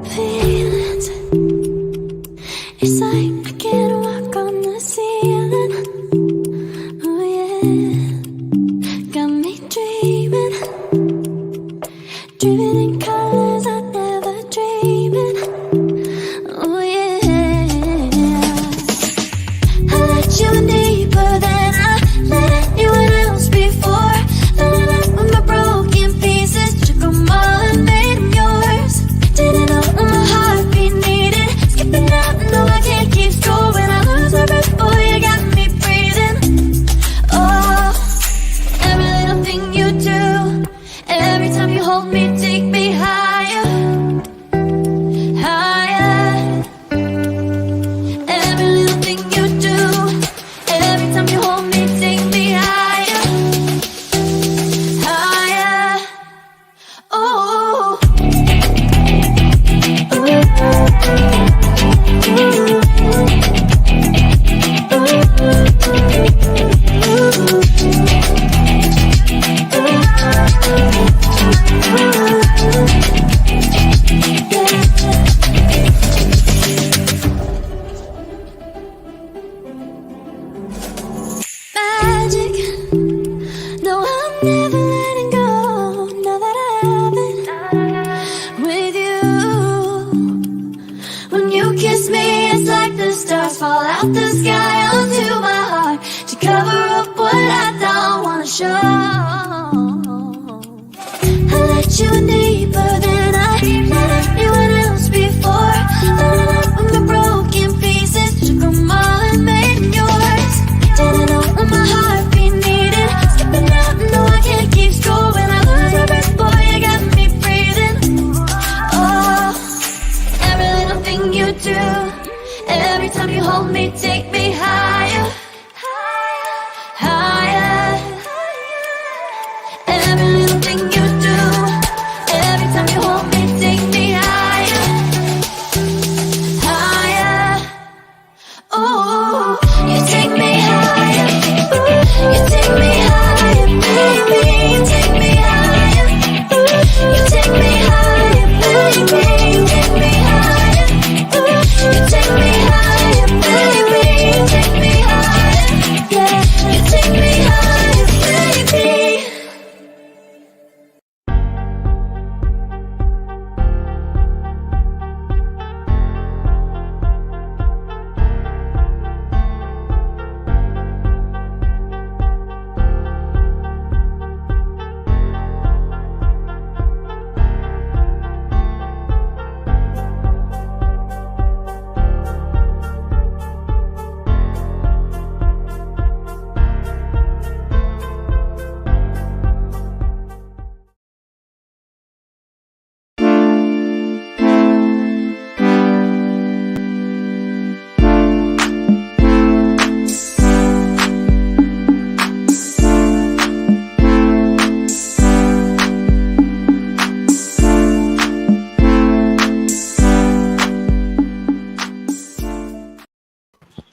feelings. It's like I can't walk on the ceiling. Oh yeah, got me dreaming, dreaming in colors I never dreamed. Oh yeah, I let you in deeper than I let anyone else before. Filling up with my broken pieces, took them all and made them yours. Didn't know what my heartbeat needed, skipping out, no I can't keep score. When I lose my breath, boy, you got me breathing. Oh, every little thing you do, every time you hold me, take me higher, higher. Every little thing you do, every time you hold me, take me higher, higher. Oh, magic. No, I'm never letting go. Now that I have it with you. When you kiss me, it's like the stars fall out the sky onto my heart to cover up what I don't wanna show. I let you in deeper than I let anyone else before. Filling up with my broken pieces, took them all and made them yours. Didn't know what my heartbeat needed, skipping out, no I can't keep score. When I lose my breath, boy, you got me breathing. Oh, every little thing you do, every time you hold me, take me higher, higher. Every little thing you do, every time you hold me, take me higher, higher. Oh, you take me higher, you take me higher, baby, you take me higher, you take me higher, baby, you take me higher, you take me higher, baby, you take me higher, yeah, you take me higher, baby.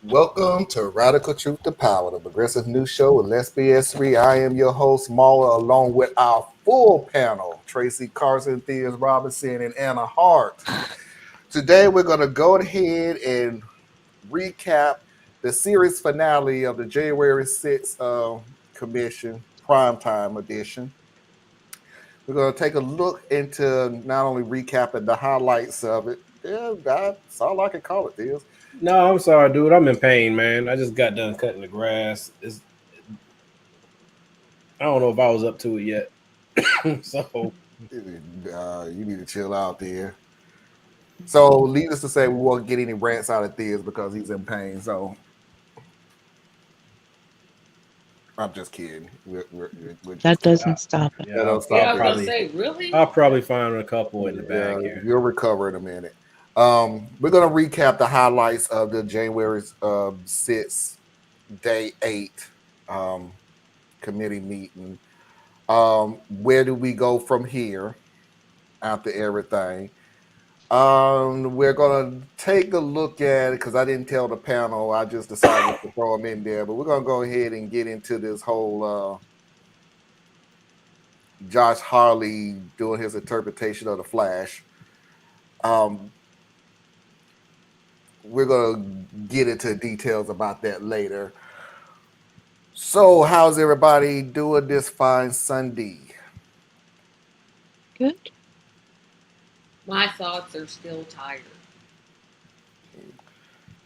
Welcome to Radical Truth to Power, the progressive news show with Let's BS3. I am your host, Mauler, along with our full panel, Tracy Carson, Theus Robinson, and Anna Hart. Today, we're going to go ahead and recap the series finale of the January 6th Commission Primetime edition. We're going to take a look into not only recapping the highlights of it. Yeah, that's all I can call it, Theus. No, I'm sorry, dude. I'm in pain, man. I just got done cutting the grass. I don't know if I was up to it yet. So you need to chill out there. So, needless to say, we won't get any rants out of Theus because he's in pain. So, I'm just kidding. That doesn't stop it. yeah, don't I'll stop it. probably say, really? I'll probably find a couple in the bag here. You'll recover in a minute. We're going to recap the highlights of the January 6th, day 8 committee meeting. Where do we go from here after everything? We're going to take a look at it because I didn't tell the panel. I just decided to throw them in there. But we're going to go ahead and get into this whole Josh Harley doing his interpretation of the Flash. Um, we're gonna get into details about that later. So, how's everybody doing this fine Sunday? Good. My thoughts are still tired.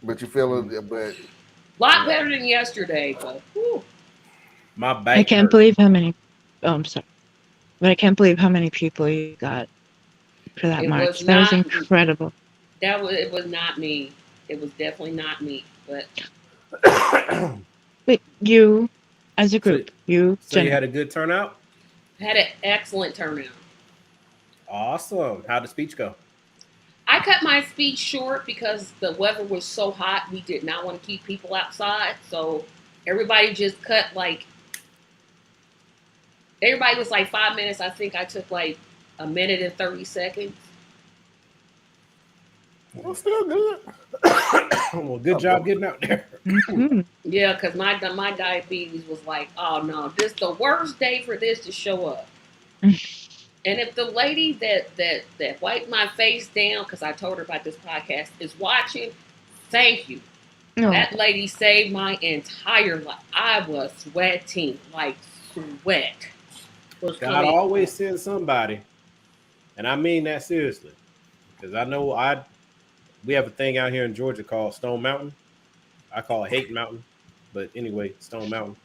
But you feeling, but A lot better than yesterday, but whew. My I back can't hurt. believe how many. Oh, I'm sorry, but I can't believe how many people you got for that It was march. That was not incredible. it was not me. It was definitely not me. But But you, as a so, group, you, so you Jenna, had a good turnout? I had an excellent turnout. Awesome. How'd the speech go? I cut my speech short because the weather was so hot. We did not want to keep people outside, so everybody just cut like everybody was like 5 minutes. I think I took like a minute and 30 seconds. well, still good. Well, good job getting out there. mm-hmm. Yeah, because my diabetes was like, oh no, this is the worst day for this to show up. And if the lady that wiped my face down because I told her about this podcast is watching, thank you. No, That lady saved my entire life. I was sweating like sweat was God coming. always sends somebody, and I mean that seriously, because I know we have a thing out here in Georgia called Stone Mountain. I call it Hate Mountain, but anyway, Stone Mountain.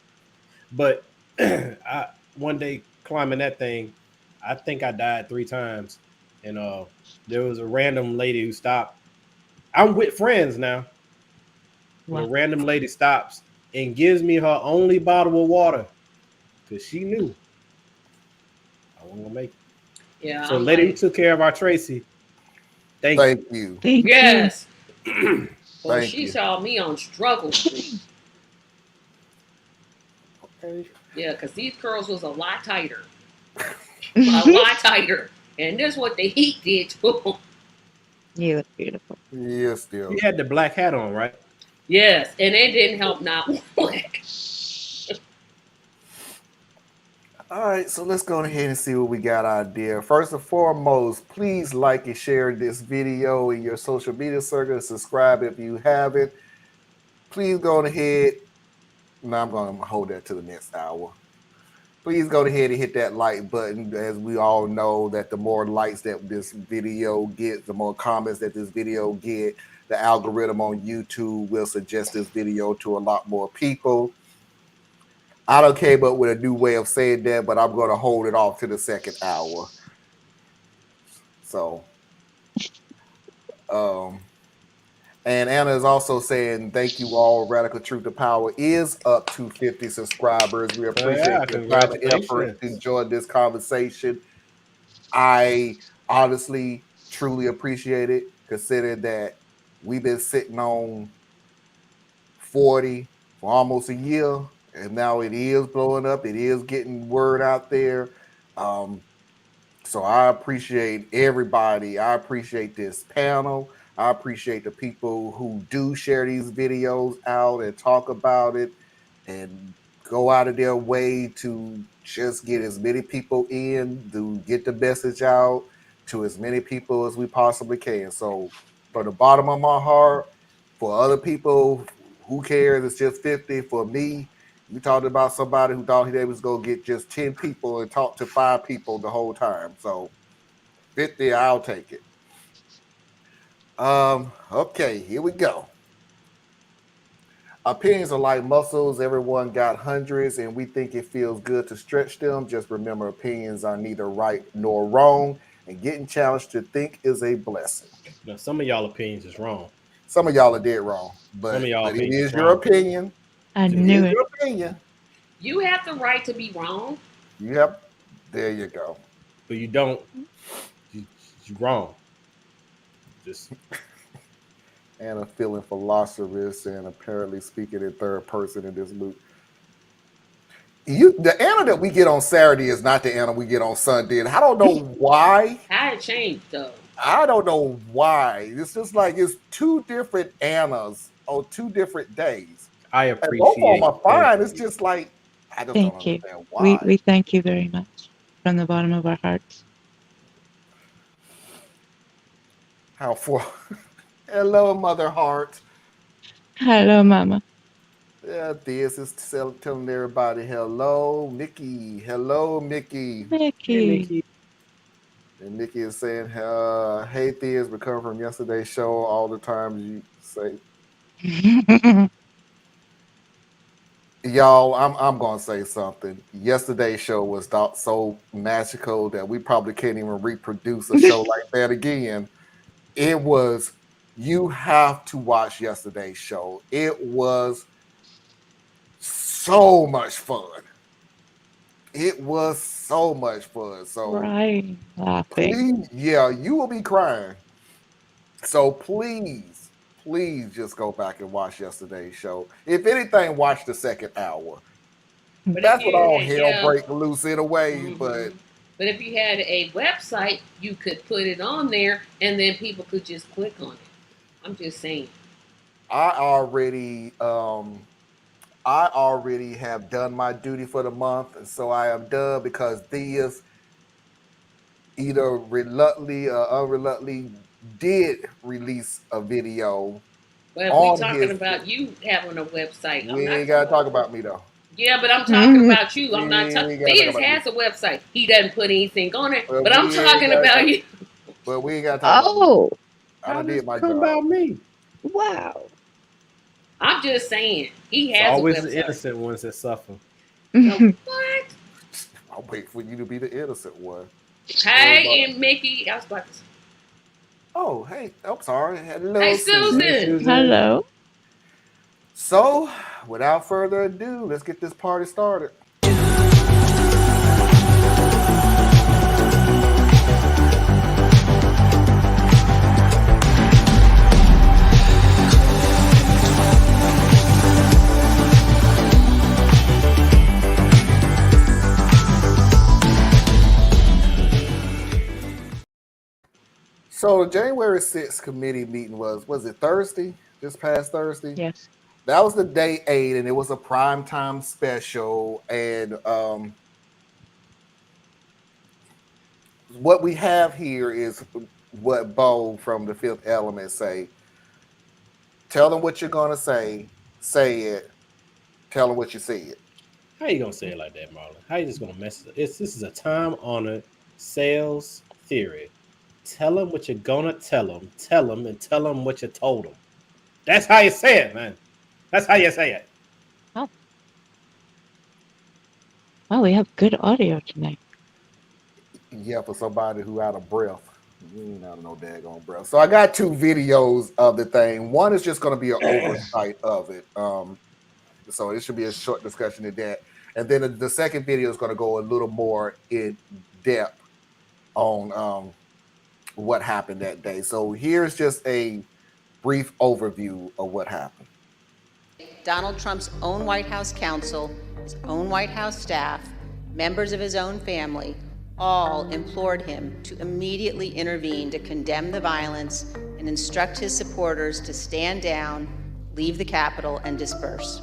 But I one day climbing that thing, I think I died 3 times, and there was a random lady who stopped. I'm with friends now, but a wow. random lady stops and gives me her only bottle of water because she knew I wasn't gonna make it. Yeah, So, I'm lady who like, took care of our Tracy, thank you. Thank you. Thank you. yes. Well, Thank she you. saw me on struggle street. Okay. Yeah, because these curls was a lot tighter. A lot tighter. And this what the heat did to them. You look beautiful. Yeah, still. You had the black hat on, right? Yes, and it didn't help not one. All right, so let's go ahead and see what we got out there. First and foremost, please like and share this video in your social media circle. Subscribe if you haven't. Please go ahead. Now I'm going to hold that to the next hour. Please go ahead and hit that like button. As we all know, that the more likes that this video gets, the more comments that this video get, the algorithm on YouTube will suggest this video to a lot more people. I don't came up with a new way of saying that, but I'm going to hold it off to the second hour. So, and Anna is also saying, thank you all. Radical Truth to Power is up to 50 subscribers. We appreciate your time and effort to join this conversation. I honestly, truly appreciate it, considering that we've been sitting on 40 for almost a year, and now it is blowing up. It is getting word out there. So I appreciate everybody. I appreciate this panel. I appreciate the people who do share these videos out and talk about it and go out of their way to just get as many people in, to get the message out to as many people as we possibly can. So from the bottom of my heart, for other people, who cares? It's just 50. For me, you talked about somebody who thought he was going to get just 10 people and talk to 5 people the whole time. So 50, I'll take it. Okay, here we go. Opinions are like muscles. Everyone got hundreds, and we think it feels good to stretch them. Just remember, opinions are neither right nor wrong, and getting challenged to think is a blessing. Now, some of y'all opinions is wrong. Some of y'all are dead wrong, but Some of y'all it opinions is is your wrong. opinion. I It knew is it. your opinion. You have the right to be wrong. Yep, there you go. But you don't. You wrong. Just Anna feeling philosopherous and apparently speaking in third person in this loop. The Anna that we get on Saturday is not the Anna we get on Sunday. And I don't know why. How it changed though. I don't know why. It's just like it's 2 different Annas on 2 different days. I And both of appreciate. them are fine. It's just like I just don't Thank you. understand why. We thank you very much from the bottom of our hearts. How for? Hello, Mother Heart. Hello, Mama. Yeah, this is telling everybody hello, Mickey. Hello, Mickey. Hey, Mickey. Mickey. And Mickey is saying, "Hey, Thea's recovered from yesterday's show. All the times you say, y'all, I'm gonna say something. Yesterday's show was so magical that we probably can't even reproduce a show like that again. It was. You have to watch yesterday's show. It was so much fun. It was so much fun. So Crying, laughing. please, yeah, you will be crying. So please, please just go back and watch yesterday's show. If anything, watch the second hour. But That's if what you all had, hell break loose in a way. Mhm. But But if you had a website, you could put it on there, and then people could just click on it. I'm just saying. I already have done my duty for the month, and so I am done because these either reluctantly or unreluctantly did release a video But if we on talking his. about you having a website, I'm We not ain't gotta talking talk about me though. Yeah, but I'm talking about you. I'm We not ain't talking. gotta talk Theus about has a website. He doesn't put anything on it. But But I'm we ain't talking gotta about talk- you. But we ain't gotta talk about me. Oh, I How done this did my come job. about me? wow. I'm just saying he It's has a always the website. innocent ones that suffer. So, what? I'll wait for you to be the innocent one. Hey, and Mickey. I was about to say, Oh, hey, I'm sorry. Hello, hey, Susan. Hey, Susan. Susan. Hello. So, without further ado, let's get this party started. So, the January 6th committee meeting was it Thursday? Just past Thursday? Yes. That was the day 8, and it was a primetime special. And what we have here is what Bo from the Fifth Element say. Tell them what you're gonna say it. Tell them what you said. How you gonna say it like that, Marlon? How you just gonna mess it up? This is a time-honored sales theory. Tell them what you're gonna tell them. Tell them and tell them what you told them. That's how you say it, man. That's how you say it. Well, we have good audio tonight. Yeah, for somebody who out of breath. You ain't out of no daggone breath. So I got 2 videos of the thing. One is just gonna be an oversight of it. So it should be a short discussion of that. And then the second video is going to go a little more in depth on what happened that day. So here's just a brief overview of what happened. Donald Trump's own White House counsel, his own White House staff, members of his own family, all implored him to immediately intervene to condemn the violence and instruct his supporters to stand down, leave the Capitol, and disperse.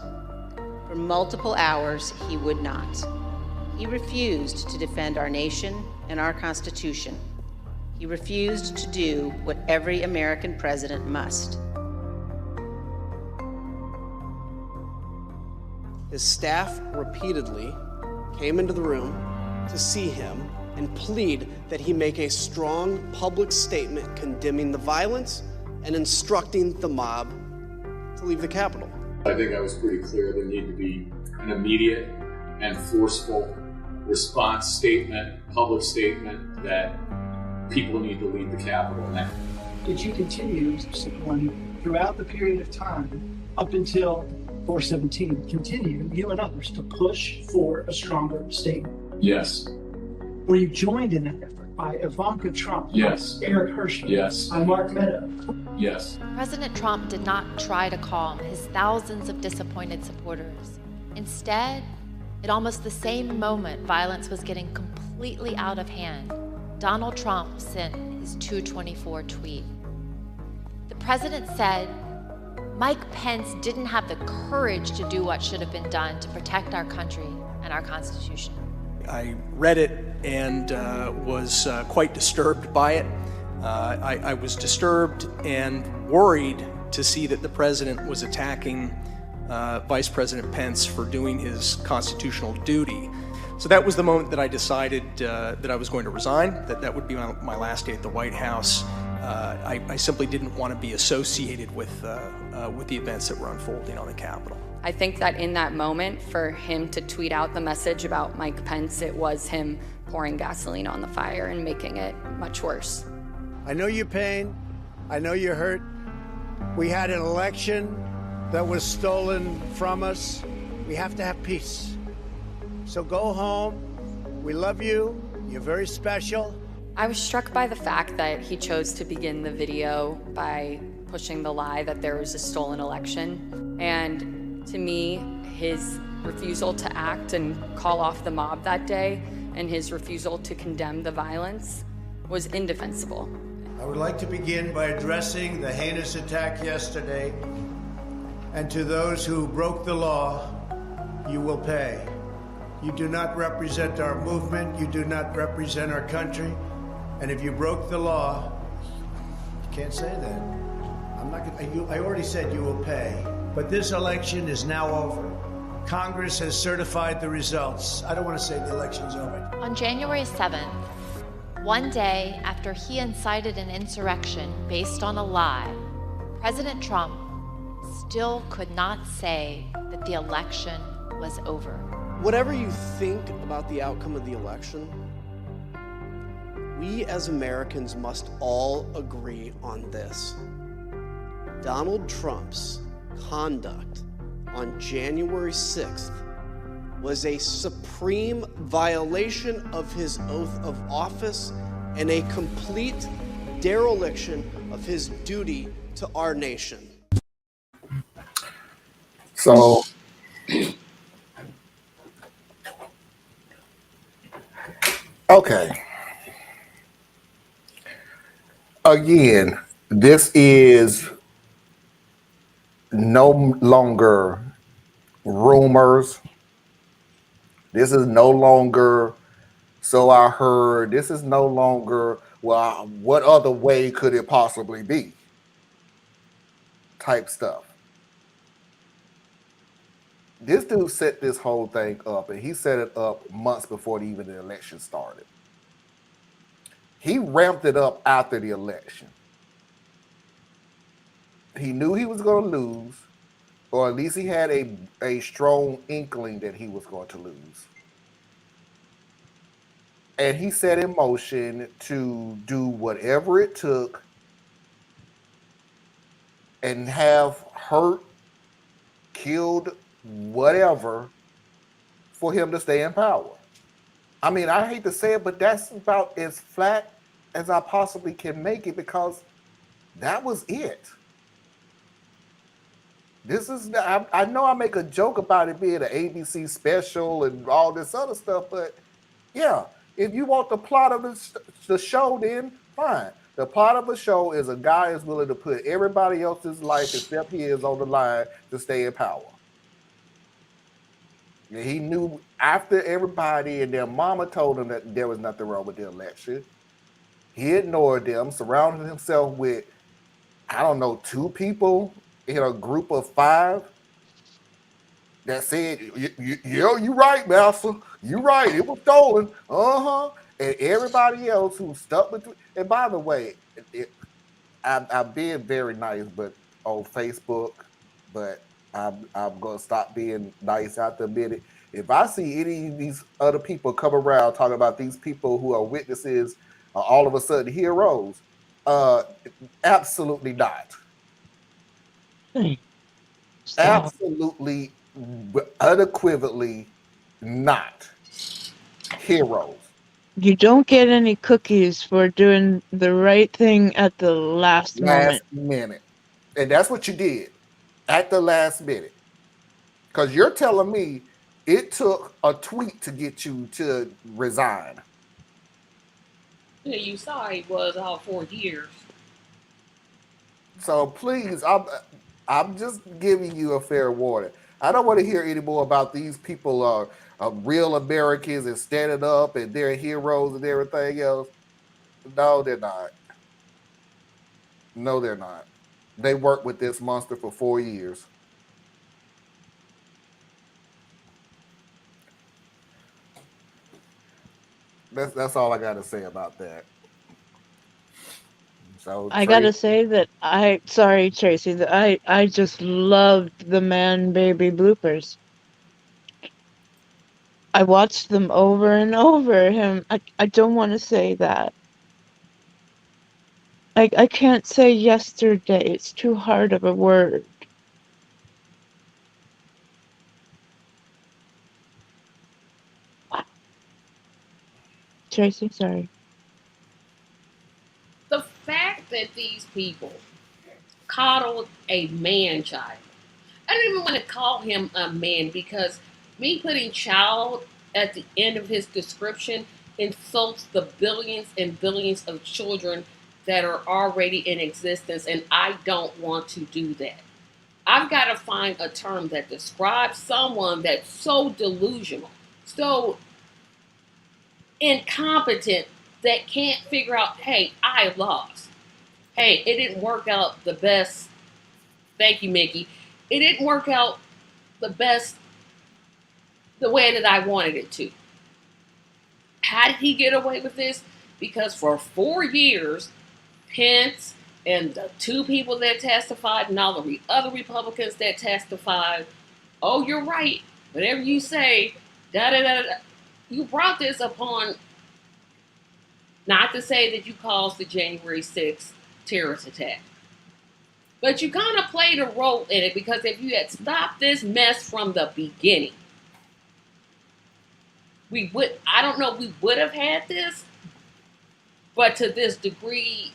For multiple hours, he would not. He refused to defend our nation and our Constitution. He refused to do what every American president must. His staff repeatedly came into the room to see him and plead that he make a strong public statement condemning the violence and instructing the mob to leave the Capitol. I think I was pretty clear there needed to be an immediate and forceful response statement, public statement that people need to leave the Capitol now. Did you continue, Mr. Cipollone, throughout the period of time up until 4/17, continue, you and others, to push for a stronger statement? Yes. Were you joined in that effort by Ivanka Trump? Yes. By Eric Herschel? Yes. By Mark Meadows? Yes. President Trump did not try to calm his thousands of disappointed supporters. Instead, at almost the same moment violence was getting completely out of hand, Donald Trump sent his 224 tweet. The president said, Mike Pence didn't have the courage to do what should have been done to protect our country and our Constitution. I read it and was quite disturbed by it. I was disturbed and worried to see that the president was attacking Vice President Pence for doing his constitutional duty. So that was the moment that I decided that I was going to resign, that would be my last day at the White House. I simply didn't want to be associated with the events that were unfolding on the Capitol. I think that in that moment, for him to tweet out the message about Mike Pence, it was him pouring gasoline on the fire and making it much worse. I know your pain. I know you're hurt. We had an election that was stolen from us. We have to have peace. So go home. We love you. You're very special. I was struck by the fact that he chose to begin the video by pushing the lie that there was a stolen election. And to me, his refusal to act and call off the mob that day and his refusal to condemn the violence was indefensible. I would like to begin by addressing the heinous attack yesterday. And to those who broke the law, you will pay. You do not represent our movement. You do not represent our country. And if you broke the law, you can't say that. I'm not gonna, I already said you will pay. But this election is now over. Congress has certified the results. I don't want to say the election's over. On January 7th, one day after he incited an insurrection based on a lie, President Trump still could not say that the election was over. Whatever you think about the outcome of the election, we as Americans must all agree on this. Donald Trump's conduct on January 6th was a supreme violation of his oath of office and a complete dereliction of his duty to our nation. So, okay. Again, this is no longer rumors. This is no longer, so I heard. This is no longer, well, what other way could it possibly be? Type stuff. This dude set this whole thing up, and he set it up months before even the election started. He ramped it up after the election. He knew he was going to lose, or at least he had a strong inkling that he was going to lose. And he set in motion to do whatever it took and have hurt, killed, whatever for him to stay in power. I mean, I hate to say it, but that's about as flat as I possibly can make it, because that was it. This is, I know I make a joke about it being an ABC special and all this other stuff, but yeah, if you want the plot of the show, then fine. The plot of a show is a guy is willing to put everybody else's life except his on the line to stay in power. And he knew after everybody and their mama told him that there was nothing wrong with the election, he ignored them, surrounded himself with, I don't know, 2 people in a group of 5 that said, yeah, you're right, Master. You're right. It was stolen. And everybody else who stuck between. And by the way, I'm being very nice, but on Facebook, but I'm going to stop being nice after a minute. If I see any of these other people come around talking about these people who are witnesses are all of a sudden heroes, absolutely not. Stop. Absolutely, unequivocally not heroes. You don't get any cookies for doing the right thing at the last minute. And that's what you did at the last minute. Because you're telling me it took a tweet to get you to resign. Yeah, you saw he was all 4 years. So please, I'm just giving you a fair warning. I don't want to hear any more about these people are real Americans and standing up and they're heroes and everything else. No, they're not. No, they're not. They worked with this monster for 4 years. That's all I got to say about that. So I gotta say that sorry, Tracy, that I just loved the man baby bloopers. I watched them over and over. I don't want to say that. I can't say yesterday. It's too hard of a word. Tracy, sorry. The fact that these people coddled a man child. I don't even want to call him a man because me putting child at the end of his description insults the billions and billions of children that are already in existence, and I don't want to do that. I've got to find a term that describes someone that's so delusional, so incompetent that can't figure out, hey, I lost. Hey, it didn't work out the best. Thank you, Mickey. It didn't work out the best the way that I wanted it to. How did he get away with this? Because for 4 years, Pence and the 2 people that testified and all the other Republicans that testified, oh, you're right. Whatever you say, da da da da. You brought this upon, not to say that you caused the January 6th terrorist attack, but you kind of played a role in it because if you had stopped this mess from the beginning, I don't know if we would have had this, but to this degree,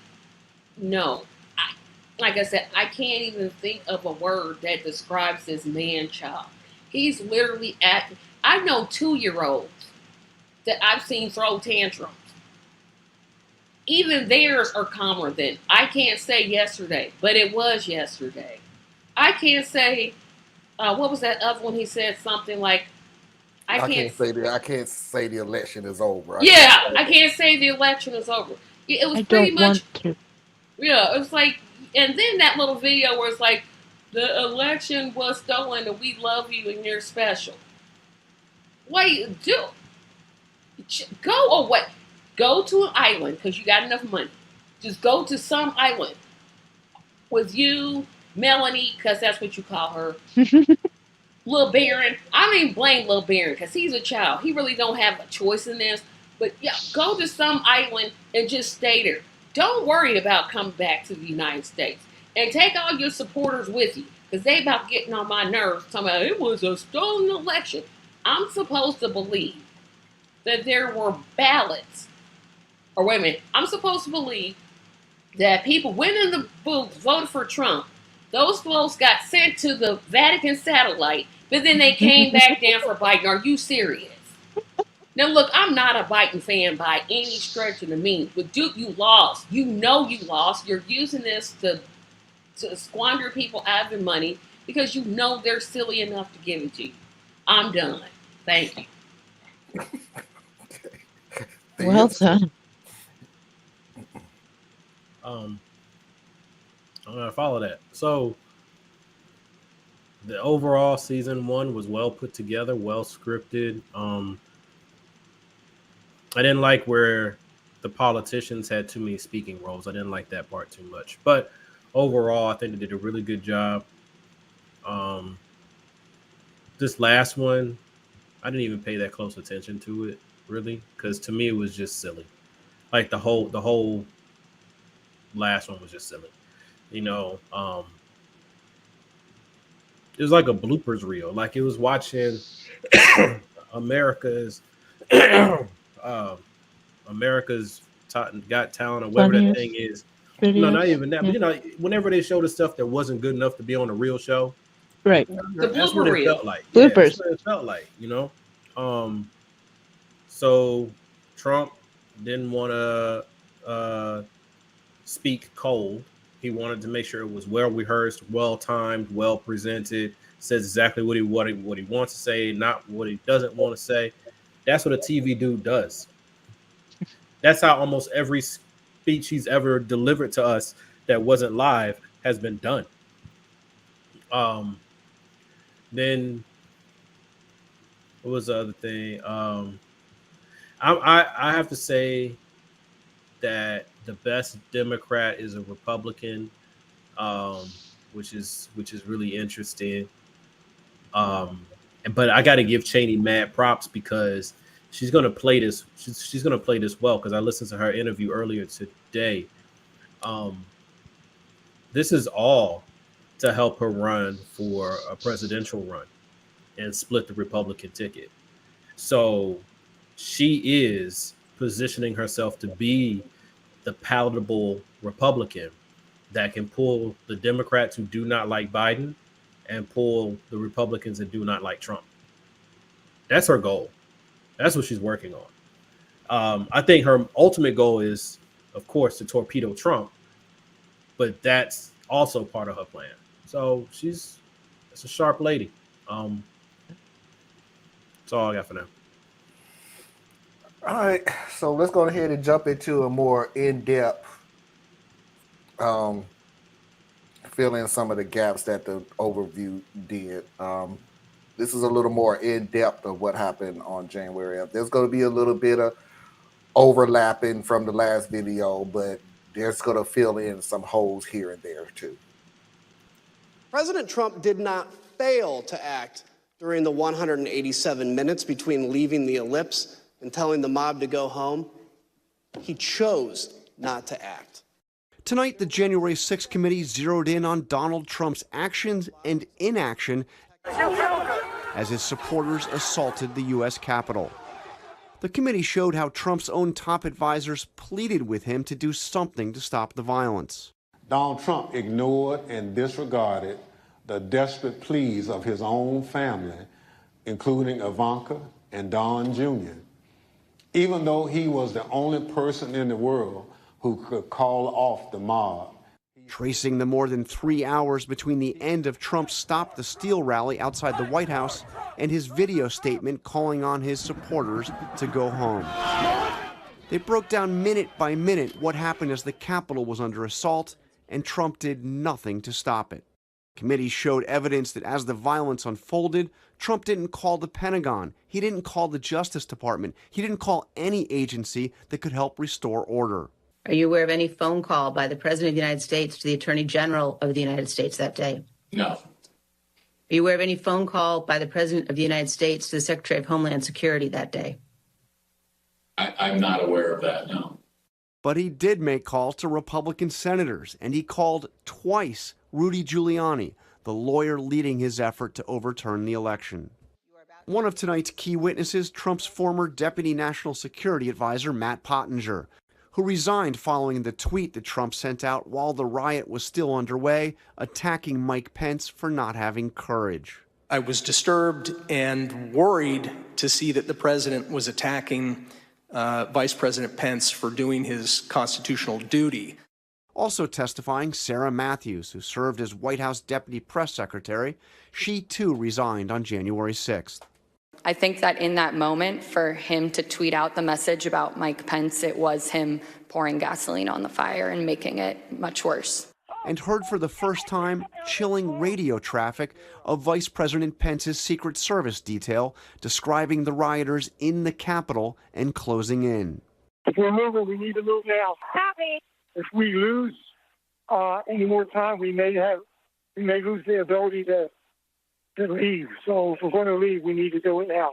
no. Like I said, I can't even think of a word that describes this man-child. He's literally I know 2-year-olds that I've seen throw tantrums. Even theirs are calmer than, I can't say yesterday, but it was yesterday. I can't say, what was that other one? He said something like, I can't say the election is over. I can't say the election is over. It was pretty much. Yeah, it was like, and then that little video where it's like, the election was stolen and we love you and you're special. Wait, go away. Go to an island because you got enough money. Just go to some island with you, Melanie, because that's what you call her. Lil Baron. I don't even blame Lil Baron because he's a child. He really don't have a choice in this. But yeah, go to some island and just stay there. Don't worry about coming back to the United States. And take all your supporters with you because they about getting on my nerves talking about it was a stolen election. I'm supposed to believe that there were ballots. Or wait a minute. I'm supposed to believe that people went in the booth, voted for Trump. Those votes got sent to the Vatican satellite, but then they came back down for Biden. Are you serious? Now, look, I'm not a Biden fan by any stretch of the means, but Duke, you lost. You know you lost. You're using this to squander people out of their money because you know they're silly enough to give it to you. I'm done. Thank you. Well done. I'm gonna follow that. So the overall season 1 was well put together, well scripted. I didn't like where the politicians had too many speaking roles. I didn't like that part too much. But overall, I think they did a really good job. This last one, I didn't even pay that close attention to it, really, because to me it was just silly. Like the whole last one was just silly. You know, it was like a bloopers reel. Like it was watching America's Got Talent or whatever that thing is. Videos. No, not even that. Yeah. But you know, whenever they show the stuff that wasn't good enough to be on a real show, right? That's what it felt like. Bloopers. Yeah, that's what it felt like. You know. So Trump didn't want to speak cold. He wanted to make sure it was well rehearsed, well timed, well presented. Says exactly what he wants to say, not what he doesn't want to say. That's what a TV dude does. That's how almost every speech he's ever delivered to us that wasn't live has been done. Then what was the other thing? I have to say that the best Democrat is a Republican, which is really interesting. But I got to give Cheney mad props because she's going to play this. She's going to play this well because I listened to her interview earlier today. This is all to help her run for a presidential run and split the Republican ticket. So she is positioning herself to be the palatable Republican that can pull the Democrats who do not like Biden and pull the Republicans that do not like Trump. That's her goal. That's what she's working on. I think her ultimate goal is, of course, to torpedo Trump, but that's also part of her plan. So she's a sharp lady. That's all I got for now. All right, so let's go ahead and jump into a more in-depth fill in some of the gaps that the overview did. This is a little more in-depth of what happened on January 8th. There's going to be a little bit of overlapping from the last video, but there's going to fill in some holes here and there too. President Trump did not fail to act during the 187 minutes between leaving the ellipse and telling the mob to go home. He chose not to act. Tonight, the January 6th committee zeroed in on Donald Trump's actions and inaction as his supporters assaulted the U.S. Capitol. The committee showed how Trump's own top advisors pleaded with him to do something to stop the violence. Donald Trump ignored and disregarded the desperate pleas of his own family, including Ivanka and Don Jr., even though he was the only person in the world who could call off the mob. Tracing the more than 3 hours between the end of Trump's Stop the Steal rally outside the White House and his video statement calling on his supporters to go home. They broke down minute by minute what happened as the Capitol was under assault, and Trump did nothing to stop it. Committee showed evidence that as the violence unfolded, Trump didn't call the Pentagon, he didn't call the Justice Department, he didn't call any agency that could help restore order. Are you aware of any phone call by the President of the United States to the Attorney General of the United States that day? No. Are you aware of any phone call by the President of the United States to the Secretary of Homeland Security that day? I'm not aware of that, no. But he did make calls to Republican senators, and he called twice Rudy Giuliani, the lawyer leading his effort to overturn the election. One of tonight's key witnesses, Trump's former Deputy National Security Advisor, Matt Pottinger, who resigned following the tweet that Trump sent out while the riot was still underway, attacking Mike Pence for not having courage. I was disturbed and worried to see that the president was attacking Vice President Pence for doing his constitutional duty. Also testifying, Sarah Matthews, who served as White House Deputy Press Secretary. She, too, resigned on January 6th. I think that in that moment, for him to tweet out the message about Mike Pence, it was him pouring gasoline on the fire and making it much worse. And heard for the first time chilling radio traffic of Vice President Pence's Secret Service detail describing the rioters in the Capitol and closing in. If we're moving, we need to move now. If we lose any more time, we may lose the ability to leave. So if we're going to leave, we need to do it now.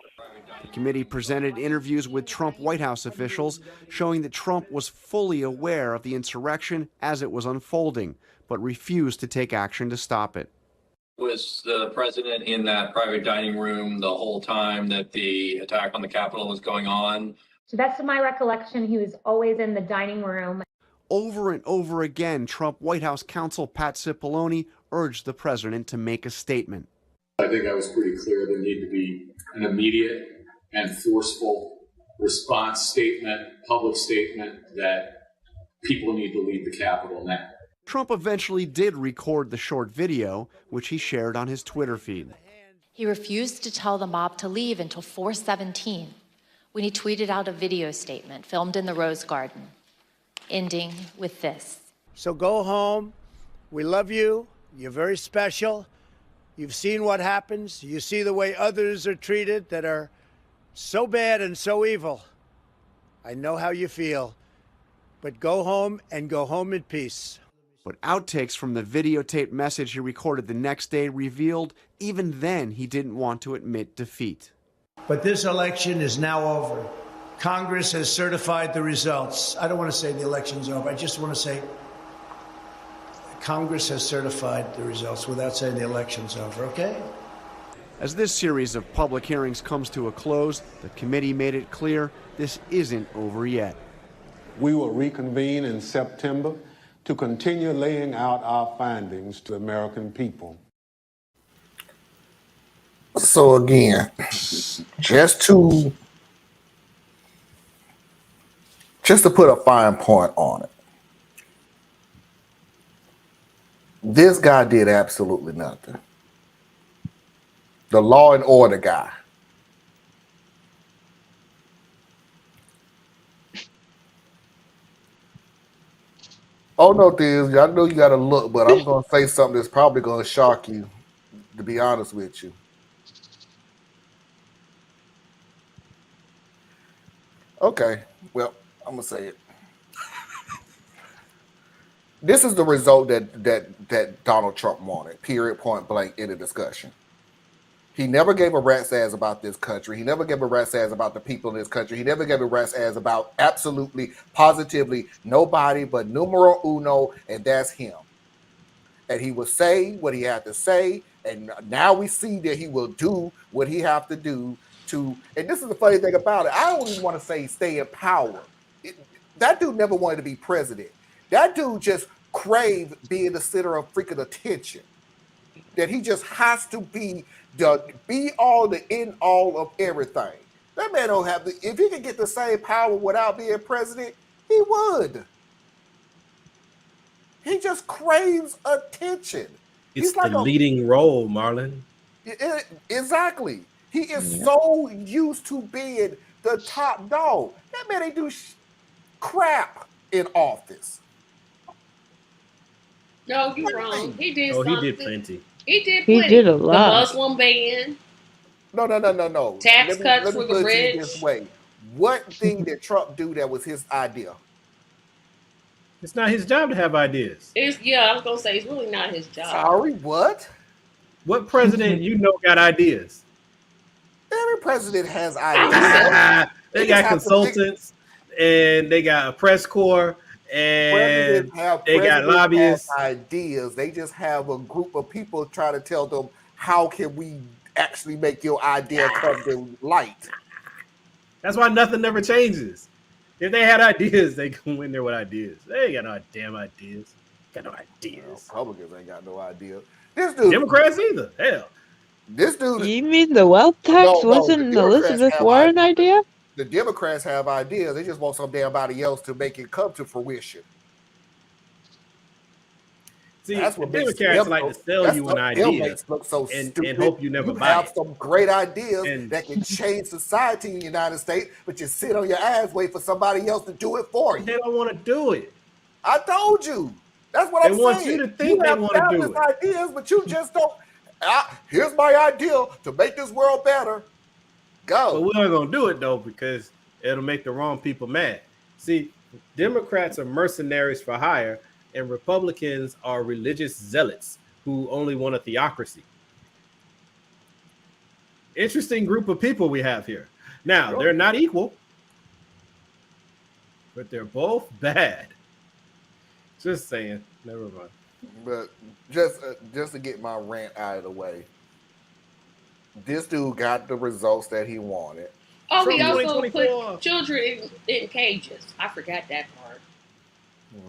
The committee presented interviews with Trump White House officials showing that Trump was fully aware of the insurrection as it was unfolding, but refused to take action to stop it. Was the president in that private dining room the whole time that the attack on the Capitol was going on? To the best of my recollection, he was always in the dining room. Over and over again, Trump White House counsel Pat Cipollone urged the president to make a statement. I think I was pretty clear there needed to be an immediate and forceful response statement, public statement that people need to leave the Capitol now. Trump eventually did record the short video, which he shared on his Twitter feed. He refused to tell the mob to leave until 4:17, when he tweeted out a video statement filmed in the Rose Garden, ending with this. So go home. We love you. You're very special. You've seen what happens. You see the way others are treated that are so bad and so evil. I know how you feel. But go home and go home in peace. But outtakes from the videotaped message he recorded the next day revealed even then he didn't want to admit defeat. But this election is now over. Congress has certified the results. I don't want to say the election's over. I just want to say Congress has certified the results without saying the election's over, okay? As this series of public hearings comes to a close, the committee made it clear this isn't over yet. We will reconvene in September to continue laying out our findings to the American people. So again, just to put a fine point on it, this guy did absolutely nothing. The law and order guy. Oh no, Thiz, I know you got to look, but I'm going to say something that's probably going to shock you, to be honest with you. Okay, well, I'm going to say it. This is the result that Donald Trump wanted, period, point blank, in the discussion. He never gave a rat's ass about this country. He never gave a rat's ass about the people in this country. He never gave a rat's ass about absolutely, positively nobody but numero uno, and that's him. And he will say what he had to say, and now we see that he will do what he have to do to, and this is the funny thing about it, I don't even want to say stay in power. That dude never wanted to be president. That dude just craved being the center of freaking attention. That he just has to be the be all, the end all of everything. That man don't have the, if he could get the same power without being president, he would. He just craves attention. It's like the leading role, Marlon. Exactly. He is so used to being the top dog. That man ain't do crap in office. No, you're wrong. He did Oh, something. he did plenty. He did plenty. He did a lot. The Muslim ban. No. Tax cuts let me for the put it rich. this way. What thing did Trump do that was his idea? It's not his job to have ideas. I was gonna say it's really not his job. Sorry, what? What president you know got ideas? Every president has ideas. They got consultants, and they got a press corps, and they got lobbyists. Ideas. They just have a group of people trying to tell them how can we actually make your idea come to light. That's why nothing never changes. If they had ideas, they go in there with ideas. They ain't got no damn ideas. Got no ideas. Republicans ain't got no idea. This dude, Democrats either. Hell. This dude. You mean the Welp tax wasn't Elizabeth Warren idea? The Democrats have ideas. They just want some damn body else to make it come to fruition. See, that's what Democrats like to sell you an idea and hope you never buy it. You have some great ideas that can change society in the United States, but you sit on your ass, wait for somebody else to do it for you. They don't want to do it. I told you. That's what I'm saying. They want you to think they want to do it. Ideas, but you just don't. Here's my idea to make this world better. Go. But we aren't going to do it, though, because it'll make the wrong people mad. See, Democrats are mercenaries for hire, and Republicans are religious zealots who only want a theocracy. Interesting group of people we have here. Now, they're not equal, but they're both bad. Just saying. Never mind. But just to get my rant out of the way, this dude got the results that he wanted. Oh, he also put children in cages. I forgot that part.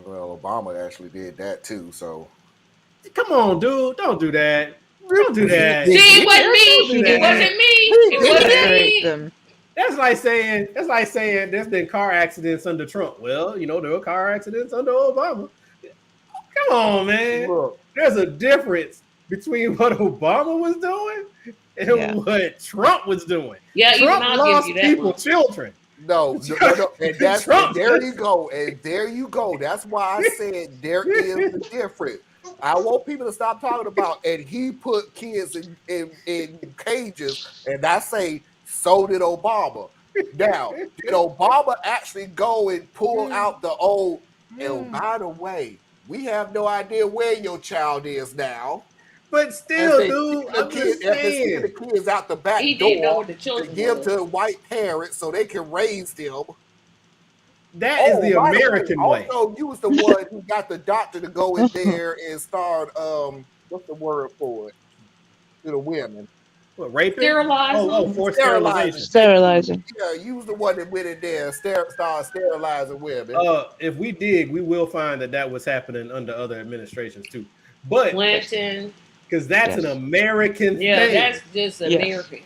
Well, Obama actually did that too, so. Come on, dude. Don't do that. Don't do that. See, it wasn't me. It wasn't me. It wasn't me. That's like saying there's been car accidents under Trump. Well, you know, there were car accidents under Obama. Come on, man. Look, there's a difference between what Obama was doing and what Trump was doing. Yeah, Trump lost people children. No. And there you go. And there you go. That's why I said there is the difference. I want people to stop talking about, and he put kids in cages, and I say, so did Obama. Now, did Obama actually go and pull out the old, and by the way, we have no idea where your child is now. But still, dude, I'm just Send saying. the kids out the back He didn't know door what the to children give was. to white parents so they can raise them. That is the by the American way. Also, you was the one who got the doctor to go in there and start what's the word for it? To the women. What, raping? Sterilizing? For sterilization. Sterilizing. Yeah, you was the one that went in there and started sterilizing women. If we dig, we will find that was happening under other administrations too. But Clinton. Because that's an American thing. Yeah, that's just American.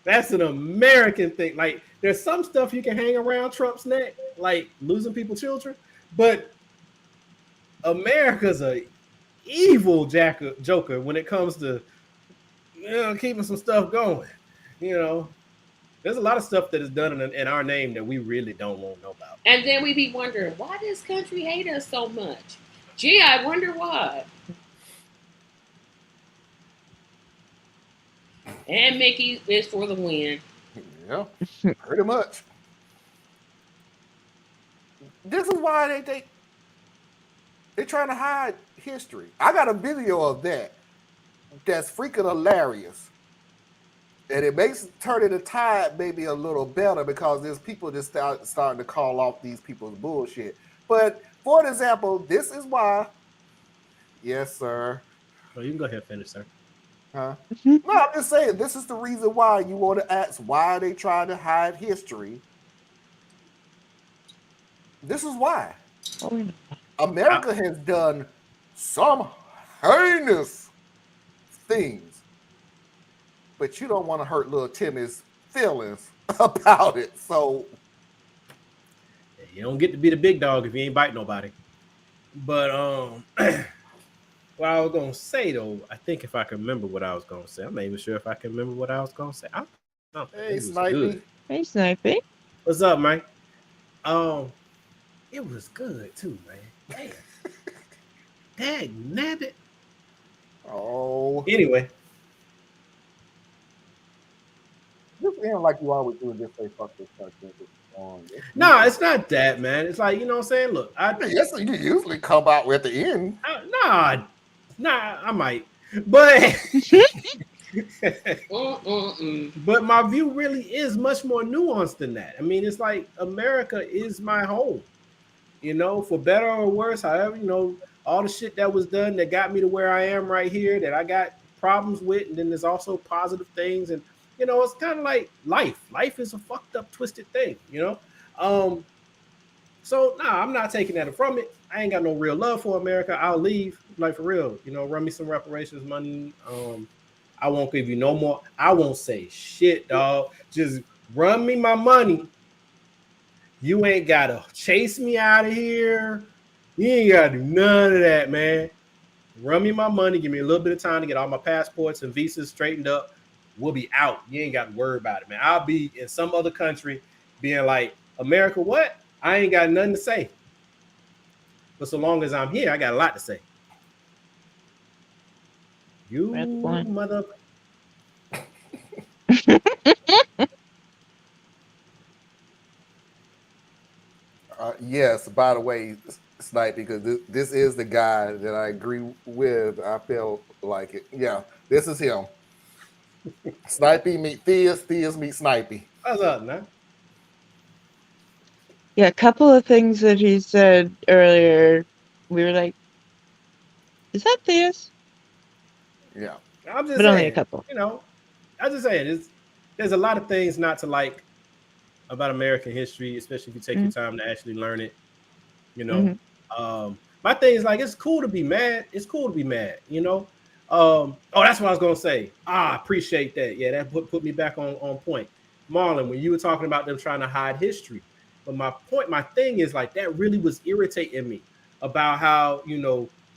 That's an American thing. Like, there's some stuff you can hang around Trump's neck, like losing people's children, but America's a evil joker when it comes to keeping some stuff going. There's a lot of stuff that is done in our name that we really don't want to know about. And then we be wondering, why does country hate us so much? Gee, I wonder why. And Mickey is for the win. Yeah, pretty much. This is why they're trying to hide history. I got a video of that's freaking hilarious. And it makes turning the tide maybe a little better because there's people just starting to call off these people's bullshit. But for an example, this is why. Yes, sir. Oh, you can go ahead and finish, sir. Huh? No, I'm just saying this is the reason why you want to ask why they trying to hide history. This is why. America has done some heinous things, but you don't want to hurt little Timmy's feelings about it. So you don't get to be the big dog if you ain't bite nobody. But what I was gonna say though, I think if I can remember what I was gonna say, I'm not even sure if I can remember what I was gonna say. Hey, Snipey. Hey, Snipey. What's up, man? It was good too, man. Dang, nabbit. Oh. Anyway. Just feeling like you always do this say fuck this country. No, it's not that, man. It's like, you know what I'm saying? Look, yes, you usually come out at the end. Nah, I might. But but my view really is much more nuanced than that. I mean, it's like America is my home. For better or worse, however, all the shit that was done that got me to where I am right here, that I got problems with, and then there's also positive things, and it's kind of like life. Life is a fucked up, twisted thing, So I'm not taking that from it. I ain't got no real love for America. I'll leave, like for real. Run me some reparations money. I won't give you no more. I won't say shit, dog. Just run me my money. You ain't gotta chase me out of here. You ain't gotta do none of that, man. Run me my money. Give me a little bit of time to get all my passports and visas straightened up. We'll be out. You ain't got to worry about it, man. I'll be in some other country being like, America, what? I ain't got nothing to say. But so long as I'm here, I got a lot to say. You mother... Yes, by the way, Snipe, because this is the guy that I agree with. I feel like it. Yeah, this is him. Snipey meet Theus, Theus meet Snipey. What's up, man? Yeah, a couple of things that he said earlier, we were like, is that Theus? Yeah. I'm just but saying, only a couple. I'm just saying, there's a lot of things not to like about American history, especially if you take your time to actually learn it. My thing is like, it's cool to be mad. It's cool to be mad, that's what I was gonna say. I appreciate that. Yeah, that put me back on point. Marlon, when you were talking about them trying to hide history, but my thing is like that really was irritating me about how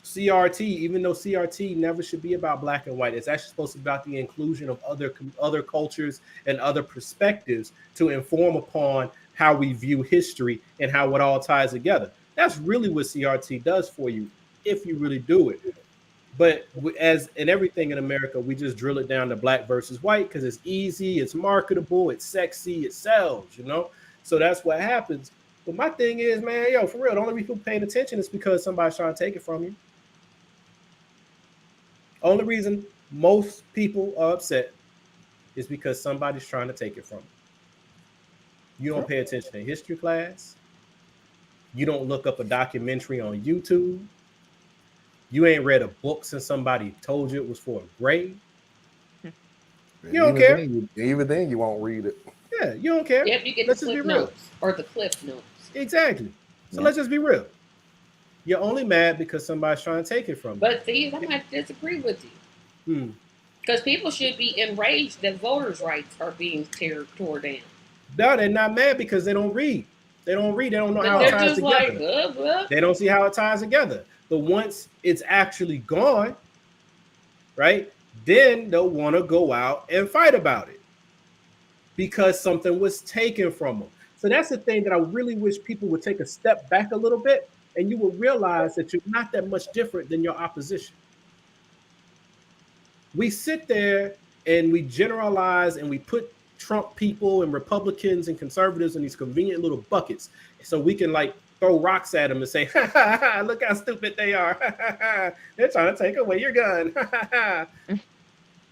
CRT, even though CRT never should be about black and white, it's actually supposed to be about the inclusion of other cultures and other perspectives to inform upon how we view history and how it all ties together. That's really what CRT does for you if you really do it. But as in everything in America, we just drill it down to black versus white because it's easy, it's marketable, it's sexy, it sells, you know? So that's what happens. But my thing is, man, yo, for real, the only reason people paying attention is because somebody's trying to take it from you. Only reason most people are upset is because somebody's trying to take it from you. You don't pay attention to history class. You don't look up a documentary on YouTube. You ain't read a book since somebody told you it was for a grade. You don't care. Even then, you won't read it. Yeah, you don't care. Yeah, if you get Let's the just be clip real. notes or the clip notes. Exactly. So let's just be real. You're only mad because somebody's trying to take it from you. But see, I might disagree with you. Because people should be enraged that voters' rights are being tore down. No, they're not mad because they don't read. They don't read. They don't know But how it they're ties just together. like, They don't see how it ties together. But once it's actually gone, right, then they'll want to go out and fight about it because something was taken from them. So that's the thing that I really wish people would take a step back a little bit, and you will realize that you're not that much different than your opposition. We sit there and we generalize and we put Trump people and Republicans and conservatives in these convenient little buckets so we can like throw rocks at them and say, ha, ha, ha, look how stupid they are. They're trying to take away your gun.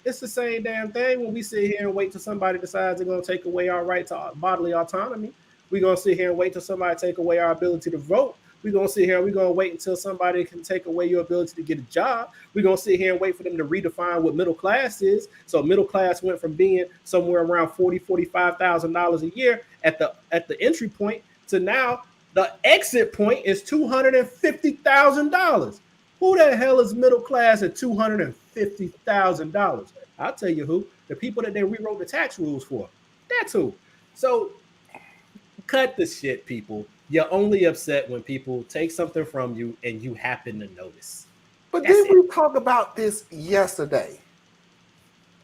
It's the same damn thing when we sit here and wait till somebody decides they're going to take away our right to bodily autonomy. We're going to sit here and wait till somebody take away our ability to vote. We're going to sit here and we're going to wait until somebody can take away your ability to get a job. We're going to sit here and wait for them to redefine what middle class is. So middle class went from being somewhere around $45,000 a year at the entry point to now the exit point is $250,000. Who the hell is middle class at $250,000? I'll tell you who. The people that they rewrote the tax rules for. That's who. So cut the shit, people. You're only upset when people take something from you and you happen to notice. But didn't we talk about this yesterday?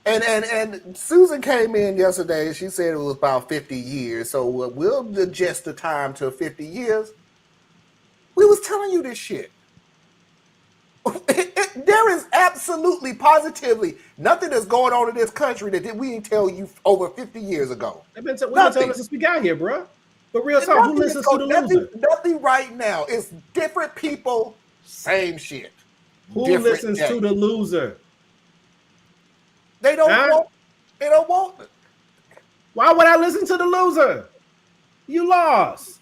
And Susan came in yesterday and she said it was about 50 years. So we'll adjust the time to 50 years. We was telling you this shit. There is absolutely, positively nothing that's going on in this country that we didn't tell you over 50 years ago. We've been telling us since we got here, bro. But real talk, who listens to the loser? Nothing right now. It's different people, same shit. Who listens to the loser? They don't want. They don't want it. Why would I listen to the loser? You lost.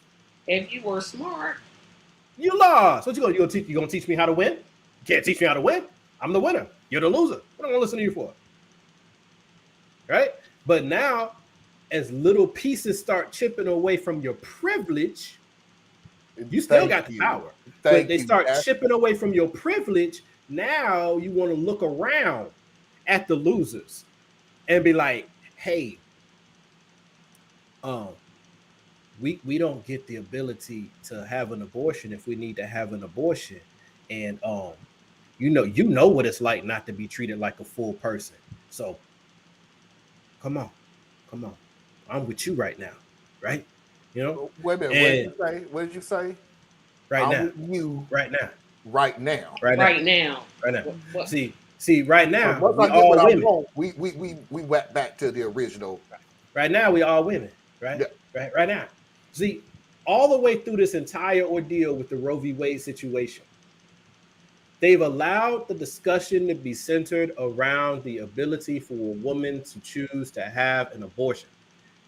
If you were smart, you lost. What you gonna teach? You gonna teach me how to win? You can't teach me how to win. I'm the winner. You're the loser. What am I gonna listen to you for? Right? But now, as little pieces start chipping away from your privilege, you still got the power. But they start chipping away from your privilege. Now you want to look around at the losers and be like, hey, we don't get the ability to have an abortion if we need to have an abortion. And you know what it's like not to be treated like a full person. So come on. I'm with you right now, right? You know. Wait a minute. What did you say? Right now. With you. Right now. Right now. Right now. What? See. Right now, once we I get all what women. I want, we went back to the original. Right now, we all women. Right. Yeah. Right now. See, all the way through this entire ordeal with the Roe v. Wade situation, they've allowed the discussion to be centered around the ability for a woman to choose to have an abortion.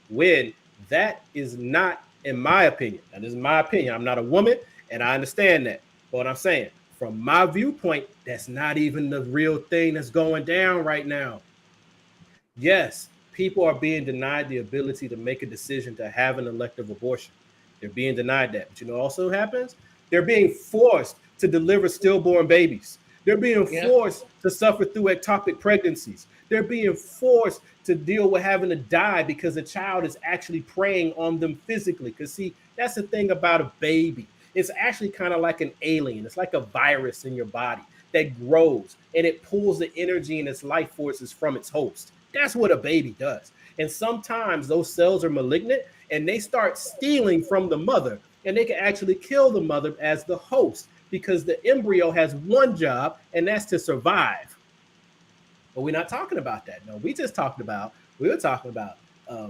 When that is not, in my opinion, and this is my opinion, I'm not a woman, and I understand that. But what I'm saying, from my viewpoint, that's not even the real thing that's going down right now. Yes, people are being denied the ability to make a decision to have an elective abortion. They're being denied that. But you know what also happens? They're being forced to deliver stillborn babies. They're being forced to suffer through ectopic pregnancies. They're being forced to deal with having to die because a child is actually preying on them physically. Because see, that's the thing about a baby. It's actually kind of like an alien. It's like a virus in your body that grows and it pulls the energy and its life forces from its host. That's what a baby does. And sometimes those cells are malignant and they start stealing from the mother, and they can actually kill the mother as the host because the embryo has one job, and that's to survive. But we're not talking about that. No, we were talking about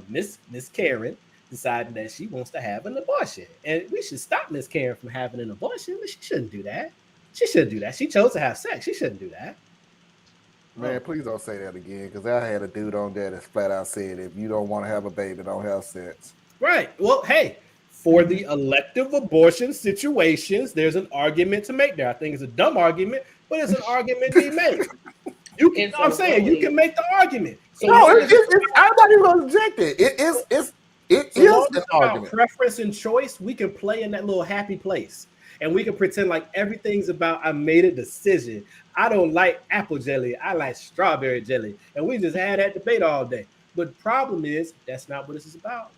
Miss Karen deciding that she wants to have an abortion, and we should stop Miss Karen from having an abortion. But she shouldn't do that. She shouldn't do that. She chose to have sex. She shouldn't do that. Man, please don't say that again, because I had a dude on there that flat out said, if you don't want to have a baby, don't have sex. Right. Well, hey, for the elective abortion situations, there's an argument to make there. I think it's a dumb argument, but it's an argument to be made. I'm saying you can make the argument. So no, I'm not even going to reject it. It is an argument. Preference and choice, we can play in that little happy place. And we can pretend like everything's about I made a decision. I don't like apple jelly. I like strawberry jelly. And we just had that debate all day. But the problem is, that's not what this is about.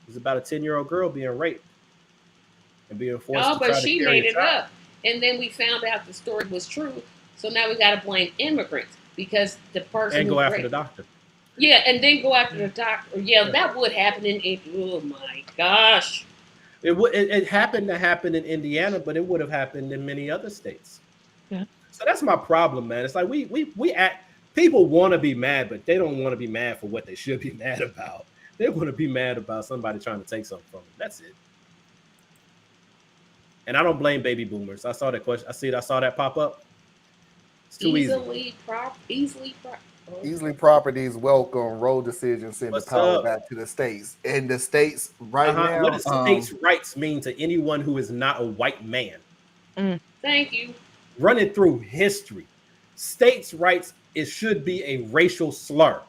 It's about a 10-year-old girl being raped and being forced to try to carry a child. But she made it up. And then we found out the story was true. So now we got to blame immigrants because the person and go after the doctor. Yeah, and then go after the doctor. Yeah, that would happen in oh my gosh. It happened to happen in Indiana, but it would have happened in many other states. Yeah. So that's my problem, man. It's like people want to be mad, but they don't want to be mad for what they should be mad about. They want to be mad about somebody trying to take something from them. That's it. And I don't blame baby boomers. I saw that question. I saw that pop up. It's too easy. Easily properties welcome road decisions send the power back to the states. And the states right now. What does states' rights mean to anyone who is not a white man? Thank you. Running through history. States' rights, it should be a racial slur.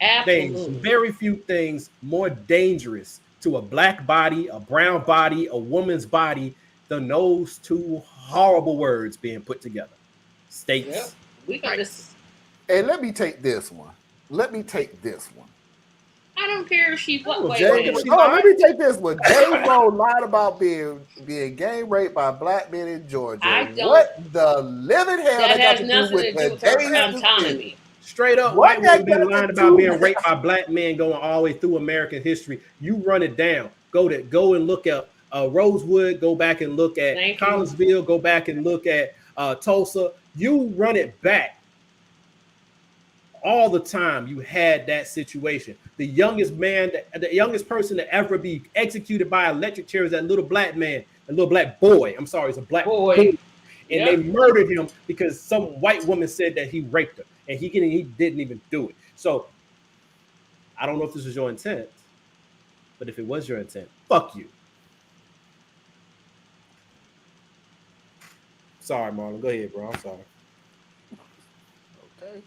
Absolutely. There's very few things more dangerous to a black body, a brown body, a woman's body than those two horrible words being put together. States' rights. And let me take this one. I don't care if she what way. Let me take this one. J-Lo lied about being gang raped by black men in Georgia. What the living hell that has got nothing to do with her autonomy. Straight up, white women been lying about being raped by black men going all the way through American history. You run it down. Go and look at Rosewood. Go back and look at Collinsville. Go back and look at Tulsa. You run it back. All the time you had that situation. The youngest person to ever be executed by electric chair is that little black man, a little black boy. I'm sorry, it's a black boy. And they murdered him because some white woman said that he raped her, and he didn't even do it. So I don't know if this was your intent, but if it was your intent, fuck you. Sorry, Marlon. Go ahead, bro. I'm sorry. Okay.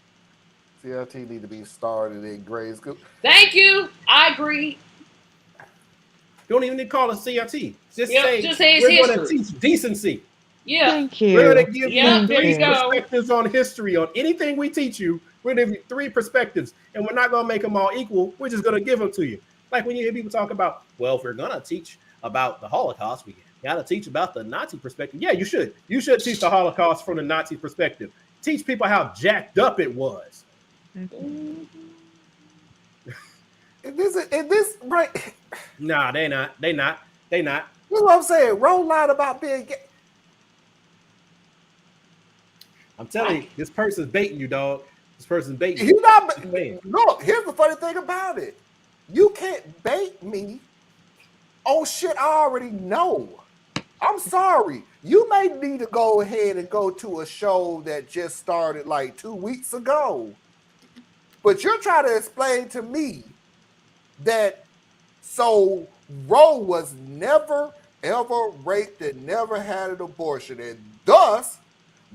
CRT need to be started in grade school. Thank you. I agree. You don't even need to call it CRT. Just say we're it's going to teach decency. Yeah. Thank you. We're going to give you there three you go. perspectives on history. On anything we teach you, we're going to give you three perspectives, and we're not going to make them all equal. We're just going to give them to you. Like when you hear people talk about, well, if we're going to teach about the Holocaust, we got to teach about the Nazi perspective. Yeah, you should. You should teach the Holocaust from the Nazi perspective. Teach people how jacked up it was. Is this right? Nah, they not. That's what I'm saying. Roll lied about being gay. I'm telling you, this person's baiting you, dog. This person's baiting you. He's not. Look, here's the funny thing about it. You can't bait me on shit I already know. I'm sorry. You may need to go ahead and go to a show that just started like 2 weeks ago. But you're trying to explain to me that so Roe was never, ever raped and never had an abortion. And thus,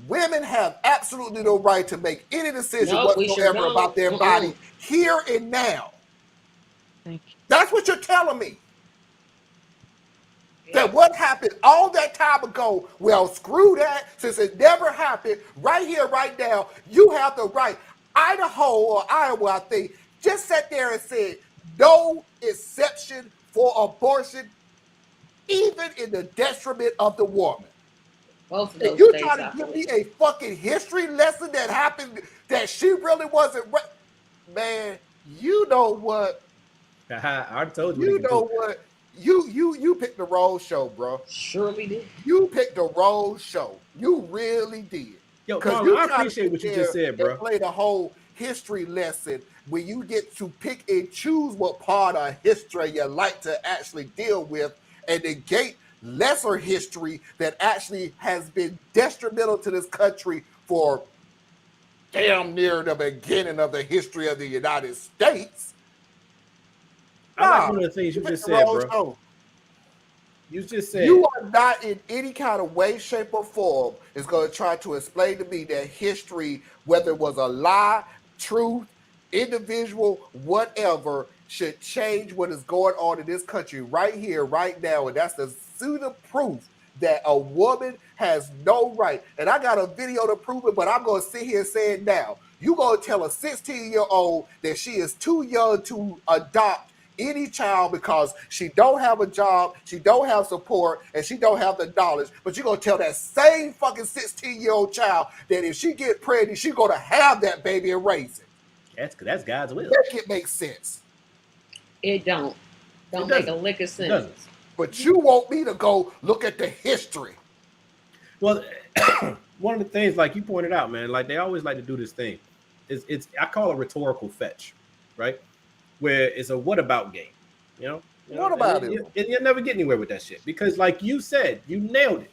women have absolutely no right to make any decision whatsoever about their body here and now. Thank you. That's what you're telling me. That what happened all that time ago, well, screw that, since it never happened, right here, right now, you have the right. Idaho or Iowa, I think, just sat there and said, no exception for abortion, even in the detriment of the woman. Both of those and you states trying to give me a fucking history lesson that happened that she really wasn't. Man, you know what? I told you what he You can know do. what? You picked the wrong show, bro. Surely did. You picked the wrong show. You really did. Yo, Because Marlon, you I try to appreciate sit what you just there said, and bro. play the whole history lesson where you get to pick and choose what part of history you like to actually deal with and negate lesser history that actually has been detrimental to this country for damn near the beginning of the history of the United States. I like Nah, one of the things you picked just the said, wrong bro. show. You just said You are not in any kind of way, shape, or form is going to try to explain to me that history, whether it was a lie, truth, individual, whatever, should change what is going on in this country right here, right now. And that's the pseudo proof that a woman has no right. And I got a video to prove it, but I'm going to sit here and say it now. You going to tell a 16-year-old that she is too young to adopt any child because she don't have a job, she don't have support, and she don't have the knowledge. But you're gonna tell that same fucking 16-year-old child that if she get pregnant, she's gonna have that baby and raise it. that's God's will. Make it make sense. It don't make a lick of sense. It doesn't. But you want me to go look at the history. Well, one of the things, like you pointed out, man, like they always like to do this thing. It's I call it rhetorical fetch, right? Where it's a what about game, you know? What about it? And you'll never get anywhere with that shit because, like you said, you nailed it.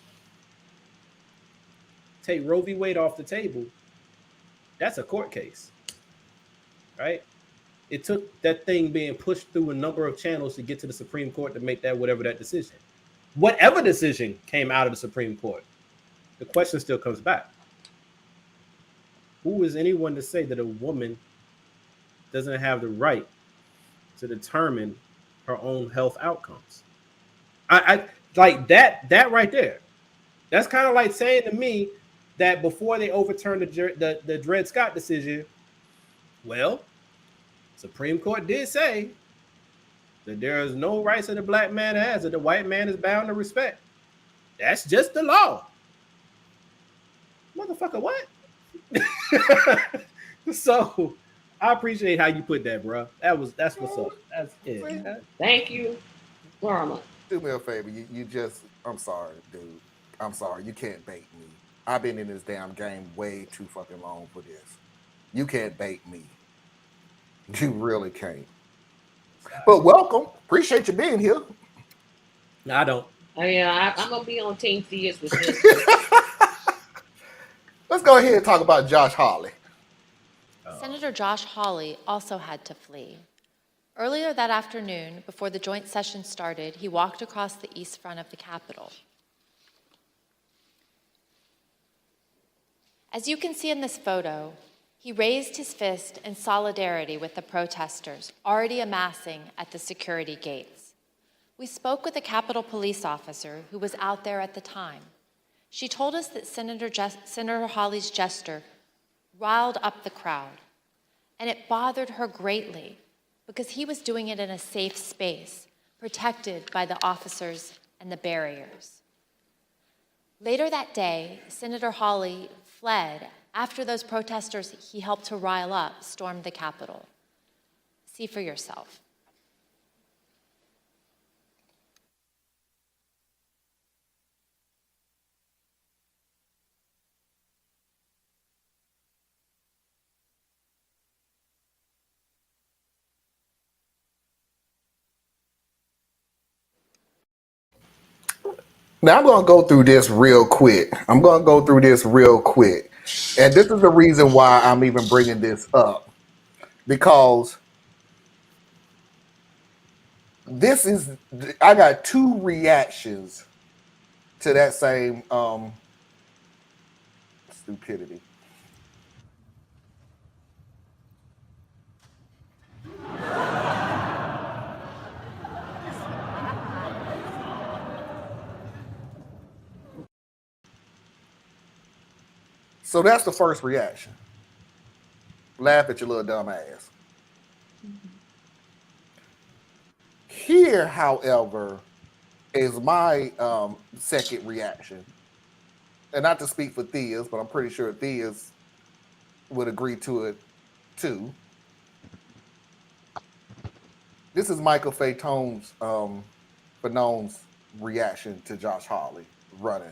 Take Roe v. Wade off the table. That's a court case, right? It took that thing being pushed through a number of channels to get to the Supreme Court to make that whatever that decision. Whatever decision came out of the Supreme Court, the question still comes back. Who is anyone to say that a woman doesn't have the right to determine her own health outcomes? I like that right there. That's kind of like saying to me that before they overturned the Dred Scott decision, well, Supreme Court did say that there is no rights that a black man has that the white man is bound to respect. That's just the law. Motherfucker, what? So I appreciate how you put that, bro. That's what's up. That's it. Thank you, Norma. Do me a favor. You just, I'm sorry, dude. I'm sorry. You can't bait me. I've been in this damn game way too fucking long for this. You can't bait me. You really can't. But welcome. Appreciate you being here. No, I don't. Yeah, I'm gonna be on Team Thea's with this. Let's go ahead and talk about Josh Hawley. Senator Josh Hawley also had to flee. Earlier that afternoon, before the joint session started, he walked across the east front of the Capitol. As you can see in this photo, he raised his fist in solidarity with the protesters already amassing at the security gates. We spoke with a Capitol police officer who was out there at the time. She told us that Senator Hawley's gesture riled up the crowd, and it bothered her greatly because he was doing it in a safe space, protected by the officers and the barriers. Later that day, Senator Hawley fled after those protesters he helped to rile up stormed the Capitol. See for yourself. Now I'm going to go through this real quick. And this is the reason why I'm even bringing this up. Because I got two reactions to that same stupidity. So that's the first reaction. Laugh at your little dumb ass. Here, however, is my second reaction. And not to speak for Theas, but I'm pretty sure Theas would agree to it too. This is Michael Fanone's reaction to Josh Hawley running.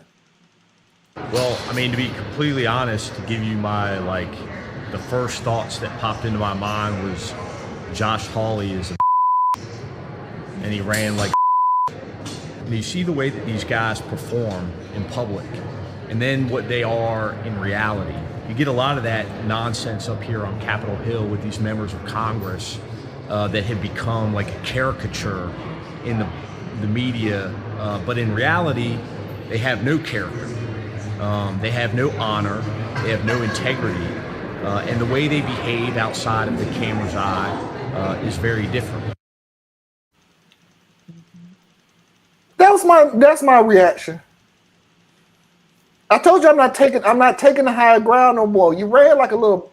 Well, I mean, to be completely honest, to give you my, the first thoughts that popped into my mind was Josh Hawley is a and he ran like and you see the way that these guys perform in public and then what they are in reality. You get a lot of that nonsense up here on Capitol Hill with these members of Congress that have become like a caricature in the media, but in reality, they have no character. They have no honor. They have no integrity. And the way they behave outside of the camera's eye is very different. That's my reaction. I told you I'm not taking the higher ground no more. You ran like a little,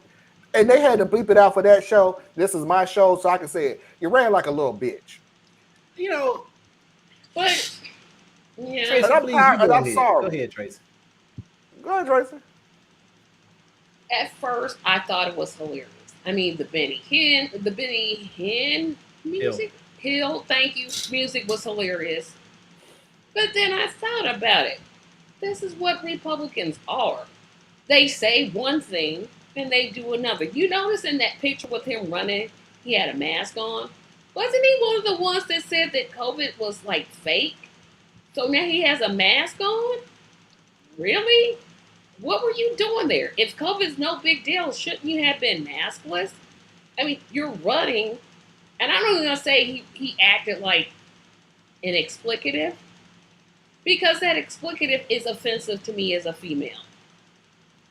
and they had to bleep it out for that show. This is my show, so I can say it. You ran like a little bitch. You know, but yeah. Tracy, and I'm please, tired, and I'm ahead. sorry. Go ahead, Tracy. Go ahead, Tracy. At first, I thought it was hilarious. I mean, the Benny Hinn music, Hill, thank you, music was hilarious. But then I thought about it. This is what Republicans are. They say one thing and they do another. You notice in that picture with him running, he had a mask on. Wasn't he one of the ones that said that COVID was like fake? So now he has a mask on? Really? What were you doing there? If COVID's no big deal, shouldn't you have been maskless? I mean, you're running, and I'm not even gonna say he acted like an explicative, because that explicative is offensive to me as a female.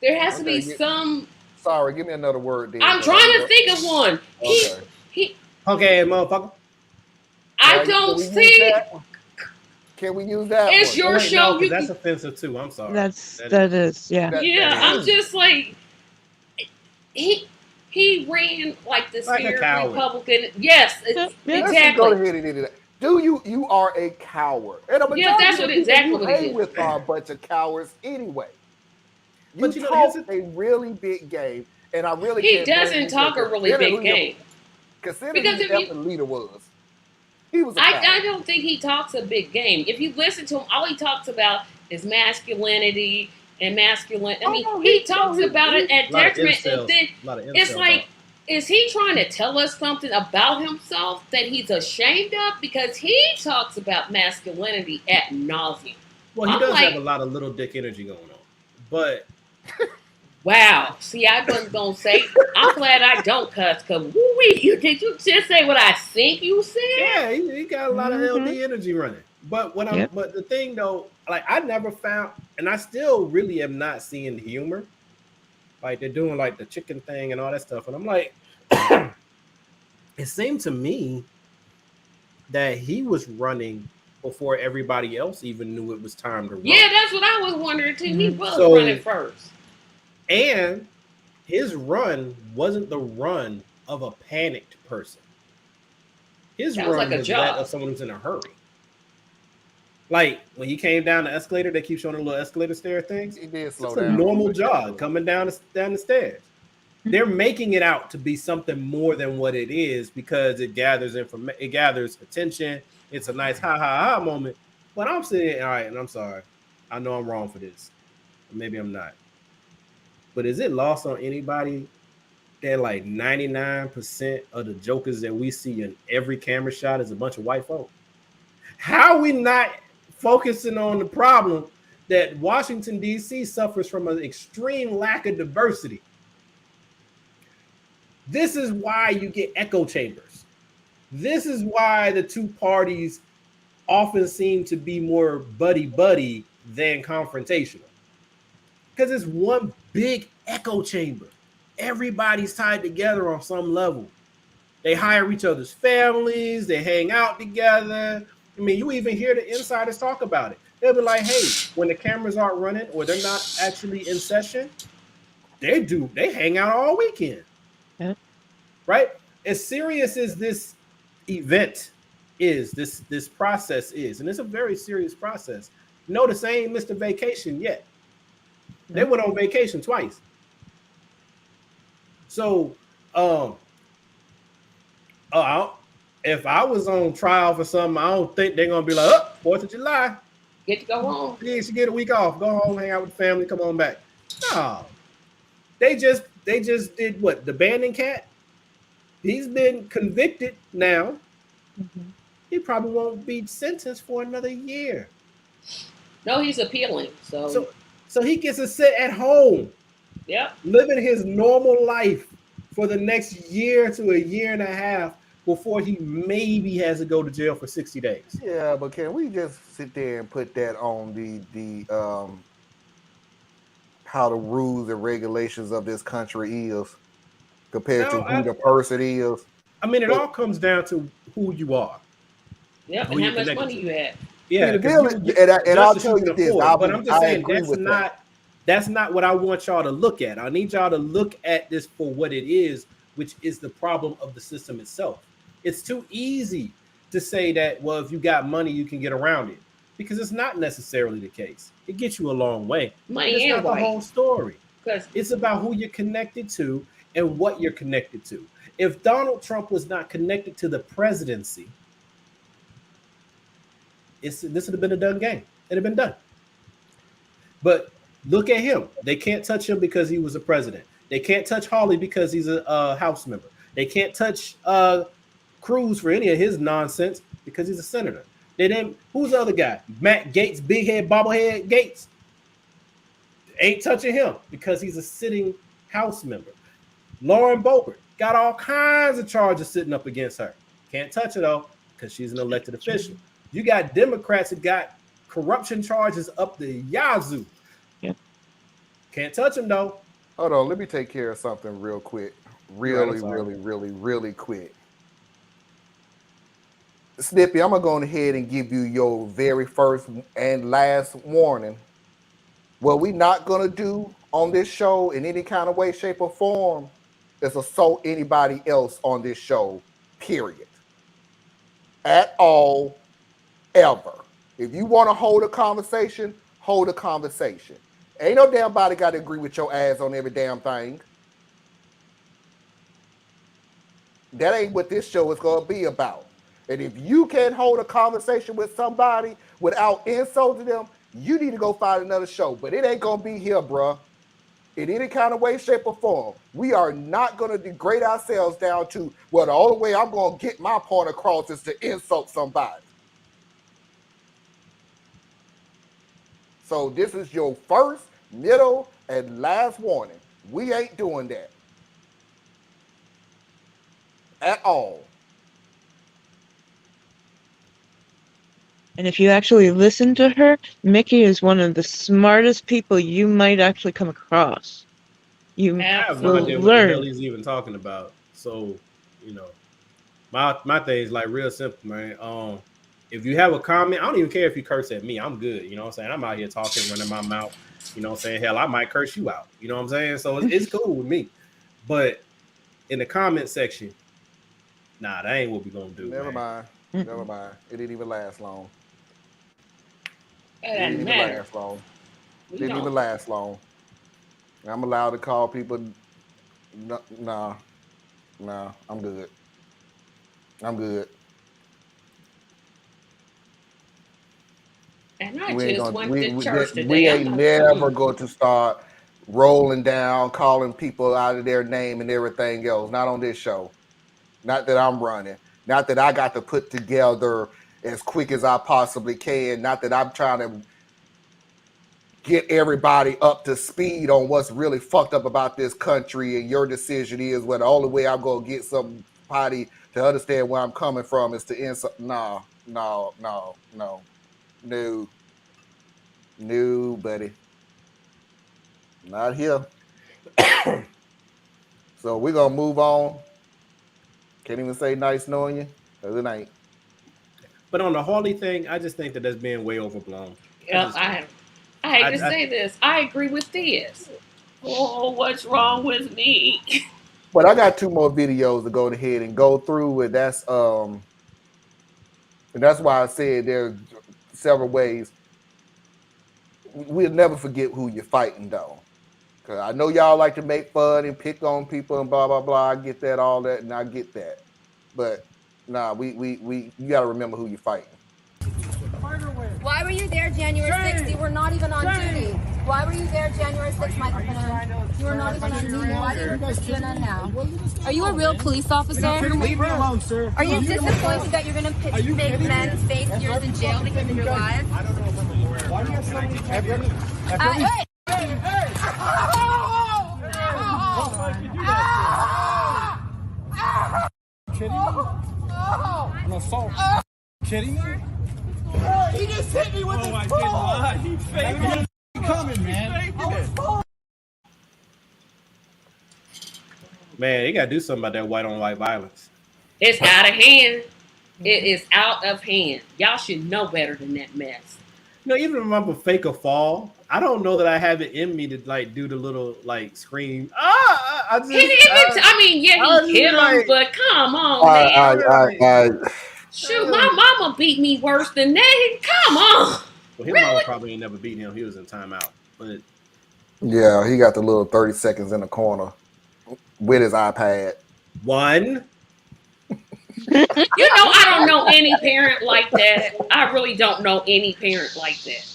There has to be some. Sorry, give me another word. Then. I'm trying to think of one. Okay. Okay, motherfucker. I don't see. Can we use that? It's one? your show. No, that's offensive too. I'm sorry. That is. I'm just like he ran like the scared Republican. Yes, exactly. Go ahead and do that. You are a coward. And that's what exactly what it is. With are a bunch of cowards anyway. You but you talk a really big game, and I really he doesn't talk a really big game. Consider who the leader was. He was. I don't think he talks a big game. If you listen to him, all he talks about is masculinity and masculine. I mean, he talks about it at detriment, and then it's like, is he trying to tell us something about himself that he's ashamed of? Because he talks about masculinity at nauseum. Well, he does have a lot of little dick energy going on, but. Wow. See, I wasn't going to say. I'm glad I don't cuss, because did you just say what I think you said? Yeah, he got a lot of LD energy running. But but the thing though, like I never found, and I still really am not seeing the humor. Like they're doing like the chicken thing and all that stuff. And I'm like, it seemed to me that he was running before everybody else even knew it was time to run. Yeah, that's what I was wondering too. He was running first. And his run wasn't the run of a panicked person. His run was that of someone who's in a hurry. Like when he came down the escalator, they keep showing the little escalator stair things. He did slow down. It's a normal jog coming down the stairs. They're making it out to be something more than what it is because it gathers information, it gathers attention. It's a nice ha ha ha moment. But I'm saying, all right, and I'm sorry. I know I'm wrong for this. Maybe I'm not. But is it lost on anybody that like 99% of the jokers that we see in every camera shot is a bunch of white folk? How are we not focusing on the problem that Washington, D.C. suffers from an extreme lack of diversity? This is why you get echo chambers. This is why the two parties often seem to be more buddy-buddy than confrontational. Because it's one big echo chamber. Everybody's tied together on some level. They hire each other's families. They hang out together. I mean, you even hear the insiders talk about it. They'll be like, hey, when the cameras aren't running or they're not actually in session, they hang out all weekend. Yeah. Right? As serious as this event is, this process is, and it's a very serious process. Notice they ain't missed a vacation yet. They went on vacation twice. So, if I was on trial for something, I don't think they're gonna be like, oh, 4th of July. Get to go home. You should get a week off. Go home, hang out with the family, come on back. No. They just did what? The banding cat? He's been convicted now. He probably won't be sentenced for another year. No, he's appealing. So he gets to sit at home. Yep. Living his normal life for the next year to a year and a half before he maybe has to go to jail for 60 days. Yeah, but can we just sit there and put that on the how the rules and regulations of this country is compared to who the person is? I mean, it all comes down to who you are. Yep, and how much money you have. Yeah, and I'll tell you this, but I'm just saying that's not what I want y'all to look at. I need y'all to look at this for what it is, which is the problem of the system itself. It's too easy to say that, well, if you got money, you can get around it, because it's not necessarily the case. It gets you a long way. Money it's and not the whole story. Because it's about who you're connected to and what you're connected to. If Donald Trump was not connected to the presidency, this would have been a done game. It'd have been done. But look at him. They can't touch him because he was a president. They can't touch Hawley because he's a House member. They can't touch Cruz for any of his nonsense because he's a senator. They didn't. Who's the other guy? Matt Gaetz, big head, bobblehead Gates. Ain't touching him because he's a sitting House member. Lauren Boebert got all kinds of charges sitting up against her. Can't touch her though because she's an elected official. You got Democrats that got corruption charges up the yazoo. Yep. Can't touch them though. Hold on, let me take care of something real quick. Really quick. Snippy, I'm gonna go ahead and give you your very first and last warning. What we not gonna do on this show in any kind of way, shape, or form is assault anybody else on this show, period. At all, ever. If you want to hold a conversation, hold a conversation. Ain't no damn body got to agree with your ass on every damn thing. That ain't what this show is going to be about. And if you can't hold a conversation with somebody without insulting them, you need to go find another show. But it ain't going to be here, bruh. In any kind of way, shape, or form. We are not going to degrade ourselves down to, well, the only way I'm going to get my point across is to insult somebody. So this is your first, middle, and last warning. We ain't doing that. At all. And if you actually listen to her, Mickey is one of the smartest people you might actually come across. You I have no will idea what the hell learn. he's even talking about. So, my thing is like real simple, man. If you have a comment, I don't even care if you curse at me. I'm good. You know what I'm saying? I'm out here talking, running my mouth. You know what I'm saying? Hell, I might curse you out. You know what I'm saying? So it's cool with me. But in the comment section, nah, that ain't what we gonna do. Never mind. Mm-mm. Never mind. It didn't even last long. It didn't even last long. Didn't even last long. I'm allowed to call people. Nah, I'm good. I'm good. And I just went to church today. We ain't never going to start rolling down, calling people out of their name and everything else. Not on this show. Not that I'm running. Not that I got to put together as quick as I possibly can. Not that I'm trying to get everybody up to speed on what's really fucked up about this country, and your decision is, well, the only way I'm going to get somebody to understand where I'm coming from is to insult. No, buddy. Not here. So we're going to move on. Can't even say nice knowing you, because it ain't. But on the Hawley thing, I just think that that's being way overblown. I hate to say this. I agree with this. Oh, what's wrong with me? But I got 2 more videos to go ahead and go through, and that's why I said there's several ways. We'll never forget who you're fighting, though. Because I know y'all like to make fun and pick on people and blah, blah, blah. I get that, all that, and I get that. But Nah, we you gotta remember who you're fighting. Why were you there January 6th? You were not even on duty. Why were you there January 6th, Michael Pinner? You were not even on duty. Why do you work for CNN now? Are you a real police officer? Leave me alone, sir. Are you disappointed that you're going to make men face years in jail because of your lives? Why do you have so many? Kidding me? An assault. Kidding me? He just hit me with his phone. He faked it. Coming, man. Man, they gotta do something about that white on white violence. It's out of hand. It is out of hand. Y'all should know better than that mess. No, even remember fake a fall. I don't know that I have it in me to like do the little like scream. I just, He hit him, but come on, man. Shoot, my mama beat me worse than that. Come on. Well, his mama probably ain't never beaten him. He was in timeout. But Yeah, he got the little 30 seconds in the corner with his iPad. One. I don't know any parent like that. I really don't know any parent like that.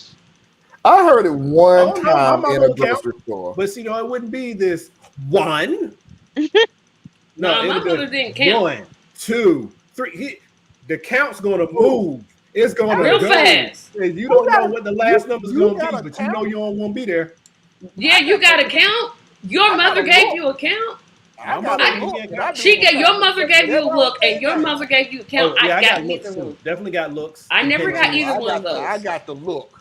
I heard it one time in a grocery store. But see, it wouldn't be this one. No, my mother didn't count. 1, 2, 3. The count's gonna move. It's gonna real go fast. And you don't know what the last number's gonna be, but you know you don't want to be there. Yeah, you got to count. Your mother gave you a count. Your mother gave you a look, and your mother gave you a count. I got looks neither too. one. Definitely got looks. I never got either one of those. I got the look.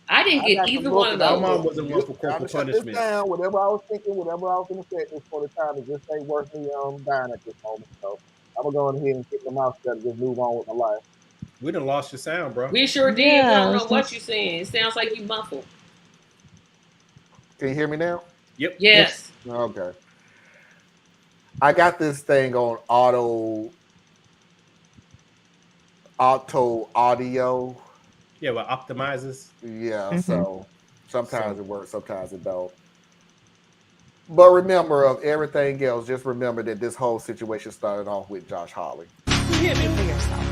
I didn't get either one of those. My mom wasn't one for corporal punishment. Whatever I was thinking, whatever I was going to say at this point in time, it just ain't worth me dying at this moment. So I'm going to go ahead and keep my mouth shut and just move on with my life. We done lost your sound, bro. We sure did. Yeah, we don't know what you're saying. It sounds like you muffled. Can you hear me now? Yep. Yes. Okay. I got this thing on auto audio. Yeah, what optimizes? Yeah, so sometimes it works, sometimes it don't. But remember, of everything else, just remember that this whole situation started off with Josh Hawley. Hear me for yourself.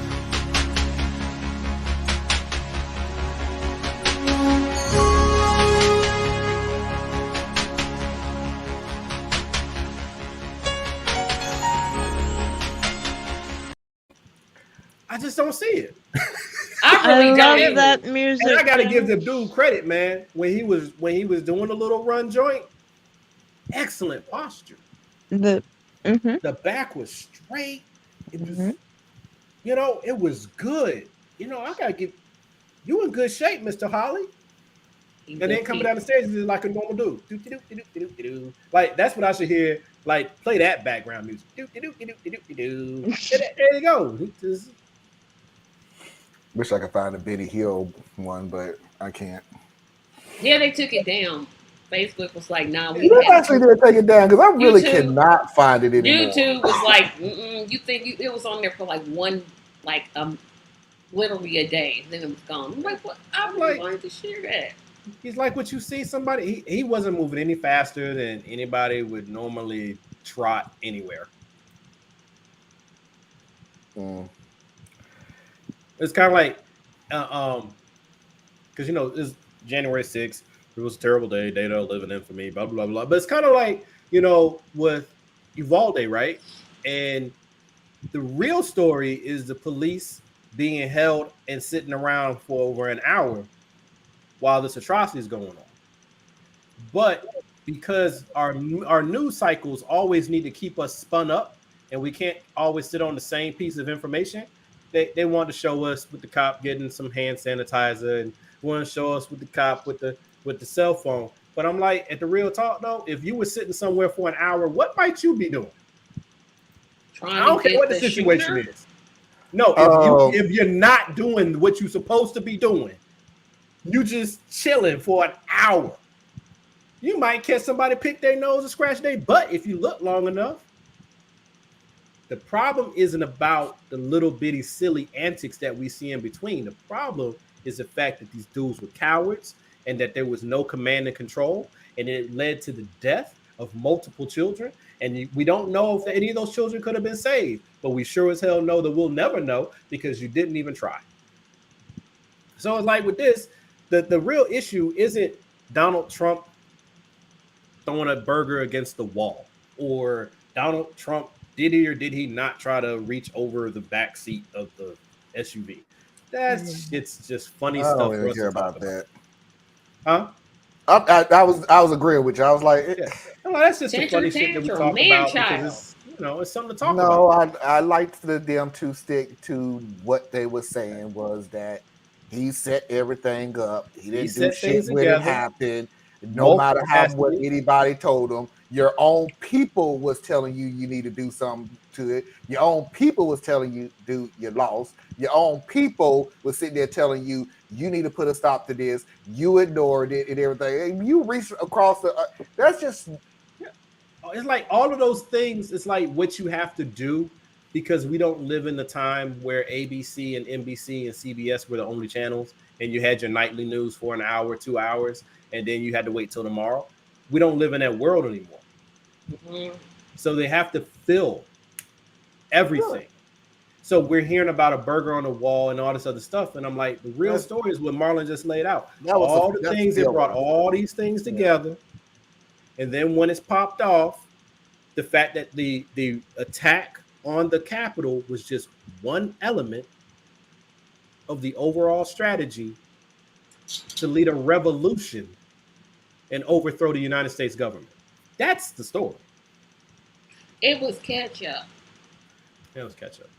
I just don't see it. I really don't love that music. And I gotta give the dude credit, man. When he was doing a little run joint, excellent posture. The back was straight. It was, it was good. I gotta give you in good shape, Mr. Hawley. And then coming down the stairs is like a normal dude. Like that's what I should hear. Like play that background music. There you go. Wish I could find a Benny Hill one, but I can't. Yeah, they took it down. Facebook was like, "Nah, we actually did take it down because I really cannot find it anymore." YouTube was like, "You think it was on there for like literally a day, and then it was gone." I'm like, "What? I really wanted to share that." He's like what you see somebody. He wasn't moving any faster than anybody would normally trot anywhere. It's kind of like, because it's January 6th. It was a terrible day. Day to live in infamy. Blah blah blah. But it's kind of like with Uvalde, right? And the real story is the police being held and sitting around for over an hour while this atrocity is going on. But because our news cycles always need to keep us spun up, and we can't always sit on the same piece of information, they want to show us with the cop getting some hand sanitizer, and want to show us with the cop with the cell phone. But I'm like, at the real talk though, if you were sitting somewhere for an hour, what might you be doing? I don't care what the situation is. No, if you're not doing what you're supposed to be doing, you just chilling for an hour, you might catch somebody pick their nose and scratch their butt if you look long enough. The problem isn't about the little bitty silly antics that we see in between. The problem is the fact that these dudes were cowards and that there was no command and control, and it led to the death of multiple children, and we don't know if any of those children could have been saved, but we sure as hell know that we'll never know because you didn't even try. So it's like with this, the real issue isn't Donald Trump throwing a burger against the wall, or Donald Trump did he or did he not try to reach over the back seat of the SUV. It's just funny stuff. I don't for really us care to talk about that. Huh? I was agreeing with you. I was like, well, that's just the funny shit that we talk about because it's, it's something to talk about. No, I liked them to stick to what they were saying was that he set everything up. He didn't do shit when it happened. No matter what anybody told him, your own people was telling you need to do something to it. Your own people was telling you you lost. Your own people was sitting there telling you need to put a stop to this. You ignored it and everything. And you reached across the. That's just. It's like all of those things. It's like what you have to do because we don't live in the time where ABC and NBC and CBS were the only channels, and you had your nightly news for an hour, 2 hours, and then you had to wait till tomorrow. We don't live in that world anymore. Mm-hmm. So they have to fill everything. Sure. So we're hearing about a burger on the wall and all this other stuff. And I'm like, the real story is what Marlon just laid out. All the things that brought all these things together. And then when it's popped off, the fact that the attack on the Capitol was just one element of the overall strategy to lead a revolution and overthrow the United States government. That's the story. It was ketchup. It was ketchup.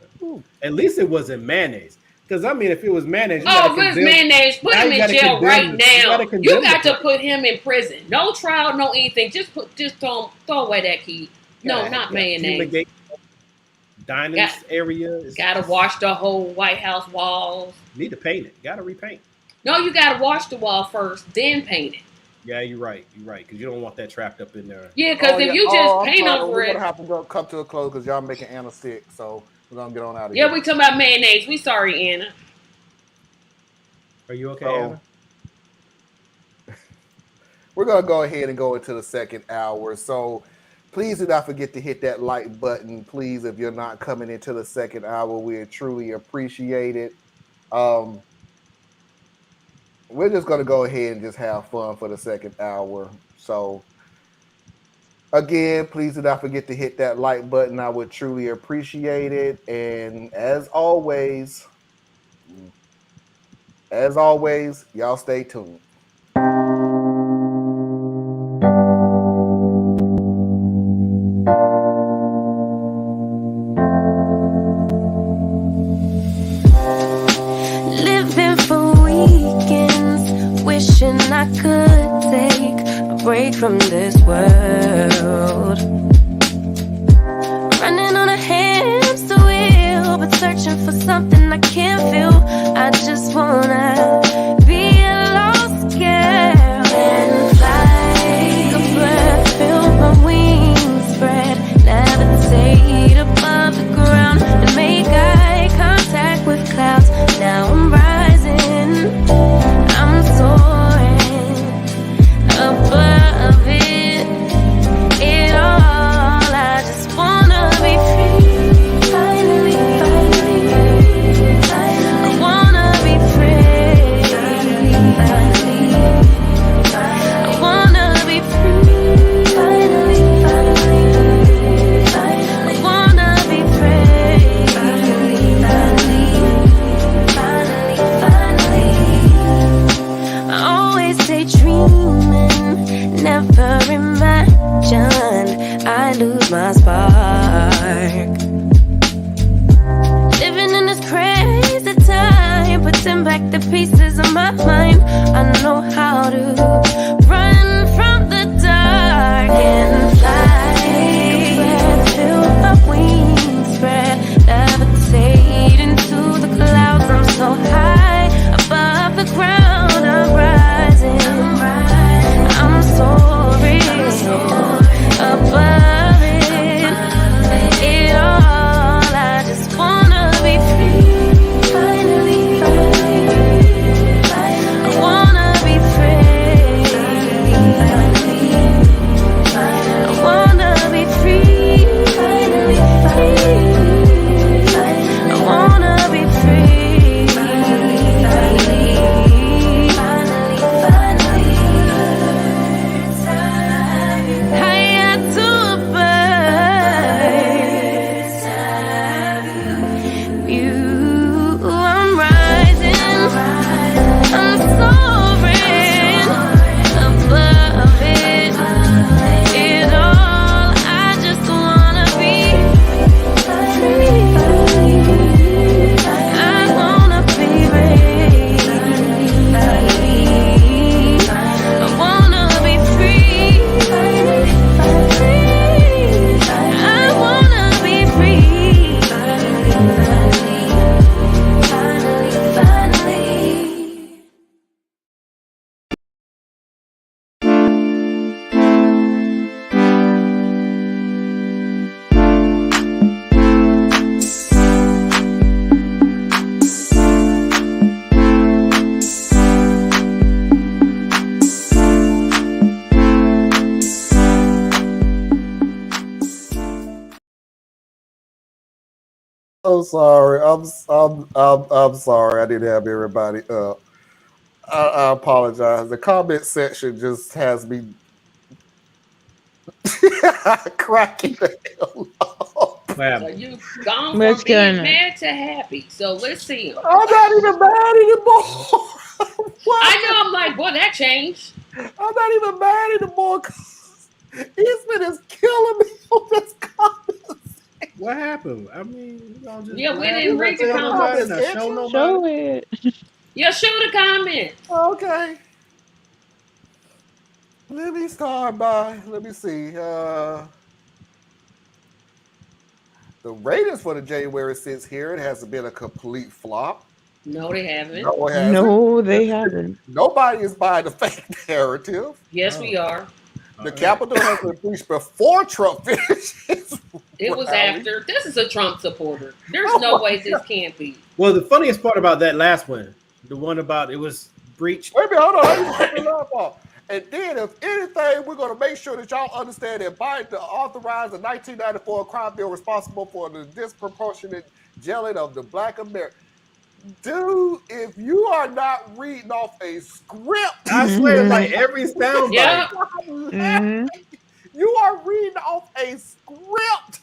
At least it wasn't mayonnaise. Because, I mean, if it was mayonnaise... if it's mayonnaise, put him in jail right now. You got to put him in prison. No trial, no anything. Just throw away that key. No, not mayonnaise. Dining area. Got to wash the whole White House walls. Need to paint it. Got to repaint. No, you got to wash the wall first, then paint it. Yeah, you're right. Because you don't want that trapped up in there. Yeah, because if you just paint over it... We're going to have to come to a close because y'all making Anna sick. So we're going to get on out of here. Yeah, we talking about mayonnaise. We sorry, Anna. Are you okay, Anna? We're going to go ahead and go into the second hour. So please do not forget to hit that like button. Please, if you're not coming into the second hour, we truly appreciate it. We're just going to go ahead and just have fun for the second hour. So, again, please do not forget to hit that like button. I would truly appreciate it. And as always, y'all stay tuned. Wishing I could take a break from this world. Running on a hamster wheel, but searching for something I can't feel. I just wanna be a lost girl and fly. Take a breath, feel my wings spread, levitate above the ground and make eye contact with clouds. Now I'm rising, I'm soaring above it all. I just wanna be free. Finally, I wanna be free. I wanna be free. Finally, I wanna be free. I always stay dreaming, never imagined I lose my spark. Living in this crazy time, putting back the pieces of my mind. I know how to run from the dark and fly. Feel my wings spread, levitate into the clouds. I'm so high above the ground. I'm rising, I'm soaring above it so sorry. I'm sorry. I didn't have everybody up. I apologize. The comment section just has me cracking the hell up. So you gone What's from being going on? mad to happy. So let's see him. I'm not even mad anymore. I know. I'm like, boy, that changed. I'm not even mad anymore. Eastman is killing me on this comment. What happened? I mean, you know, just Yeah, we laugh. didn't You read not the tell nobody, comments. not show nobody. Show it. Yeah, show the comment. Okay. Let me start by, let me see. The ratings for the January 6th hearing has been a complete flop. No, they haven't. No, it hasn't. No, they haven't. Nobody is buying the fake narrative. Yes, we are. The Capitol has been breached before Trump finishes. It was rally. after. This is a Trump supporter. There's Oh no my way this can't be. Well, the funniest part about that last one, the one about it was breached. Wait a minute, hold on. Let me put the laugh off. And then, if anything, we're going to make sure that y'all understand that Biden authorized the 1994 crime bill responsible for the disproportionate jailing of the Black American. Dude, if you are not reading off a script, I swear, like every sound Yeah. bite. You are reading off a script.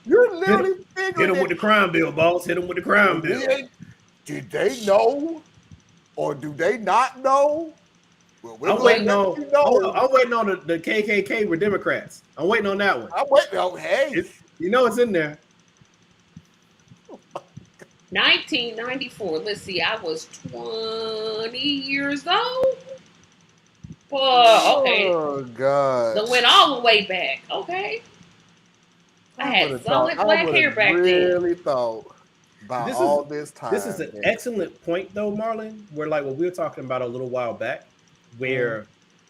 You're literally Hit figuring him with the crime bill, boss. Hit him with the crime bill. Did they know, or do they not know? Well, I'm waiting on. I'm waiting on the KKK with Democrats. I'm waiting on that one. I'm waiting on. Hey, you know it's in there. 1994. Let's see. I was 20 years old. Well, okay. Oh God. So went all the way back. Okay. I had solid black hair back then. Really thought by all this time. This is an excellent point, though, Marlon. Where like what we were talking about a little while back, where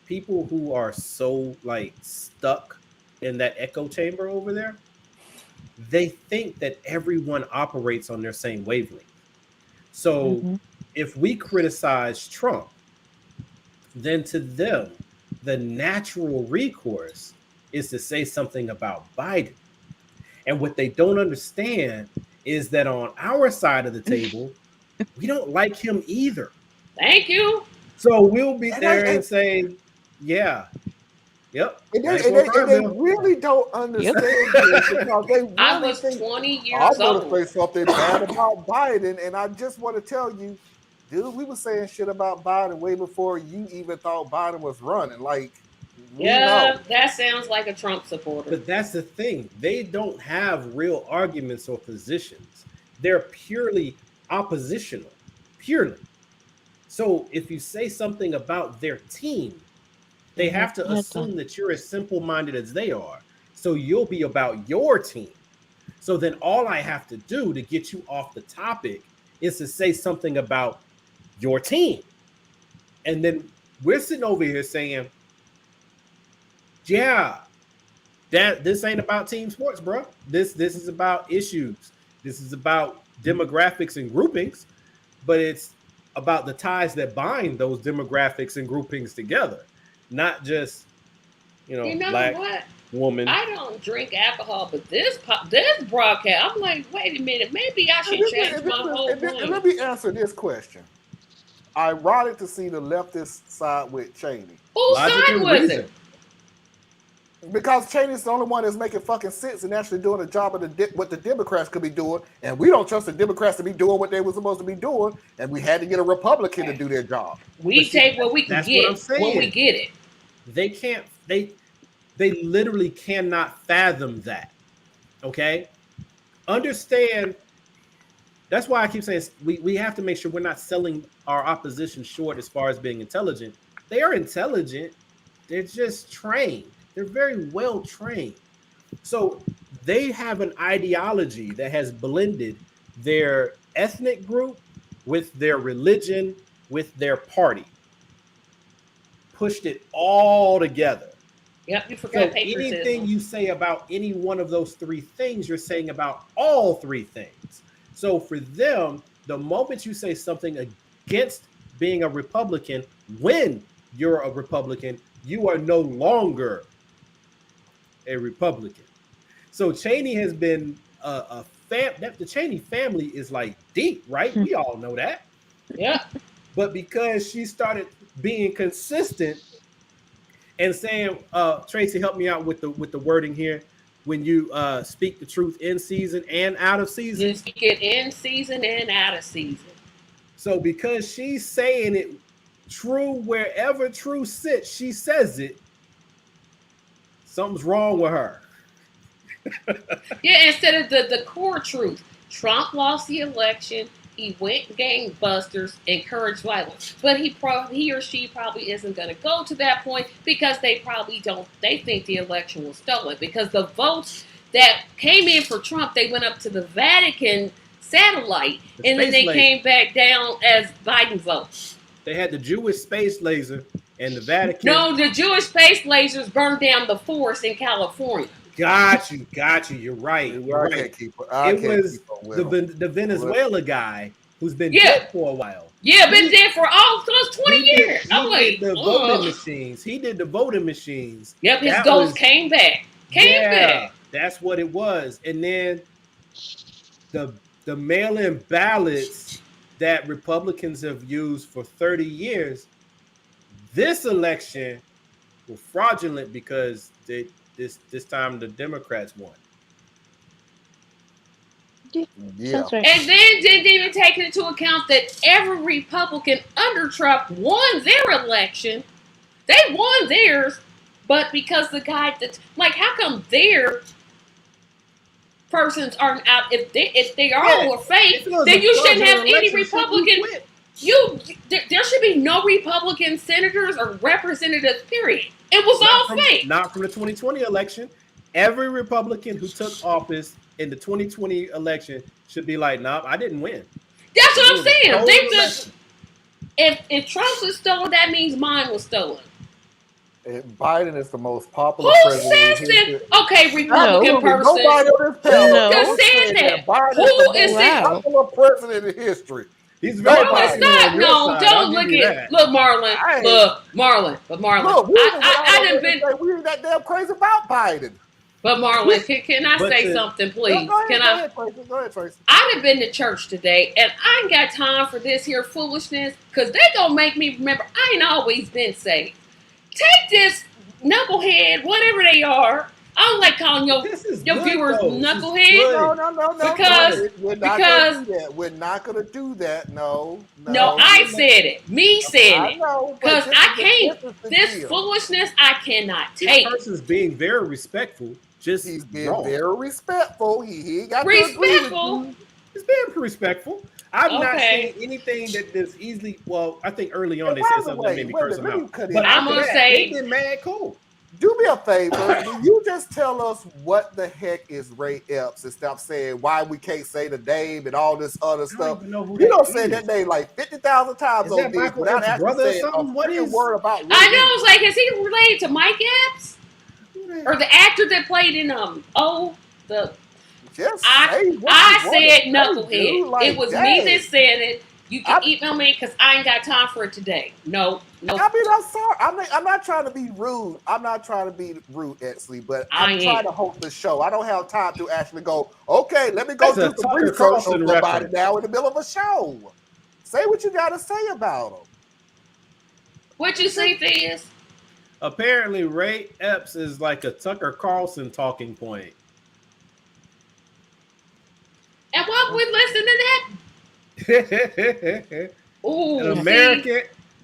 people who are so like stuck in that echo chamber over there, they think that everyone operates on their same wavelength. So if we criticize Trump, then to them, the natural recourse is to say something about Biden. And what they don't understand is that on our side of the table, we don't like him either. Thank you. So we'll be there and say, yeah. Yep. And they really don't understand this because they really I was think, 20 years I'm old. going to say something bad about Biden, and I just want to tell you, dude, we were saying shit about Biden way before you even thought Biden was running. Like, yeah, that sounds like a Trump supporter. But that's the thing. They don't have real arguments or positions. They're purely oppositional. Purely. So if you say something about their team, they have to assume that you're as simple-minded as they are. So you'll be about your team. So then all I have to do to get you off the topic is to say something about your team. And then we're sitting over here saying, yeah, this ain't about team sports, bro. This is about issues. This is about demographics and groupings, but it's about the ties that bind those demographics and groupings together, not just black what? Woman. I don't drink alcohol, but this broadcast, I'm like, wait a minute, maybe I should change my whole point. Let me answer this question. Ironic to see the leftist side with Cheney. Whose side was it? Because Cheney's the only one that's making fucking sense and actually doing a job of what the Democrats could be doing, and we don't trust the Democrats to be doing what they were supposed to be doing, and we had to get a Republican to do their job. We take what we can get when we get it. They can't. They literally cannot fathom that. Okay, understand. That's why I keep saying we have to make sure we're not selling our opposition short as far as being intelligent. They are intelligent. They're just trained. They're very well trained. So they have an ideology that has blended their ethnic group with their religion, with their party. Pushed it all together. Yep, you forgot patriotism. Anything you say about any one of those three things, you're saying about all three things. So for them, the moment you say something against being a Republican, when you're a Republican, you are no longer a Republican. So Cheney has been a the Cheney family is like deep, right? We all know that. Yeah. But because she started being consistent and saying, Tracy, help me out with the wording here. When you speak the truth in season and out of season. You speak it in season and out of season. So because she's saying it true wherever truth sits, she says it. Something's wrong with her. Yeah, instead of the core truth. Trump lost the election. He went gangbusters, encouraged violence. But he or she probably isn't going to go to that point because they think the election was stolen. Because the votes that came in for Trump, they went up to the Vatican satellite, and then they came back down as Biden votes. They had the Jewish space laser and the Vatican. No, the Jewish space lasers burned down the forest in California. Got you. You're right. It was the Venezuela guy who's been dead for a while. Yeah, been dead for almost 20 years. He did the voting machines. He did the voting machines. Yep, his ghost came back. Came back. That's what it was. And then the mail-in ballots that Republicans have used for 30 years, this election were fraudulent because this time the Democrats won. Yeah. Right. And then didn't even take into account that every Republican under Trump won their election. They won theirs, but because the guy that's like, how come their persons aren't out? If they all were fake, then you shouldn't have any Republican. There should be no Republican senators or representatives. Period. It was all fake. Not from the 2020 election. Every Republican who took office in the 2020 election should be like, nah, I didn't win. That's what I'm saying. If Trump's was stolen, that means mine was stolen. Biden is the most popular president. Who says that? Okay, Republican person. Nobody on this panel said that. Biden is the most popular president in history. He's very popular. No, don't look at Marlon. Look, Marlon. But Marlon, look, I done been. We ain't that damn crazy about Biden. But Marlon, can I say something, please? Go ahead, Tracy. I done been to church today, and I ain't got time for this here foolishness, because they gonna make me remember I ain't always been saved. Take this knucklehead, whatever they are. I don't like calling your viewers knucklehead. No. Because we're not gonna do that. No, I said it. Me said it. Because I can't. This foolishness, I cannot take. This person's being very respectful. He's being very respectful. He got respectful. He's being respectful. I've not seen anything that's easily. Well, I think early on they said something that made me curse them out. But I'm gonna say they've been mad cool. Do me a favor. Will you just tell us what the heck is Ray Epps and stop saying why we can't say the name and all this other stuff? You don't say that name like 50,000 times on this without actually saying a word about Ray. I know. It's like, is he related to Mike Epps or the actor that played in I said knucklehead. Like, it was me that said it. You can email me because I ain't got time for it today. No. I mean, I'm sorry. I'm not trying to be rude. I'm not trying to be rude, actually, but I'm trying to host the show. I don't have time to actually go, okay, let me go do some research on somebody now in the middle of a show. Say what you got to say about them. What you say, Theus? Apparently, Ray Epps is like a Tucker Carlson talking point. And why would we listen to that? Ooh,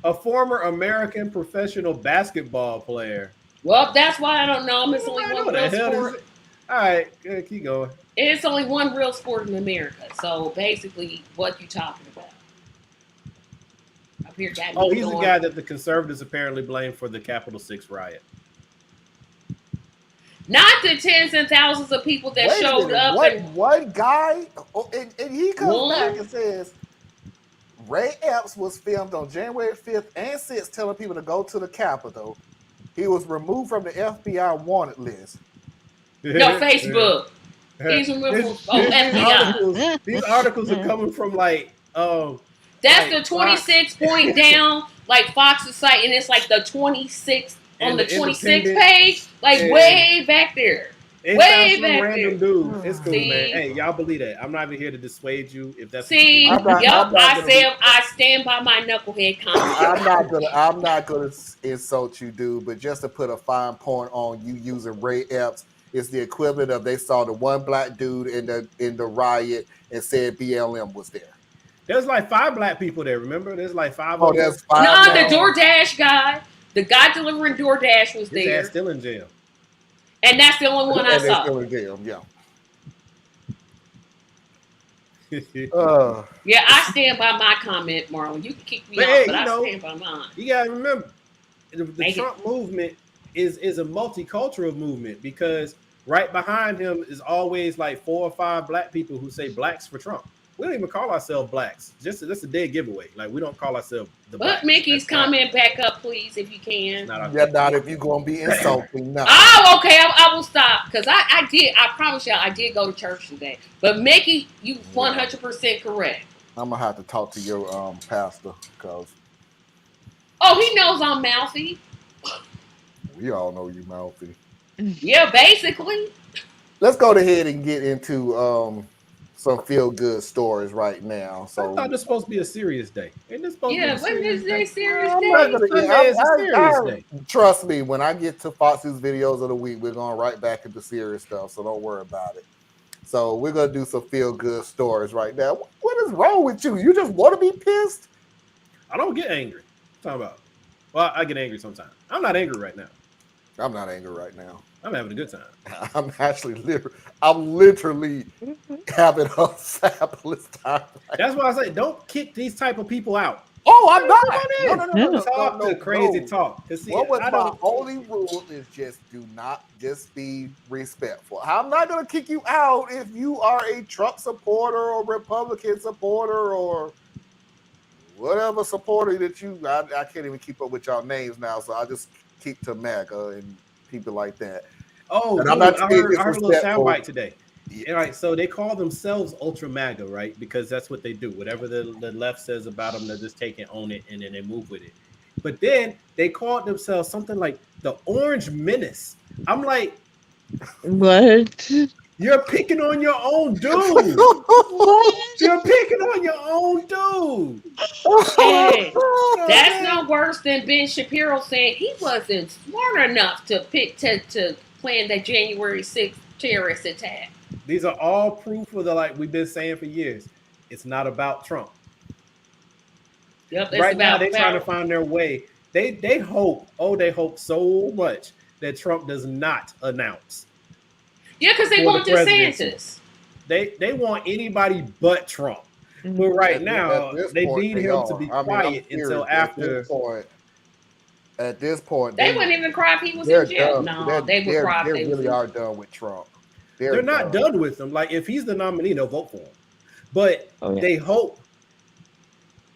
a former American professional basketball player. Well, that's why I don't know him. It's only one real sport. All right, keep going. It's only one real sport in America. So basically, what you talking about? Up here, he's the guy that the conservatives apparently blame for the Capitol 6 riot. Not the tens and thousands of people that showed up. One guy, and he comes back and says, Ray Epps was filmed on January 5th and 6th telling people to go to the Capitol. He was removed from the FBI wanted list. No, Facebook. He's removed from FBI. These articles are coming from that's the 26 point down, like Fox's site, and it's like the 26th on the 26th page, like way back there. It's Way not some back random there. dude. It's cool, See? man. Hey, y'all believe that? I'm not even here to dissuade you if that's See, what you believe. I stand by my knucklehead comment. I'm not gonna insult you, dude. But just to put a fine point on you using Ray Epps, it's the equivalent of they saw the one black dude in the riot and said BLM was there. There's like 5 black people there. Remember, there's like 5 Oh, of them. there's 5 No, now. the DoorDash guy, the guy delivering DoorDash was His there, ass still in jail. and that's the only one I And they're saw. still in jail. Yeah. Yeah, I stand by my comment, Marlon. You can kick me But off, hey, but you I know, stand by mine. You gotta remember, the Trump movement is a multicultural movement because right behind him is always like 4 or 5 black people who say blacks for Trump. We don't even call ourselves blacks. That's a dead giveaway. Like we don't call ourselves the blacks. Put Mickey's comment back up, please, if you can. Yeah, not if you're gonna be insulting. No. Oh, okay. I will stop because I did. I promise y'all, I did go to church today. But Mickey, you 100% correct. I'm gonna have to talk to your pastor because Oh, he knows I'm mouthy. we all know you mouthy. Yeah, basically. Let's go ahead and get into some feel good stories right now. So I thought this was supposed to be a serious day. Ain't this supposed to be a serious day? Serious day? Trust me, when I get to Foxy's videos of the week, we're going right back into serious stuff. So don't worry about it. So we're gonna do some feel good stories right now. What is wrong with you? You just want to be pissed? I don't get angry. Talking about. Well, I get angry sometimes. I'm not angry right now. I'm not angry right now. I'm having a good time. I'm actually literally having a fabulous time. That's why I say don't kick these type of people out. Oh, I'm not. No. Talk the crazy talk. See, what was my only rule is just do not just be respectful. I'm not gonna kick you out if you are a Trump supporter or Republican supporter or whatever supporter that you. I can't even keep up with y'all names now, so I just keep to MAGA and people like that. Oh, and dude, I'm not I heard a little soundbite today. Yeah. Right, so they call themselves Ultra MAGA, right? Because that's what they do. Whatever the left says about them, they just take and own it, and then they move with it. But then they called themselves something like the Orange Menace. I'm like, what? You're picking on your own dude. What? You're picking on your own dude. Hey, that's no worse than Ben Shapiro saying he wasn't smart enough to plan that January 6th terrorist attack. These are all proof of the we've been saying for years. It's not about Trump. Yep, right now they're trying to find their way. They hope so much that Trump does not announce. Yeah, because they want DeSantis. They want anybody but Trump. But right now they need him to be quiet until after. At this point, they wouldn't even cry if he was in jail. No, they would cry. They really are done with Trump. They're not done with him. Like if he's the nominee, they'll vote for him. But they hope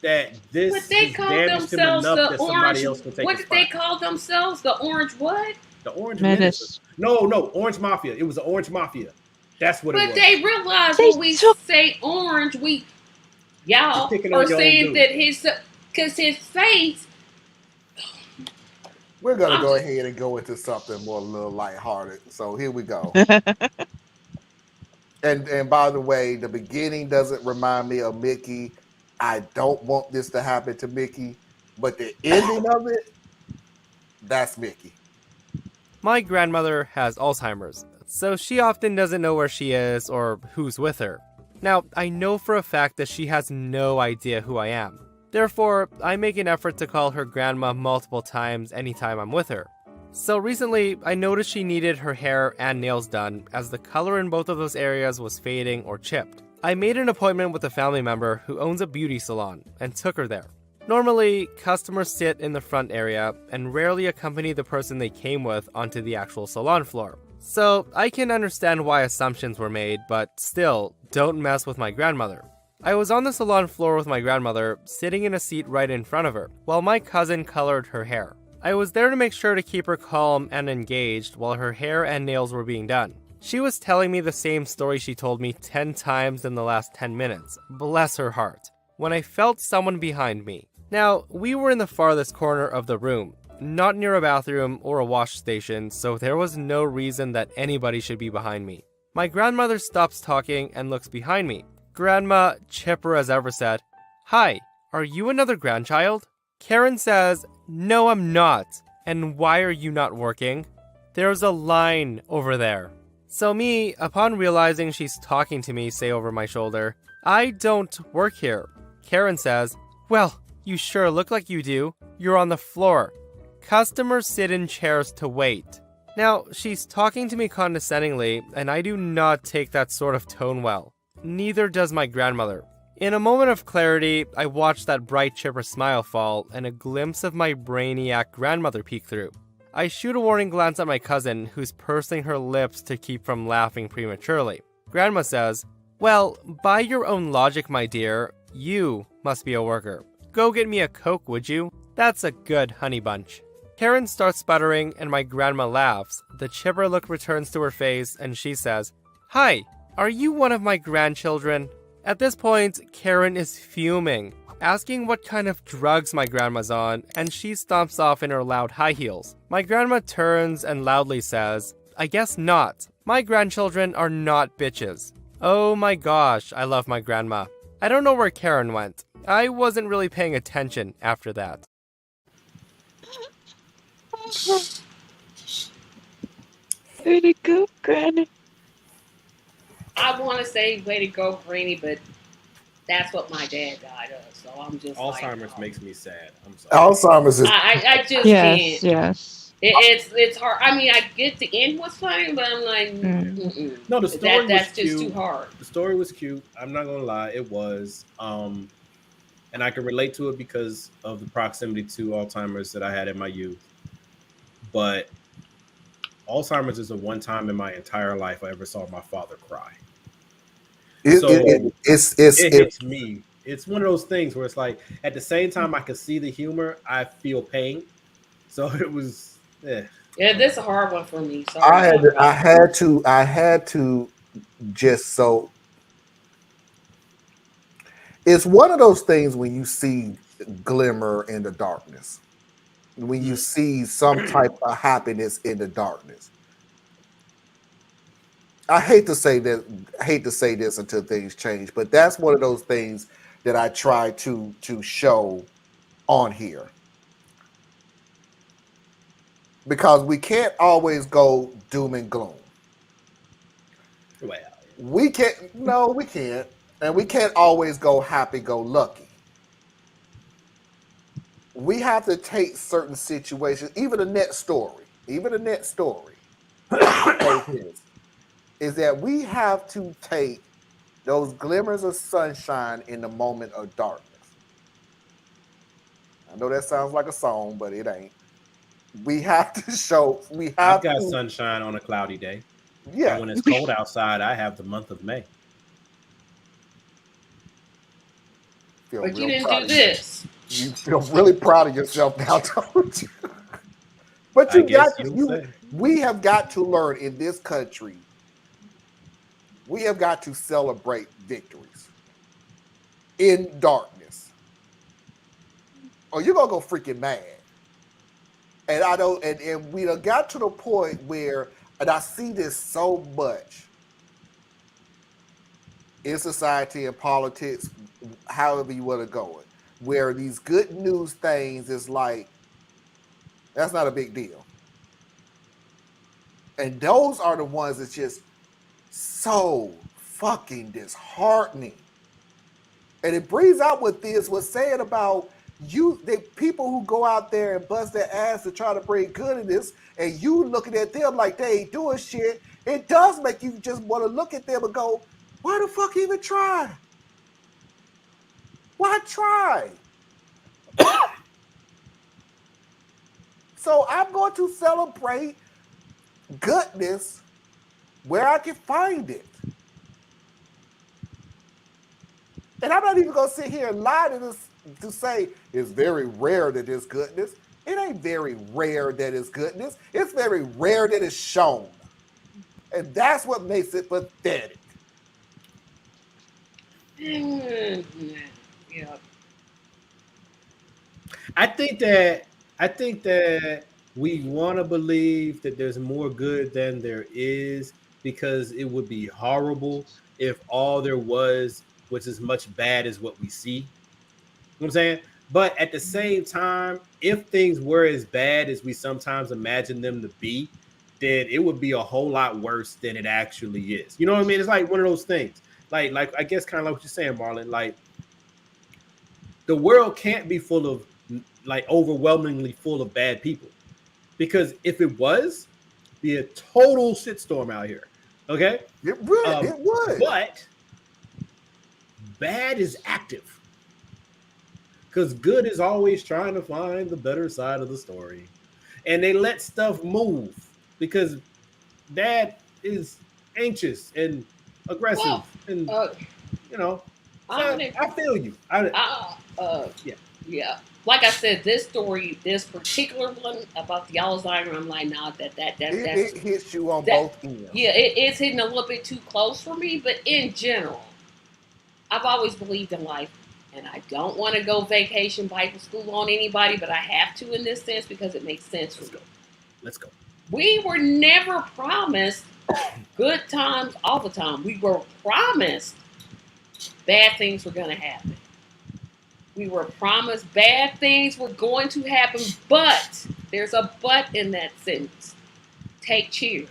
that this but they call damaged him enough that somebody else can take. What did they call themselves? The Orange what? The Orange Menace. No, Orange Mafia. It was the Orange Mafia. That's what it was. But they realized when we say orange, y'all are saying that because his face. We're gonna go ahead and go into something more a little lighthearted. So here we go. And by the way, the beginning doesn't remind me of Mickey. I don't want this to happen to Mickey, but the ending of it, that's Mickey. My grandmother has Alzheimer's, so she often doesn't know where she is or who's with her. Now, I know for a fact that she has no idea who I am. Therefore, I make an effort to call her grandma multiple times anytime I'm with her. So recently, I noticed she needed her hair and nails done as the color in both of those areas was fading or chipped. I made an appointment with a family member who owns a beauty salon and took her there. Normally, customers sit in the front area and rarely accompany the person they came with onto the actual salon floor. So I can understand why assumptions were made, but still, don't mess with my grandmother. I was on the salon floor with my grandmother, sitting in a seat right in front of her, while my cousin colored her hair. I was there to make sure to keep her calm and engaged while her hair and nails were being done. She was telling me the same story she told me 10 times in the last 10 minutes, bless her heart, when I felt someone behind me. Now, we were in the farthest corner of the room, not near a bathroom or a wash station, so there was no reason that anybody should be behind me. My grandmother stops talking and looks behind me. Grandma, chipper as ever, said, "Hi, are you another grandchild?" Karen says, "No, I'm not. And why are you not working?" "There's a line over there." So me, upon realizing she's talking to me, say over my shoulder, "I don't work here." Karen says, "Well, you sure look like you do. You're on the floor. Customers sit in chairs to wait." Now, she's talking to me condescendingly, and I do not take that sort of tone well. Neither does my grandmother. In a moment of clarity, I watch that bright chipper smile fall, and a glimpse of my brainiac grandmother peek through. I shoot a warning glance at my cousin, who's pursing her lips to keep from laughing prematurely. Grandma says, "Well, by your own logic, my dear, you must be a worker. Go get me a Coke, would you? That's a good honey bunch." Karen starts sputtering, and my grandma laughs. The chipper look returns to her face, and she says, "Hi, are you one of my grandchildren?" At this point, Karen is fuming, asking what kind of drugs my grandma's on, and she stomps off in her loud high heels. My grandma turns and loudly says, "I guess not. My grandchildren are not bitches." Oh my gosh, I love my grandma. I don't know where Karen went. I wasn't really paying attention after that. Way to go, Granny. I want to say way to go, Granny, but that's what my dad died of. So I'm just Alzheimer's like, makes me sad. I'm sorry. Alzheimer's is. I just Yes, can't. yes. It's hard. I mean, I get the end was funny, but I'm like, mm-mm. No, the story that's was just cute. too hard. The story was cute. I'm not gonna lie, it was. And I can relate to it because of the proximity to Alzheimer's that I had in my youth. But Alzheimer's is the one time in my entire life I ever saw my father cry. It hits me. It's one of those things where it's like at the same time I can see the humor, I feel pain. So it was. Yeah, this is a hard one for me. Sorry. I had to just so. It's one of those things when you see glimmer in the darkness, when you see some type of happiness in the darkness. I hate to say this until things change, but that's one of those things that I try to show on here. Because we can't always go doom and gloom. Well, we can't. And we can't always go happy-go-lucky. We have to take certain situations, even a net story, is that we have to take those glimmers of sunshine in the moment of darkness. I know that sounds like a song, but it ain't. We have to show. I've got sunshine on a cloudy day. Yeah. And when it's cold outside, I have the month of May. But you didn't do this. You feel really proud of yourself now, don't you? But we have got to learn in this country. We have got to celebrate victories in darkness, or you're gonna go freaking mad. And I don't. And we done got to the point where, and I see this so much in society and politics, however you want to go it, where these good news things is like, that's not a big deal. And those are the ones that's just so fucking disheartening. And it brings out what this was saying about the people who go out there and bust their ass to try to bring good in this, and you looking at them like they ain't doing shit. It does make you just want to look at them and go, why the fuck even try? Why try? So I'm going to celebrate goodness where I can find it. And I'm not even going to sit here and lie to this to say it's very rare that there's goodness. It ain't very rare that it's goodness. It's very rare that it's shown. And that's what makes it pathetic. Yeah. I think that I think that we want to believe that there's more good than there is because it would be horrible if all there was as much bad as what we see. You know what I'm saying? But at the same time, if things were as bad as we sometimes imagine them to be, then it would be a whole lot worse than it actually is. You know what I mean? It's like one of those things. Like I guess kind of like what you're saying, Marlon. Like the world can't be full of like overwhelmingly full of bad people. Because if it was, be a total shitstorm out here. Okay? It would. It would. But bad is active. Because good is always trying to find the better side of the story. And they let stuff move because bad is anxious and aggressive. And, you know, I feel you. Yeah. Like I said, this story, this particular one about the Alzheimer, I'm like, nah, it hits you on both ends. Yeah, it's hitting a little bit too close for me. But in general, I've always believed in life, and I don't want to go vacation Bible school on anybody, but I have to in this sense because it makes sense for me. Let's go. We were never promised good times all the time. We were promised bad things were going to happen. We were promised bad things were going to happen, but there's a but in that sentence. Take cheer.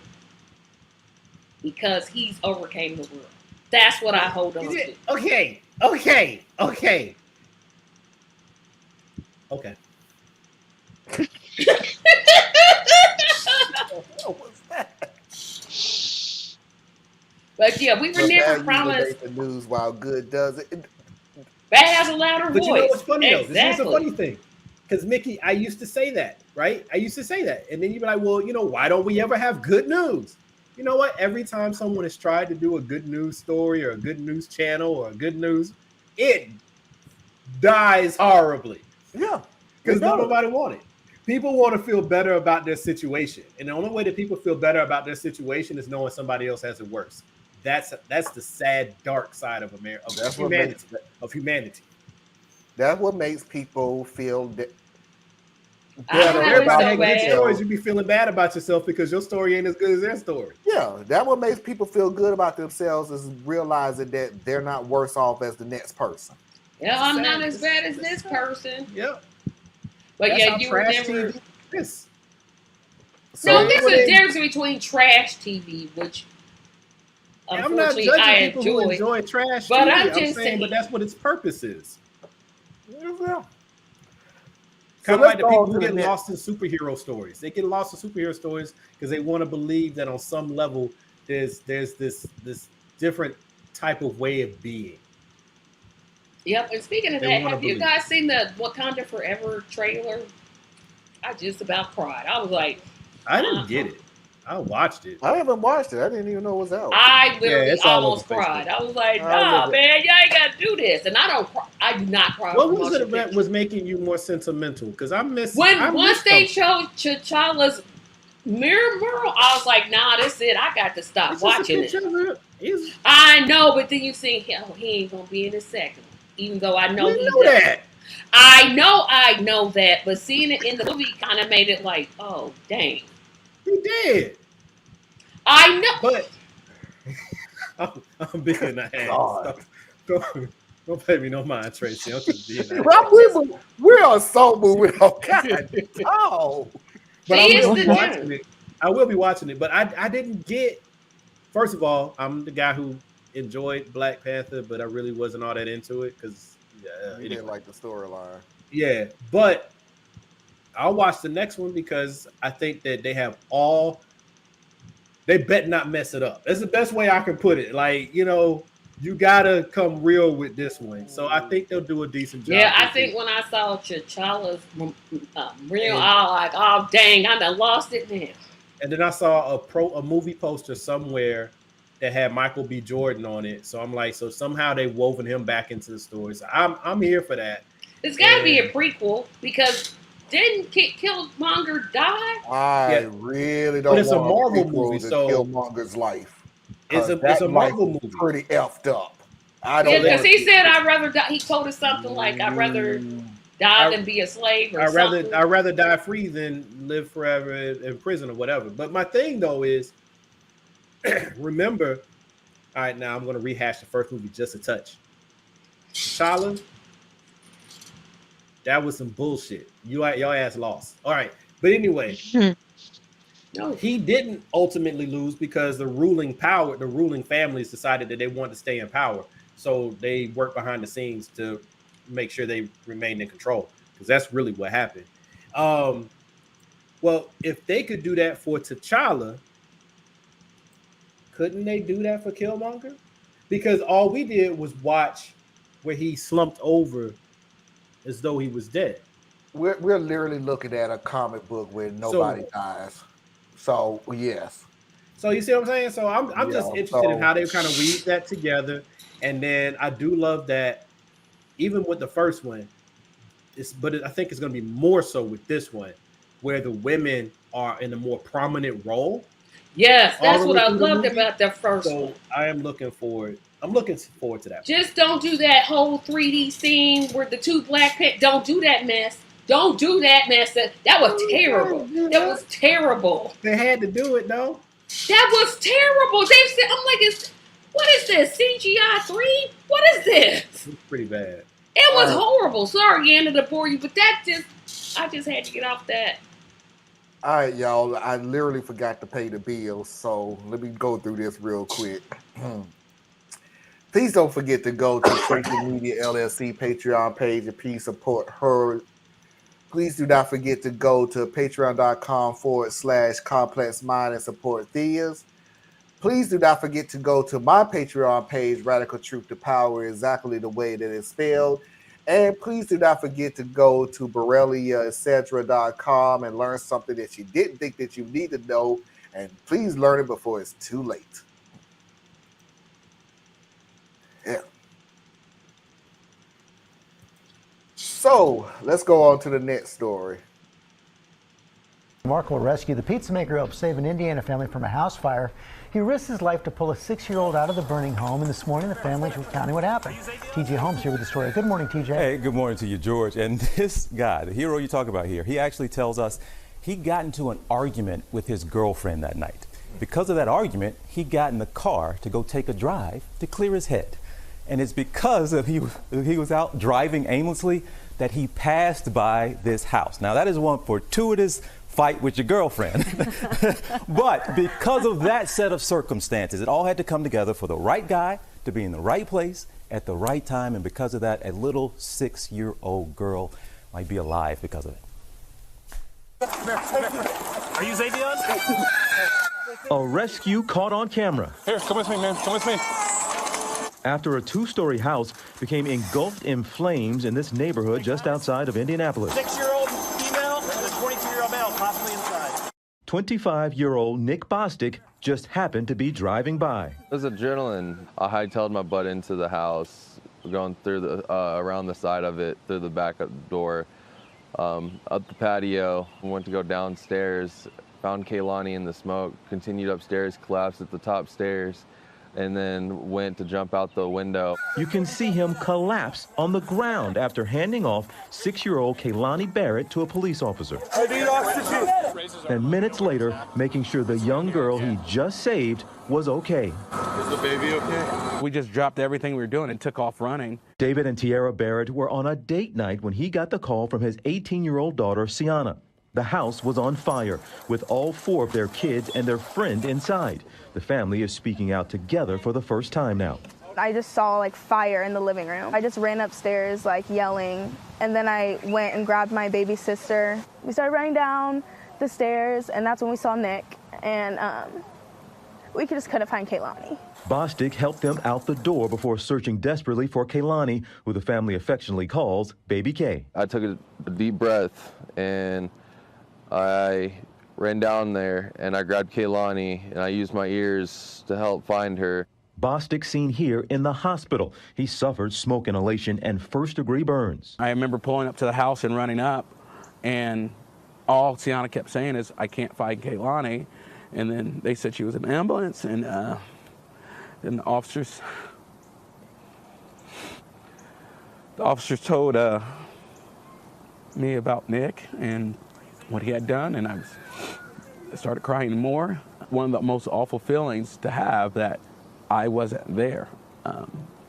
Because he's overcame the world. That's what I hold on to. Okay. What was that? But yeah, we were never promised. The news while good does it. Bad has a louder voice. But you know what's funny though? Exactly. This is a funny thing. Because Mickey, I used to say that, right? I used to say that. And then you'd be like, well, you know, why don't we ever have good news? You know what? Every time someone has tried to do a good news story or a good news channel or a good news, it dies horribly. Yeah. Because nobody wants it. People want to feel better about their situation. And the only way that people feel better about their situation is knowing somebody else has it worse. That's the sad, dark side of America, of humanity. That's what makes people feel that. Everybody had good stories. You be feeling bad about yourself because your story ain't as good as their story. Yeah, that what makes people feel good about themselves is realizing that they're not worse off as the next person. Yeah, I'm not as bad as this person. Yep. But that's yeah, you were never. So there's a difference between trash TV, which I'm not judging people who enjoy trash but TV. I'm just saying, but that's what its purpose is. Yeah. Kind of like the people who get lost in superhero stories. They get lost in superhero stories because they want to believe that on some level there's this different type of way of being. Yep, and speaking of that, have you guys seen the Wakanda Forever trailer? I just about cried. I was like, I didn't get it. I watched it. I haven't watched it. I didn't even know it was out. I literally almost cried. I was like, nah, man, y'all ain't got to do this. And I do not cry. What was it that was making you more sentimental? Because once they showed T'Challa's mirror mural, I was like, nah, that's it. I got to stop watching it. I know, but then you see, he ain't going to be in the second. Even though I know that. I know that, but seeing it in the movie kind of made it like, oh, dang. He did. I know. But I'm big in the ass. Don't pay me no mind, Tracy. I'm just being we're on soul movie. Oh, God. Oh. But I will be watching it. I will be watching it. But I didn't get, first of all, I'm the guy who enjoyed Black Panther, but I really wasn't all that into it because you didn't like the storyline. Yeah, but I'll watch the next one because I think that they bet not mess it up. That's the best way I can put it. Like, you know, you gotta come real with this one. So I think they'll do a decent job. Yeah, I think when I saw T'Challa's real, I was like, oh dang, I done lost it now. And then I saw a movie poster somewhere that had Michael B. Jordan on it. So I'm like, so somehow they woven him back into the story. So I'm here for that. It's got to be a prequel because didn't Killmonger die? I really don't. But it's a Marvel movie, so Killmonger's life. It's a Marvel movie. Pretty effed up. I don't. Yeah, because he said I'd rather die. He told us something like I'd rather. die than be a slave or I'd something. rather die free than live forever in prison or whatever. But my thing though is, remember, all right, now I'm going to rehash the first movie just a touch. T'Challa, that was some bullshit. Y'all ass lost. All right, but anyway, no, he didn't ultimately lose because the ruling families decided that they wanted to stay in power, so they worked behind the scenes to make sure they remained in control. Because that's really what happened. Well, if they could do that for T'Challa, couldn't they do that for Killmonger? Because all we did was watch where he slumped over as though he was dead. We're literally looking at a comic book where nobody dies. So yes. So you see what I'm saying? So I'm just interested in how they kind of weave that together. And then I do love that even with the first one, I think it's going to be more so with this one, where the women are in a more prominent role. Yes, that's what I loved about the first one. I am looking forward. I'm looking forward to that. Just don't do that whole 3D scene where the two black pants. Don't do that mess. Don't do that mess. That was terrible. That was terrible. They had to do it though. That was terrible. They said, "I'm like, what is this? CGI 3? What is this?" It's pretty bad. It was horrible. Sorry, Anna, to bore you, but I just had to get off that. All right, y'all. I literally forgot to pay the bills, so let me go through this real quick. Please don't forget to go to Tracy Media LLC Patreon page and please support her. Please do not forget to go to patreon.com/Complex Mind and support Theas. Please do not forget to go to my Patreon page, Radical Truth to Power, exactly the way that it's spelled. And please do not forget to go to BoreliaEtc.com and learn something that you didn't think that you need to know. And please learn it before it's too late. Yeah. So let's go on to the next story. Remarkable rescue. The pizza maker helped save an Indiana family from a house fire. He risked his life to pull a 6-year-old out of the burning home, and this morning the family is recounting what happened. TJ Holmes here with the story. Good morning, TJ. Hey, good morning to you, George. And this guy, the hero you talk about here, he actually tells us he got into an argument with his girlfriend that night. Because of that argument, he got in the car to go take a drive to clear his head. And it's because of he was out driving aimlessly that he passed by this house. Now, that is one fortuitous fight with your girlfriend. But because of that set of circumstances, it all had to come together for the right guy to be in the right place at the right time. And because of that, a little 6-year-old girl might be alive because of it. Are you Xavier? A rescue caught on camera. Here, come with me, man. Come with me. After a 2-story house became engulfed in flames in this neighborhood just outside of Indianapolis. 6-year-old female and a 22-year-old male possibly inside. 25-year-old Nick Bostic just happened to be driving by. It was adrenaline. I hightailed my butt into the house, going through the around the side of it, through the back door, up the patio. Went to go downstairs, found Kaylani in the smoke, continued upstairs, collapsed at the top stairs, and then went to jump out the window. You can see him collapse on the ground after handing off 6-year-old Kaylani Barrett to a police officer. And minutes later, making sure the young girl he just saved was okay. Is the baby okay? We just dropped everything we were doing and took off running. David and Tiara Barrett were on a date night when he got the call from his 18-year-old daughter, Sienna. The house was on fire, with all 4 of their kids and their friend inside. The family is speaking out together for the first time now. I just saw like fire in the living room. I just ran upstairs like yelling, and then I went and grabbed my baby sister. We started running down the stairs, and that's when we saw Nick, and we just couldn't find Kaylani. Bostic helped them out the door before searching desperately for Kaylani, who the family affectionately calls Baby K. I took a deep breath and I ran down there and I grabbed Kaylani and I used my ears to help find her. Bostic seen here in the hospital. He suffered smoke inhalation and first-degree burns. I remember pulling up to the house and running up, and all Sienna kept saying is, "I can't find Kaylani." And then they said she was in an ambulance, and then the officers told me about Nick and what he had done, and I started crying more. One of the most awful feelings to have that I wasn't there.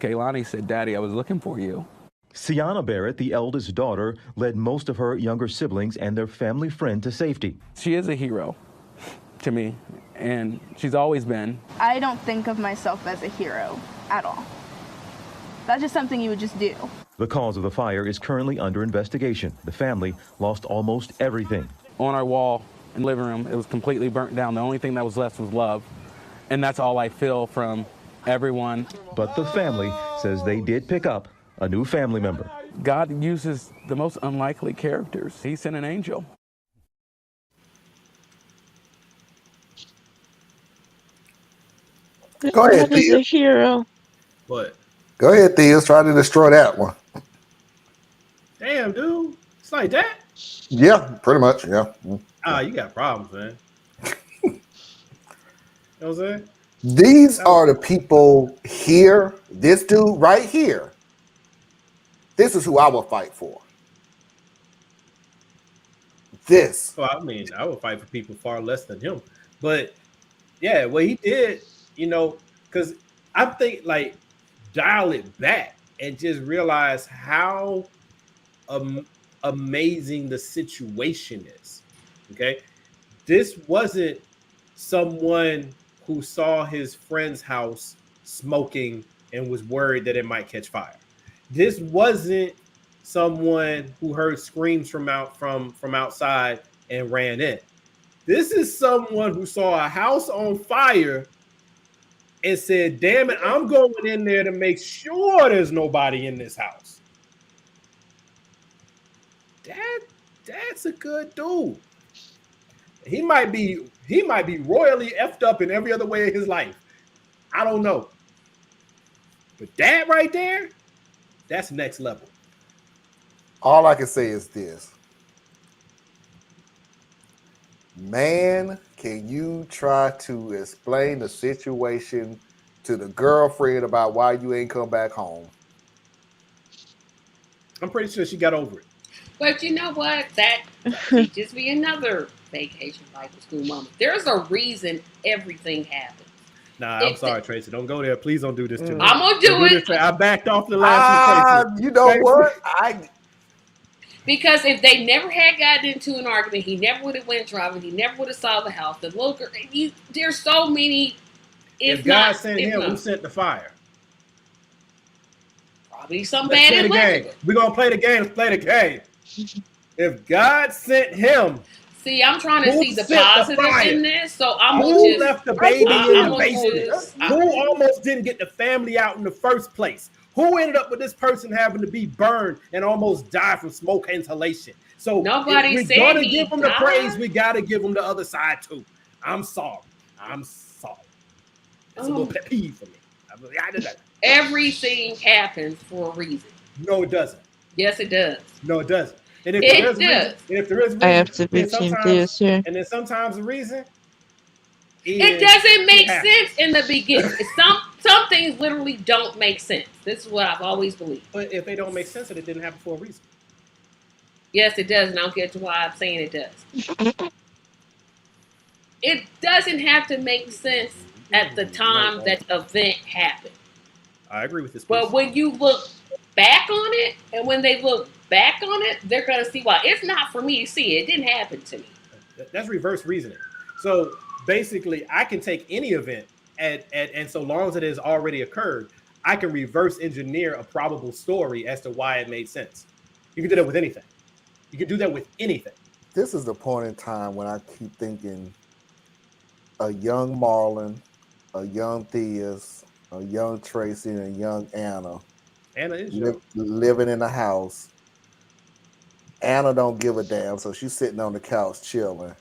Kaylani said, "Daddy, I was looking for you." Sienna Barrett, the eldest daughter, led most of her younger siblings and their family friend to safety. She is a hero to me, and she's always been. I don't think of myself as a hero at all. That's just something you would just do. The cause of the fire is currently under investigation. The family lost almost everything. On our wall in the living room, it was completely burnt down. The only thing that was left was love, and that's all I feel from everyone. But the family says they did pick up a new family member. God uses the most unlikely characters. He sent an angel. Go ahead, That is a Thea. hero. What? Go ahead, Thea. Try to destroy that one. Damn, dude. It's like that? Yeah, pretty much. Yeah. Ah, you got problems, man. You know what I'm saying? These are the people here. This dude right here. This is who I will fight for. This. Well, I mean, I would fight for people far less than him. But yeah, what he did, you know, because I think like dial it back and just realize how amazing the situation is. Okay. This wasn't someone who saw his friend's house smoking and was worried that it might catch fire. This wasn't someone who heard screams from outside and ran in. This is someone who saw a house on fire and said, damn it, I'm going in there to make sure there's nobody in this house. That's a good dude. He might be royally effed up in every other way of his life. I don't know. But that right there, that's next level. All I can say is this. Man, can you try to explain the situation to the girlfriend about why you ain't come back home? I'm pretty sure she got over it. But you know what? That teaches me another vacation Bible school moment. There's a reason everything happens. Nah, I'm sorry, Tracy. Don't go there. Please don't do this to me. I'm gonna do it. I backed off the last one, Tracy. You know what? Because if they never had gotten into an argument, he never would have went driving. He never would have saw the house. The little girl. There's so many. If God sent him, who sent the fire? Probably some Let's bad play the game. We're gonna play the game. Let's play the game. If God sent him. See, I'm trying to see the positive in this, so I'm who gonna just left the baby in the basement? Who almost didn't get the family out in the first place? Who ended up with this person having to be burned and almost die from smoke inhalation? So nobody if we're gonna give them the praise, we gotta give them the other side too. I'm sorry. It's a little pet peeve for me. Everything happens for a reason. No, it doesn't. Yes, it does. No, it doesn't. And if there is reason, I have to be Team Theus here. And then sometimes the reason it doesn't make sense in the beginning. Some things literally don't make sense. This is what I've always believed. But if they don't make sense, it didn't happen for a reason. Yes, it does, and I'll get to why I'm saying it does. It doesn't have to make sense at the time that event happened. I agree with this. But when you look back on it, and when they look back on it, they're going to see why. It's not for me to see. It didn't happen to me. That's reverse reasoning. So basically, I can take any event, and so long as it has already occurred, I can reverse engineer a probable story as to why it made sense. You can do that with anything. You can do that with anything. This is the point in time when I keep thinking a young Marlon, a young Theus, a young Tracy, and a young Anna. Anna is living in the house. Anna don't give a damn, so she's sitting on the couch chilling.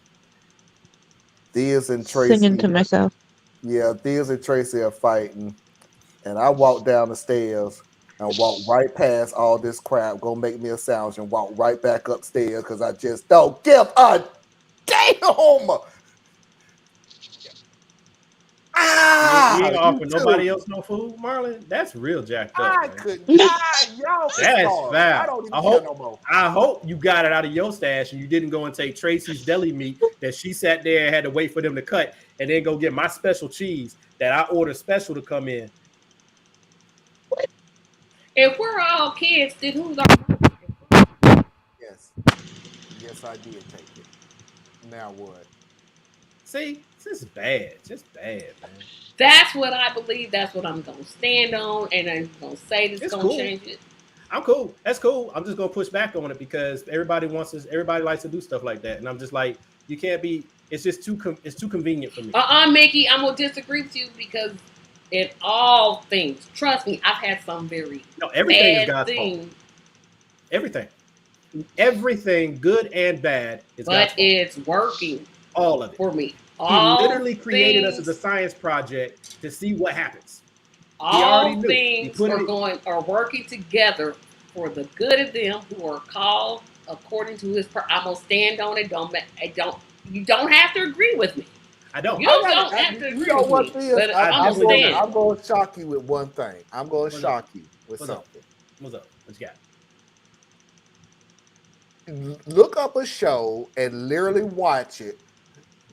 Theus and Tracy Singing to myself. Yeah, Theus and Tracy are fighting, and I walk down the stairs and walk right past all this crap, go make me a sandwich, and walk right back upstairs because I just don't give a damn. die. You ain't offer You nobody too. else no food, Marlon. That's real jacked up, I man. could die. Y'all can That's starve. I foul. don't even care no more. I hope you got it out of your stash and you didn't go and take Tracy's deli meat that she sat there and had to wait for them to cut, and then go get my special cheese that I ordered special to come in. If we're all kids, then who's our Yes. Yes, I did take it. Now what? See, this is bad. Just bad, man. That's what I believe. That's what I'm gonna stand on, and I'm gonna say this It's gonna cool. change it. I'm cool. That's cool. I'm just gonna push back on it because everybody likes to do stuff like that, and I'm just like, you can't be. It's just it's too convenient for me. Mickey, I'm gonna disagree with you because in all things, trust me, I've had some very everything is bad God's things, fault. Everything, good and bad, is but God's fault. it's working. All of it for me. He literally created us as a science project to see what happens. All things are working together for the good of them who are called according to His. I'm gonna stand on it. You don't have to agree with me. I don't. You don't have to agree with me. But I'm going to shock you with one thing. I'm going to shock you with something. What's up? What you got? Look up a show and literally watch it.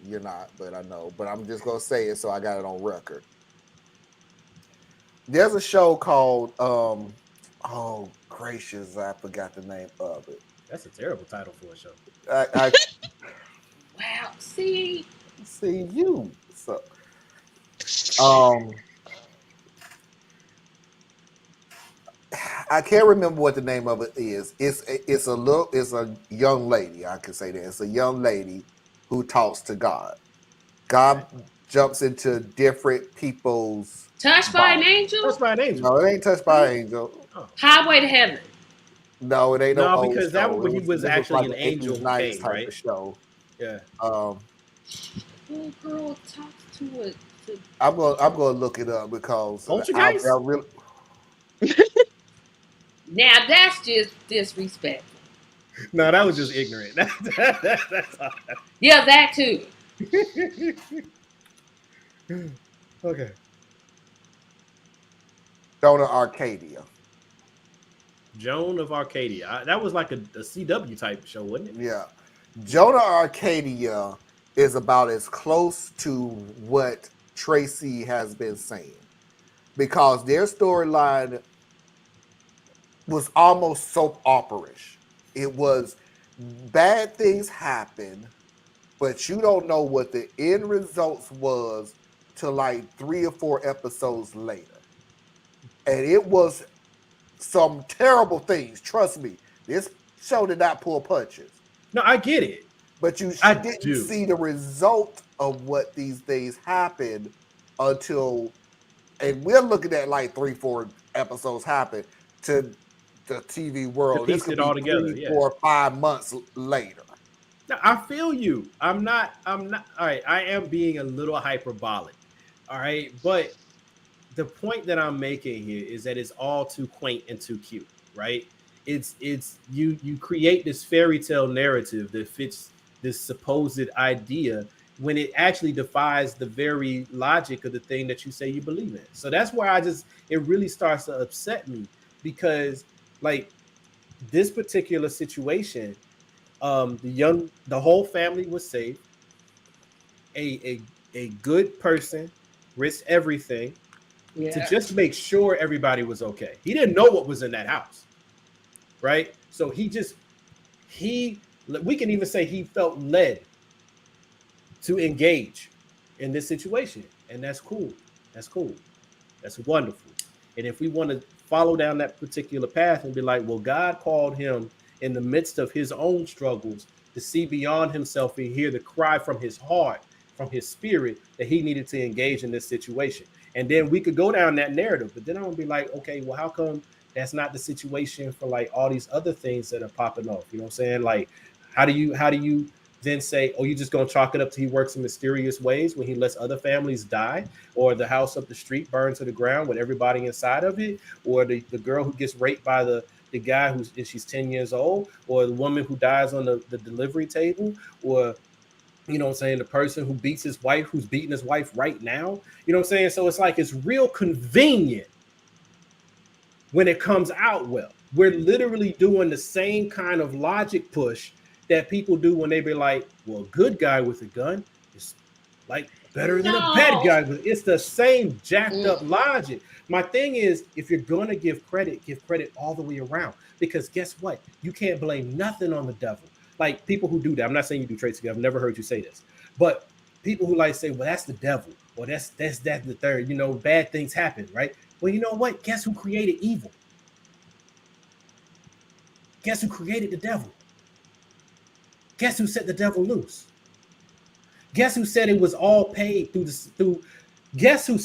You're not, but I know. But I'm just going to say it so I got it on record. There's a show called, oh, gracious, I forgot the name of it. That's a terrible title for a show. Wow, see you. So, I can't remember what the name of it is. It's a young lady. I can say that it's a young lady who talks to God. God jumps into different people's. Touched by an Angel. Touched by an Angel. No, it ain't Touched by an Angel. Oh. Highway to Heaven. No, it ain't no old because show. that was when he was actually like an angel type right? of show. Yeah. Little girl talks to it. I'm gonna look it up because I really. Now that's just disrespectful. No, that was just ignorant. That's all. Yeah, that too. Okay. Joan of Arcadia. Joan of Arcadia. That was like a CW type show, wasn't it? Yeah. Joan of Arcadia is about as close to what Tracy has been saying, because their storyline was almost soap opera-ish. It was bad things happen, but you don't know what the end results was till like 3 or 4 episodes later. And it was some terrible things. Trust me, this show did not pull punches. No, I get it. But you didn't see the result of what these things happened until, and we're looking at like 3, 4 episodes happen to the TV world. This could be all together, 3, 4, 5 months later. Now, I feel you. I'm not. All right. I am being a little hyperbolic. All right. But the point that I'm making here is that it's all too quaint and too cute, right? It's you create this fairy tale narrative that fits this supposed idea when it actually defies the very logic of the thing that you say you believe in. So that's where it really starts to upset me, because like this particular situation, the whole family was saved. A good person risked everything to just make sure everybody was okay. He didn't know what was in that house, right? So we can even say he felt led to engage in this situation, and that's cool. That's cool. That's wonderful. And if we want to follow down that particular path and be like, well, God called him in the midst of his own struggles to see beyond himself and hear the cry from his heart, from his spirit, that he needed to engage in this situation. And then we could go down that narrative. But then I'm gonna be like, okay, well, how come that's not the situation for like all these other things that are popping off? You know what I'm saying? Like, how do you then say, oh, you just gonna chalk it up to he works in mysterious ways when he lets other families die, or the house up the street burn to the ground with everybody inside of it, or the girl who gets raped by the guy she's 10 years old, or the woman who dies on the delivery table, or You know what I'm saying? The person who beats his wife, who's beating his wife right now. You know what I'm saying? So it's like it's real convenient when it comes out well. We're literally doing the same kind of logic push that people do when they be like, well, a good guy with a gun is like better than a bad guy. It's the same jacked up logic. My thing is, if you're going to give credit all the way around. Because guess what? You can't blame nothing on the devil. Like people who do that. I'm not saying you do traits. I've never heard you say this. But people who like say, well, that's the devil. Or that's the third. You know, bad things happen, right? Well, you know what? Guess who created evil? Guess who created the devil? Guess who set the devil loose? Guess who said it was all paid through guess who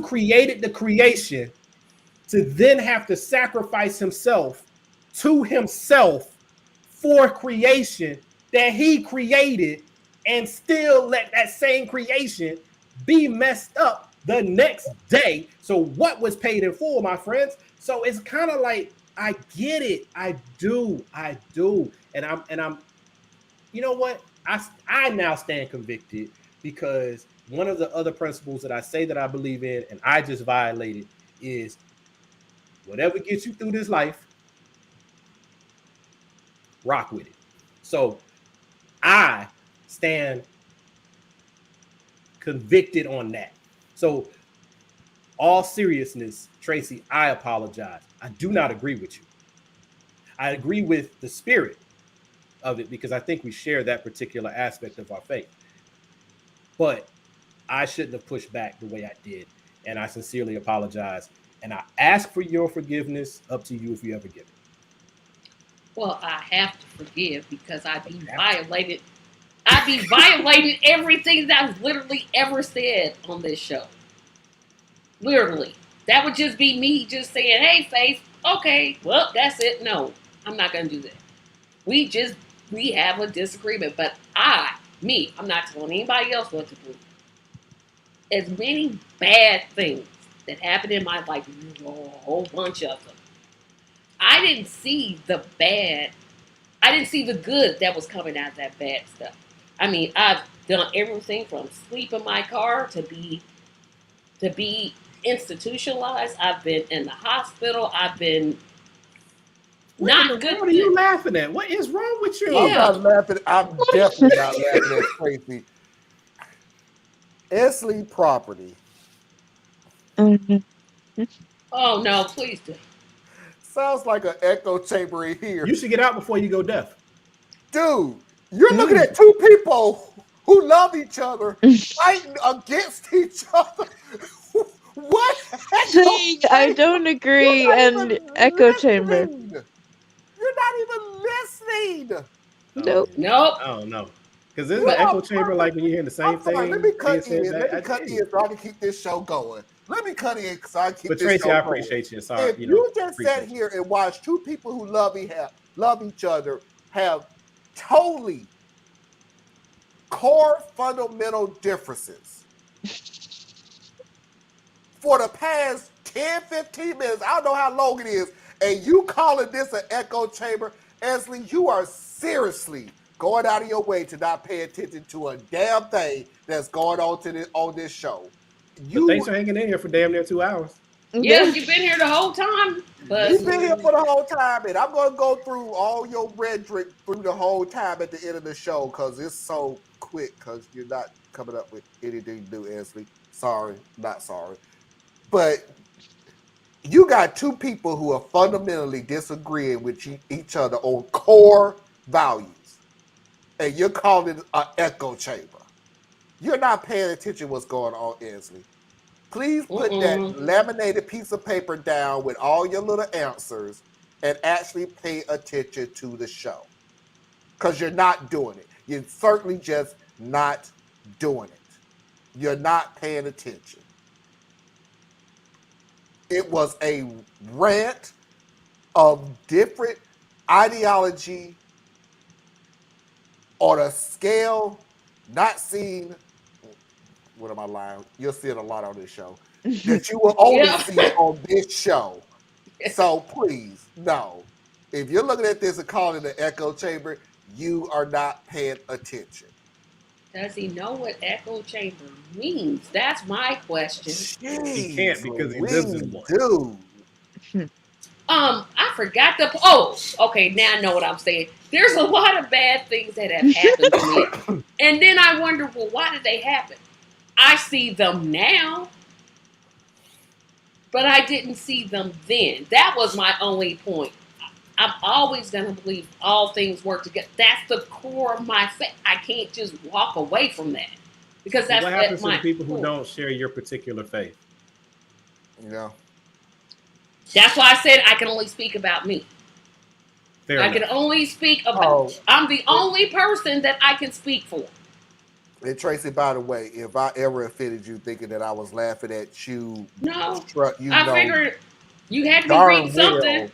created the creation to then have to sacrifice himself to himself for creation that he created and still let that same creation be messed up the next day. So what was paid in full, my friends? So it's kind of like, I get it. I do. And I'm you know what? I now stand convicted because one of the other principles that I say that I believe in and I just violated is whatever gets you through this life, rock with it. So I stand convicted on that. So all seriousness, Tracy, I apologize. I do not agree with you. I agree with the spirit of it because I think we share that particular aspect of our faith. But I shouldn't have pushed back the way I did. And I sincerely apologize. And I ask for your forgiveness. Up to you if you ever give it. Well, I have to forgive because I be violated everything that I've literally ever said on this show. Literally. That would just be me just saying, hey, Faith, okay, well, that's it. No, I'm not going to do that. We have a disagreement, but I'm not telling anybody else what to do. As many bad things that happened in my life, a whole bunch of them. I didn't see the bad. I didn't see the good that was coming out of that bad stuff. I mean, I've done everything from sleep in my car to be institutionalized. I've been in the hospital. I've been not good. What are you laughing at? What is wrong with you? I'm not laughing. I'm definitely not laughing at Tracy. Esley property. Oh no, please do. Sounds like an echo chamber in here. You should get out before you go deaf. Dude, you're looking at two people who love each other fighting against each other. What? I don't agree. And echo chamber. You're not even listening. Nope. Nope. I don't know. Because there's an echo chamber like when you hear the same thing. Let me cut in. Let me cut in so I can keep this show going. Let me cut in so I can keep this Tracy, show going. I appreciate you. Sorry, If you just sat here and watched two people who love each other have totally core fundamental differences for the past 10, 15 minutes, I don't know how long it is, and you calling this an echo chamber, Esley, you are seriously going out of your way to not pay attention to a damn thing that's going on this show. But thanks for hanging in here for damn near 2 hours. Yes, you've been here the whole time. But you've been here for the whole time, and I'm going to go through all your rhetoric through the whole time at the end of the show because it's so quick because you're not coming up with anything new, Esley. Sorry, not sorry. But you got two people who are fundamentally disagreeing with each other on core values, and you're calling it an echo chamber. You're not paying attention to what's going on, Esley. Please put that laminated piece of paper down with all your little answers and actually pay attention to the show. Because you're not doing it. You're certainly just not doing it. You're not paying attention. It was a rant of different ideology on a scale not seen. What am I lying? You'll see it a lot on this show. That you will only see on this show. So please, no. If you're looking at this and calling it an echo chamber, you are not paying attention. Does he know what echo chamber means? That's my question. He can't Jeez, because he lives in one. dude. I forgot the. Oh, okay. Now I know what I'm saying. There's a lot of bad things that have happened to me, and then I wonder, well, why did they happen? I see them now, but I didn't see them then. That was my only point. I'm always gonna believe all things work together. That's the core of my faith. I can't just walk away from that because that's What happens to my the people who core. don't share your particular faith? Yeah. That's why I said I can only speak about me. Fair I enough. can only speak about. I'm the only person that I can speak for. And Tracy, by the way, if I ever offended you thinking that I was laughing at you, No, you I know figured you had to be darn reading something. well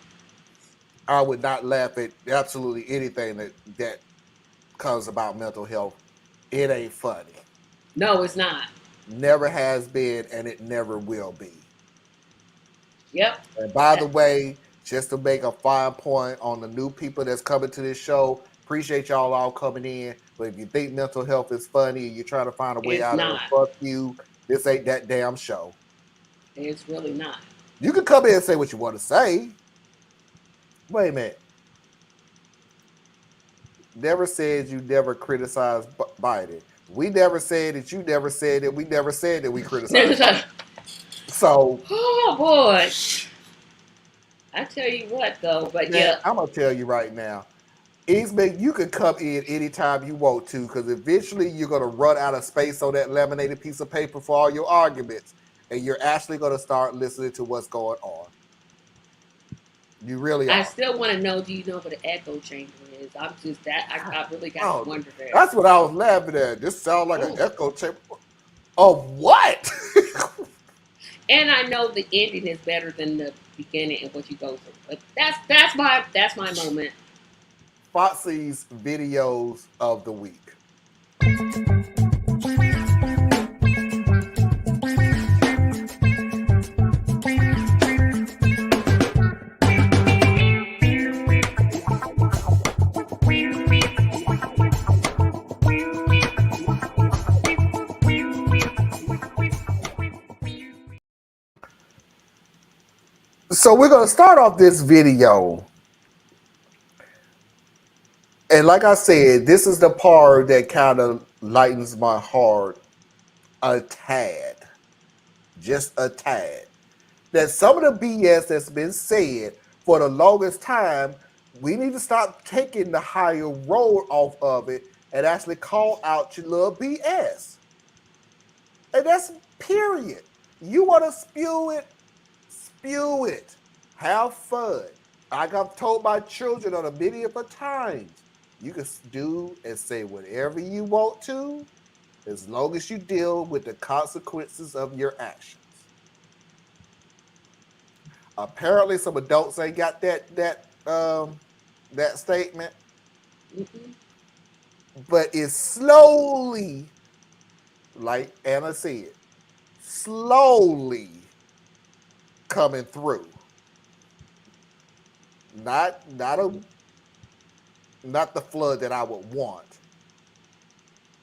I would not laugh at absolutely anything that comes about mental health. It ain't funny. No, it's not. Never has been, and it never will be. Yep. And by the way, just to make a fine point on the new people that's coming to this show, appreciate y'all all coming in. But if you think mental health is funny and you're trying to find a way It's out not. of it, fuck you. This ain't that damn show. It's really not. You can come in and say what you want to say. Wait a minute. Never said you never criticized Biden. We never said that you never said it. We never said that we criticized Biden. So, oh boy, I tell you what though, but man, yeah, I'm gonna tell you right now, Eastman, you can come in anytime you want to, because eventually you're gonna run out of space on that laminated piece of paper for all your arguments, and you're actually gonna start listening to what's going on. You really are. I still want to know. Do you know what an echo chamber is? I'm just that I really got to wonder that. That's what I was laughing at. This sounds like an echo chamber of what? And I know the ending is better than the beginning and what you go through. But that's my moment. Foxy's videos of the week. So we're going to start off this video. And like I said, this is the part that kind of lightens my heart a tad. Just a tad. That some of the BS that's been said for the longest time, we need to stop taking the higher road off of it and actually call out your little BS. And that's period. You want to spew it? Spew it. Have fun. Like I've told my children on a many of times, you can do and say whatever you want to, as long as you deal with the consequences of your actions. Apparently, some adults ain't got that statement, but it's slowly, like Anna said, slowly coming through. Not the flood that I would want,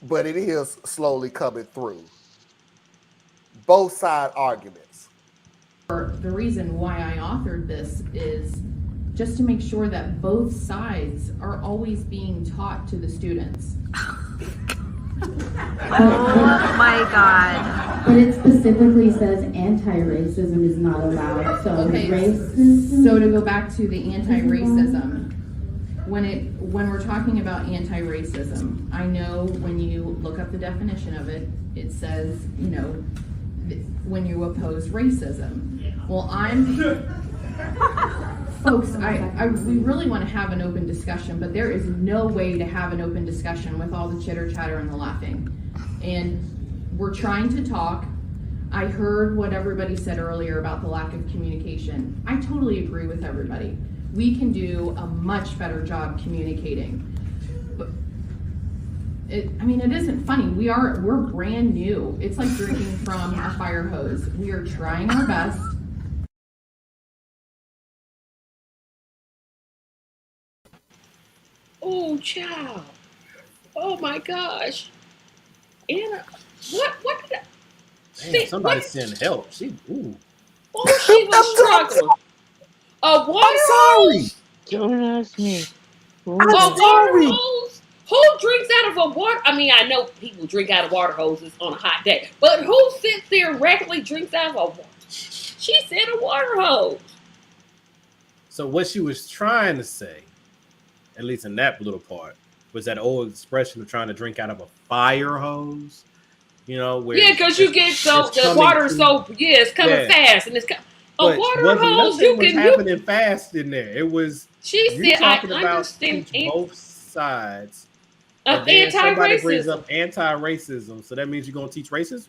but it is slowly coming through. Both side arguments. The reason why I authored this is just to make sure that both sides are always being taught to the students. Oh my God. But it specifically says anti-racism is not allowed. So Okay, racism. so to go back to the anti-racism, when we're talking about anti-racism, I know when you look up the definition of it, it says, you know, when you oppose racism. Well, folks, we really want to have an open discussion, but there is no way to have an open discussion with all the chitter chatter and the laughing. And we're trying to talk. I heard what everybody said earlier about the lack of communication. I totally agree with everybody. We can do a much better job communicating. But it isn't funny. We're brand new. It's like drinking from a fire hose. We are trying our best. Oh, child. Oh my gosh. Anna, what did I? Damn, somebody send help. She was struggling. A water I'm sorry. hose? Don't ask me. A I'm water sorry. hose? Who drinks out of a water? I mean, I know people drink out of water hoses on a hot day, but who sits there and regularly drinks out of a water? She said a water hose. So what she was trying to say, at least in that little part, was that old expression of trying to drink out of a fire hose. You know, where Yeah, because you get the water it's coming fast, and it's a water hose. You was can happening fast in there. It was She you said, talking "I about understand teach both sides of and then somebody brings anti-racism." up anti-racism, so that means you're gonna teach racism.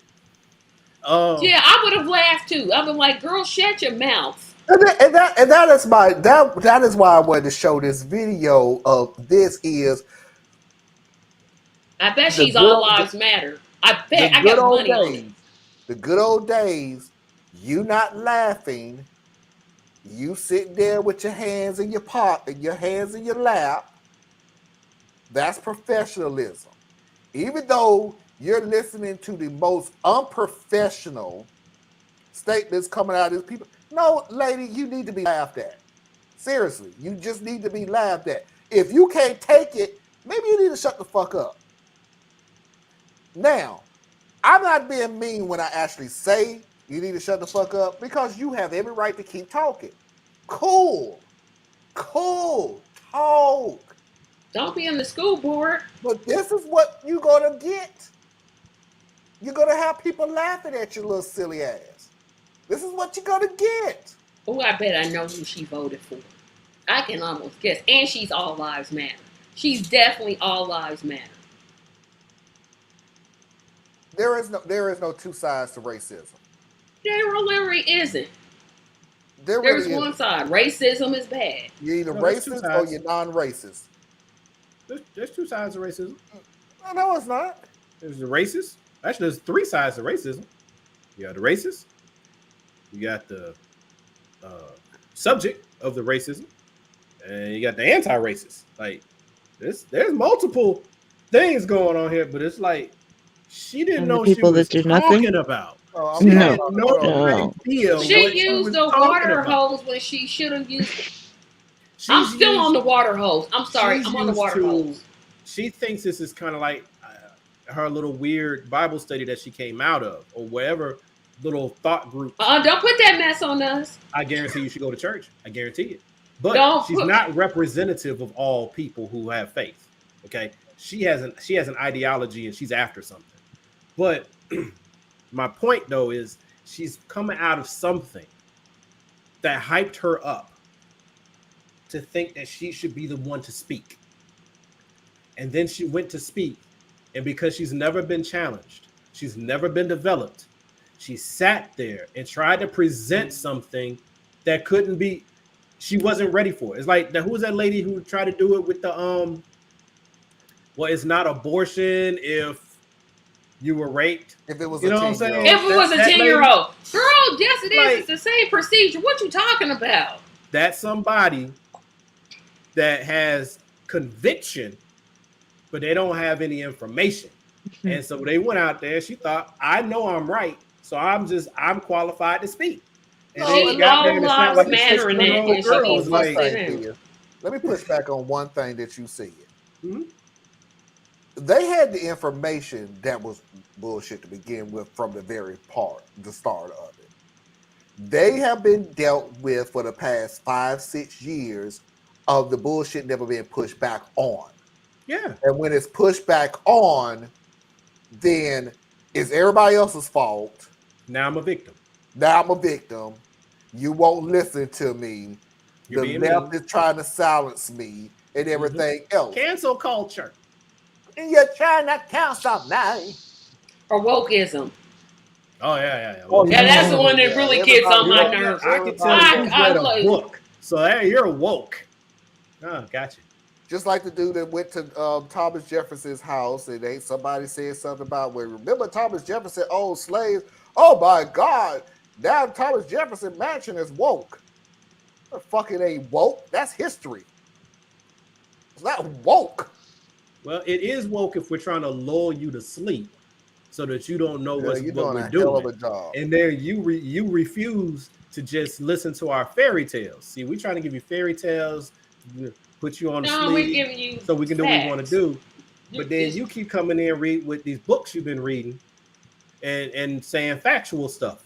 Yeah, I would have laughed too. I've been like, "Girl, shut your mouth." And that is why I wanted to show this video of this is. I bet she's all lives matter. I bet I got money on it. The good old days, you not laughing, you sitting there with your hands in your pocket, your hands in your lap. That's professionalism. Even though you're listening to the most unprofessional statements coming out of these people. No, lady, you need to be laughed at. Seriously, you just need to be laughed at. If you can't take it, maybe you need to shut the fuck up. Now, I'm not being mean when I actually say you need to shut the fuck up because you have every right to keep talking. Cool. Talk. Don't be in the school board. But this is what you're going to get. You're going to have people laughing at your little silly ass. This is what you're going to get. Oh, I bet I know who she voted for. I can almost guess. And she's all lives matter. She's definitely all lives matter. There is no two sides to racism. There really isn't. There's one side. Racism is bad. You're either racist or you're non-racist. There's two sides of racism. No, it's not. There's the racist. Actually, there's three sides to racism. You got the racist. You got the subject of the racism, and you got the anti-racist. Like, there's multiple things going on here, but it's like she didn't know she was talking about. She had no idea. She used the water hose when she should have used it. I'm still on the water hose. I'm sorry. I'm on the water hose. She thinks this is kind of like her little weird Bible study that she came out of, or whatever little thought group. Don't put that mess on us. I guarantee you should go to church. I guarantee it. But she's not representative of all people who have faith. Okay, she has an ideology and she's after something. But my point though is she's coming out of something that hyped her up to think that she should be the one to speak. And then she went to speak, and because she's never been challenged, she's never been developed, she sat there and tried to present something that couldn't be, she wasn't ready for it. It's like, who was that lady who tried to do it with the, well, it's not abortion if you were raped. If it was you know what I'm saying? If it was a 10-year-old. Girl, yes it is. Like, it's the same procedure. What you talking about? That's somebody that has conviction, but they don't have any information. And so they went out there. She thought, I know I'm right, so I'm qualified to speak. And she all lives matter in that. Let me push back on one thing that you said. Mm-hmm. They had the information that was bullshit to begin with from the start of it. They have been dealt with for the past 5-6 years of the bullshit never being pushed back on. Yeah. And when it's pushed back on, then it's everybody else's fault. Now I'm a victim. You won't listen to me. The left is trying to silence me and everything else. Cancel culture. And you're trying to cancel me. Or wokeism. Oh, yeah. That's the one that really gets on my nerves. I can tell you read a book. So hey, you're woke. Oh, gotcha. Just like the dude that went to Thomas Jefferson's house and somebody said something about, well, remember Thomas Jefferson owned slaves? Oh my God, now Thomas Jefferson mansion is woke. The fuck it ain't woke. That's history. It's not woke. Well, it is woke if we're trying to lull you to sleep so that you don't know You're what doing we're a hell of doing. a job. And then you refuse to just listen to our fairy tales. See, we're trying to give you fairy tales, put you on to No, we're sleep giving you so we can do what we want to facts. do. But then you keep coming in read with these books you've been reading and saying factual stuff.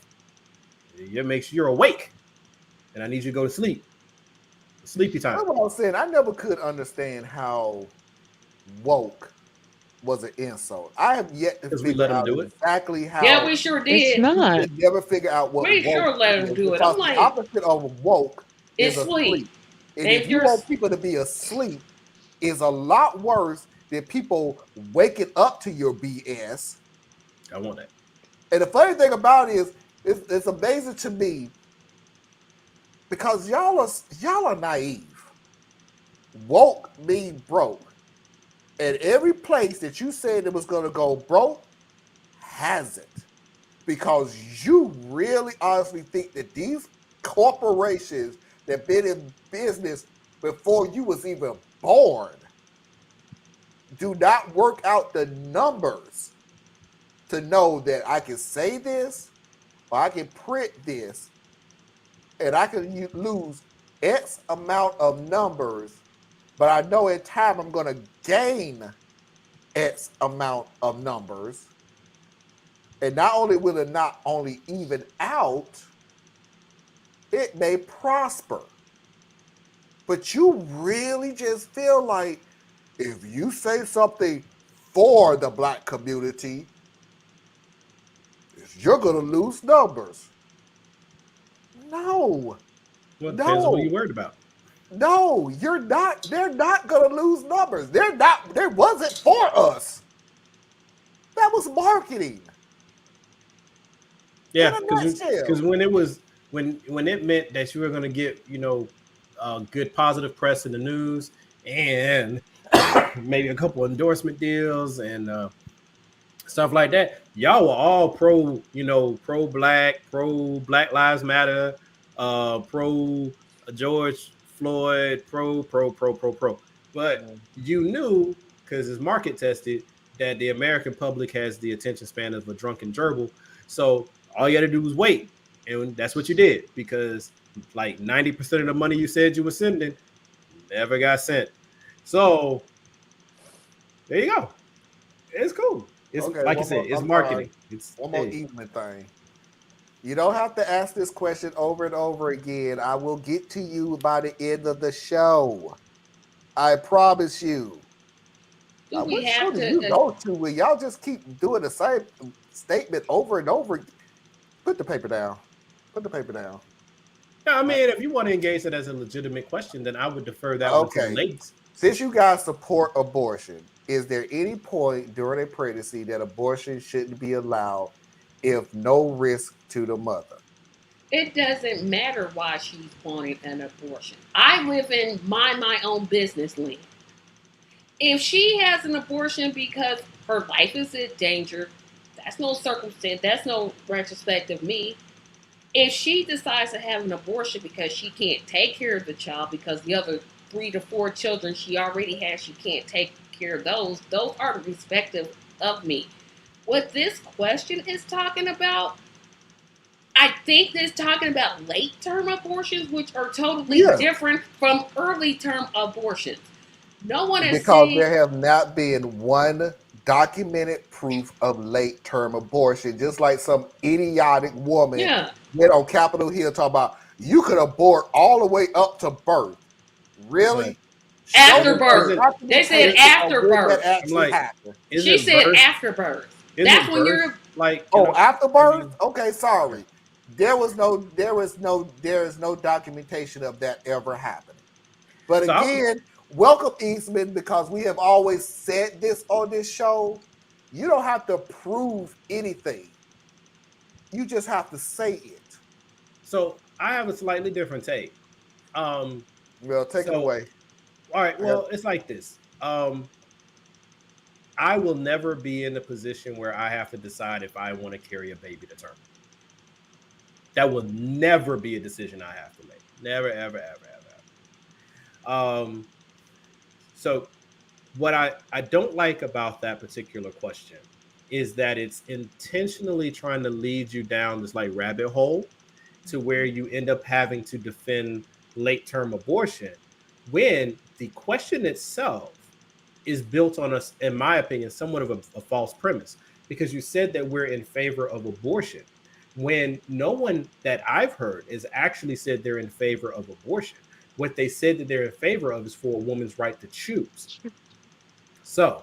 It makes you're awake. And I need you to go to sleep. Sleepy time. That's what I was saying. I never could understand how woke was an insult. I have yet to we figure let 'em out do it. exactly how. Yeah, we sure did. It's not. We never figure out what We woke sure let is, him do it. because I'm like, the opposite of woke is it's sleep. asleep. And If if you you're want people to be asleep, is a lot worse than people waking up to your BS. I want that. And the funny thing about it is, it's amazing to me because y'all are naive. Woke mean broke. And every place that you said it was going to go broke hasn't. Because you really honestly think that these corporations that been in business before you was even born do not work out the numbers to know that I can say this or I can print this and I can lose X amount of numbers, but I know in time I'm going to gain X amount of numbers. And not only will it not only even out, it may prosper. But you really just feel like if you say something for the Black community, you're going to lose numbers. No. Well, it depends on what you're No. worried about. No, you're not. They're not going to lose numbers. They're not. There wasn't for us. That was marketing. Yeah, In a nutshell. because when it was when it meant that you were going to get good positive press in the news and maybe a couple endorsement deals and stuff like that, y'all were all pro black, pro Black Lives Matter, pro George Floyd, pro. But you knew because it's market tested that the American public has the attention span of a drunken gerbil. So all you had to do was wait. And that's what you did because like 90% of the money you said you were sending never got sent. So there you go. It's cool. It's Okay, like you said, it's marketing. It's one more evening thing. You don't have to ask this question over and over again. I will get to you by the end of the show. I promise you. Do we What have show do to? you go to where y'all just keep doing the same statement over and over? Put the paper down. Put the paper down. Yeah, I mean, if you want to engage it as a legitimate question, then I would defer that one to the ladies. Since you guys support abortion, is there any point during a pregnancy that abortion shouldn't be allowed if no risk to the mother? It doesn't matter why she's wanting an abortion. I live in my own business land. If she has an abortion because her life is in danger, that's no circumstance, that's no retrospect of me. If she decides to have an abortion because she can't take care of the child because the other 3 to 4 children she already has, she can't take care of those are the respective of me. What this question is talking about, I think it's talking about late-term abortions, which are totally different from early-term abortions. No one is saying... Because there have not been one documented proof of late-term abortion, just like some idiotic woman went on Capitol Hill talking about you could abort all the way up to birth. Really? After birth. They said after birth. She said after birth. That's when you're like after birth? Okay, sorry. There is no documentation of that ever happening. But again, welcome Eastman, because we have always said this on this show. You don't have to prove anything. You just have to say it. So I have a slightly different take. Well, take it away. All right. Well, it's like this. I will never be in the position where I have to decide if I want to carry a baby to term. That will never be a decision I have to make. Never, ever, ever, ever, ever. So what I don't like about that particular question is that it's intentionally trying to lead you down this like rabbit hole to where you end up having to defend late term abortion when the question itself is built on us, in my opinion, somewhat of a false premise, because you said that we're in favor of abortion when no one that I've heard is actually said they're in favor of abortion. What they said that they're in favor of is for a woman's right to choose. So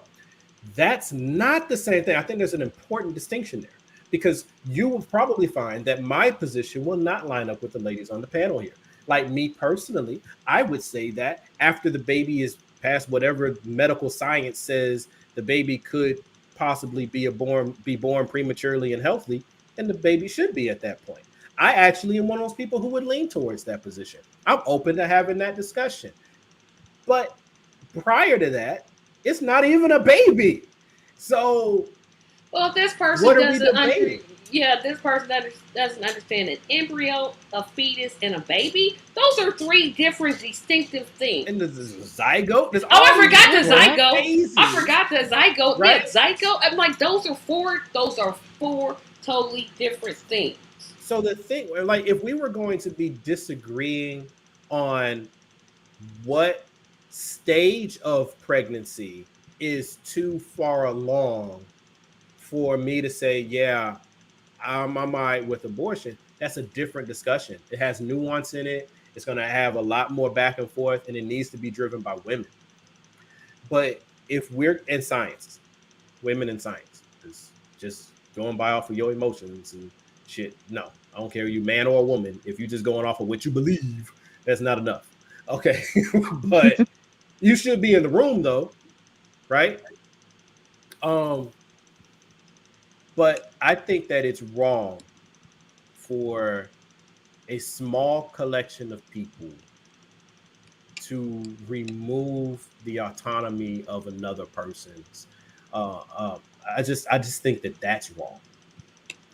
that's not the same thing. I think there's an important distinction there because you will probably find that my position will not line up with the ladies on the panel here. Like me personally, I would say that after the baby is past whatever medical science says the baby could possibly be born prematurely and healthy, and the baby should be at that point. I actually am one of those people who would lean towards that position. I'm open to having that discussion. But prior to that, it's not even a baby. So, well, if this person what are we doesn't debating? this person doesn't understand an embryo, a fetus, and a baby. Those are three different distinctive things. And there's a zygote. There's I forgot the zygote. phases, I forgot the zygote. right? Yeah, zygote. I'm like, those are four totally different things. So the thing, like, if we were going to be disagreeing on what stage of pregnancy is too far along for me to say, yeah, I'm all right with abortion, that's a different discussion. It has nuance in it. It's going to have a lot more back and forth, and it needs to be driven by women. But if we're in science, women in science, is just going by off of your emotions and shit. No, I don't care you man or a woman. If you're just going off of what you believe, that's not enough. Okay, but you should be in the room though, right? But I think that it's wrong for a small collection of people to remove the autonomy of another person's. I just think that that's wrong.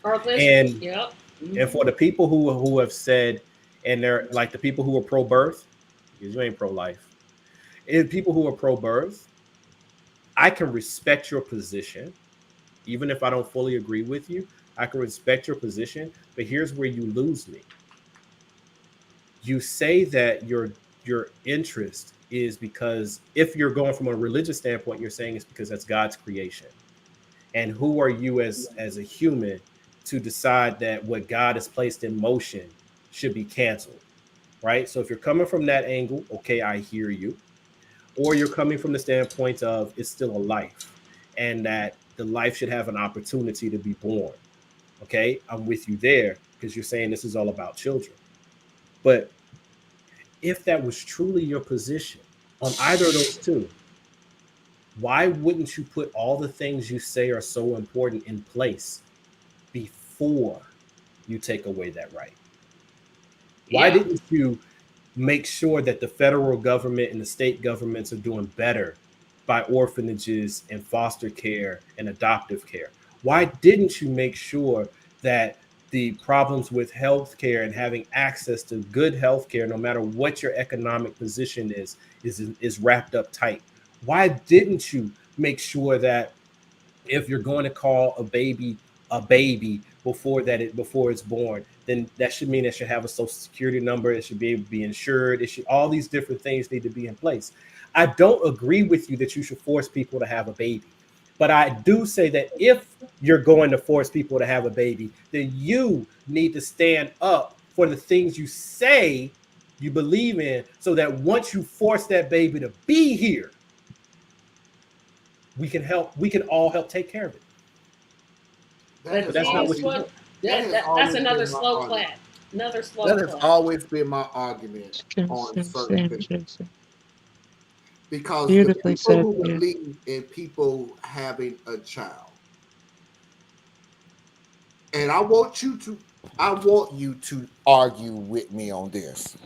And yep. And for the people who have said, and they're like the people who are pro-birth, because you ain't pro-life, and people who are pro-birth, I can respect your position, even if I don't fully agree with you. I can respect your position, but here's where you lose me. You say that your interest is because if you're going from a religious standpoint, you're saying it's because that's God's creation. And who are you as a human to decide that what God has placed in motion should be canceled, right? So if you're coming from that angle, okay, I hear you. Or you're coming from the standpoint of it's still a life and that the life should have an opportunity to be born. Okay, I'm with you there because you're saying this is all about children. But if that was truly your position on either of those two, why wouldn't you put all the things you say are so important in place before you take away that right? Why didn't you make sure that the federal government and the state governments are doing better by orphanages and foster care and adoptive care? Why didn't you make sure that the problems with healthcare and having access to good healthcare, no matter what your economic position is wrapped up tight? Why didn't you make sure that if you're going to call a baby before it's born, then that should mean it should have a social security number, it should be able to be insured, it should, all these different things need to be in place. I don't agree with you that you should force people to have a baby. But I do say that if you're going to force people to have a baby, then you need to stand up for the things you say you believe in, so that once you force that baby to be here, we can all help take care of it. But that's not what you do. That's another slow clap. Another slow clap. That has always been my argument on certain things. Because the people who believe in people having a child, and I want you to argue with me on this,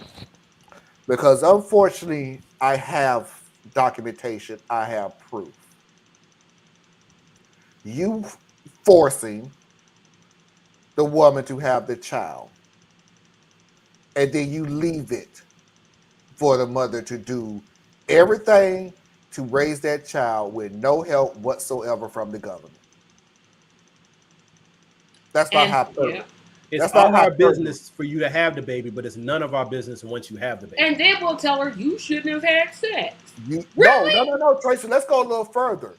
because unfortunately I have documentation, I have proof. You forcing the woman to have the child, and then you leave it for the mother to do everything to raise that child with no help whatsoever from the government. That's not how. Yeah. It's That's all not how our business for you to have the baby, but it's none of our business once you have the baby. And then we'll tell her you shouldn't have had sex. No, Tracy. Let's go a little further.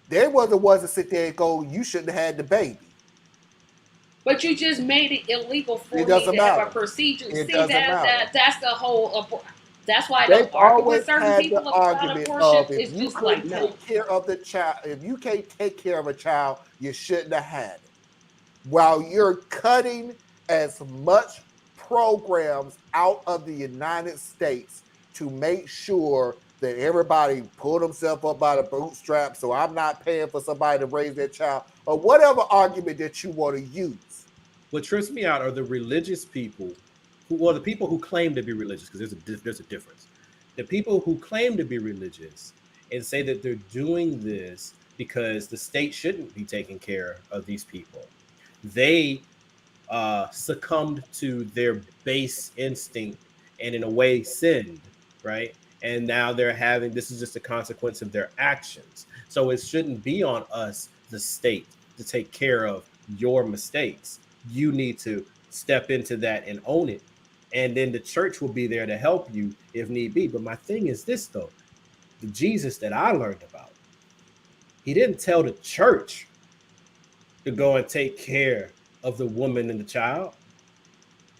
They were the ones that sit there and go, "You shouldn't have had the baby." But you just made it illegal for It me doesn't to have matter. a procedure. It See, doesn't matter. that's the whole. That's why I They've don't argue always with certain had people the about argument abortion. of if It's you just like couldn't no. take care of the child, if you can't take care of a child, you shouldn't have had it. While you're cutting as much programs out of the United States to make sure that everybody pull themselves up by the bootstraps, so I'm not paying for somebody to raise their child, or whatever argument that you want to use. What trips me out are the religious people, or the people who claim to be religious, because there's a difference. The people who claim to be religious and say that they're doing this because the state shouldn't be taking care of these people. They succumbed to their base instinct and in a way sinned, right? And now this is just a consequence of their actions. So it shouldn't be on us, the state, to take care of your mistakes. You need to step into that and own it. And then the church will be there to help you if need be. But my thing is this, though. The Jesus that I learned about, he didn't tell the church to go and take care of the woman and the child.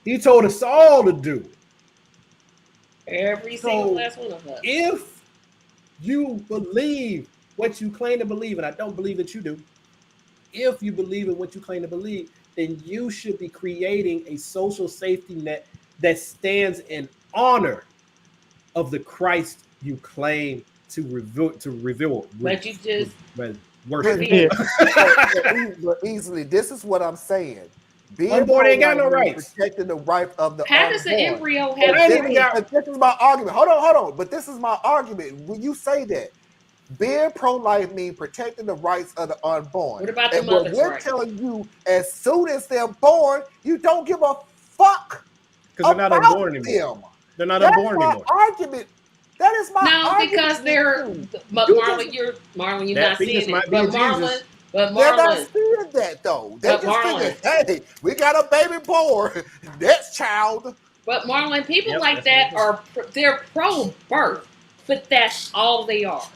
He told us all to do it. Every single last one of us. If you believe what you claim to believe, and I don't believe that you do, if you believe in what you claim to believe, then you should be creating a social safety net that stands in honor of the Christ you claim to reveal. But you just worship. But easily, this is what I'm saying. Unborn ain't got no rights. Protecting the right of the How unborn. does the embryo This is my argument. Hold on. But this is my argument. When you say that, being pro-life means protecting the rights of the unborn. What about the and what mother's we're rights? telling you, as soon as they're born, you don't give a fuck because they're not unborn anymore. them. They're not That's unborn my anymore. Argument. That is my argument. Because they're. But Marlon, you're not seeing it. But Marlon. They're not seeing that though. They just figure, hey, we got a baby boy. That's child. But Marlon, people like that they're pro-birth, but that's all they are.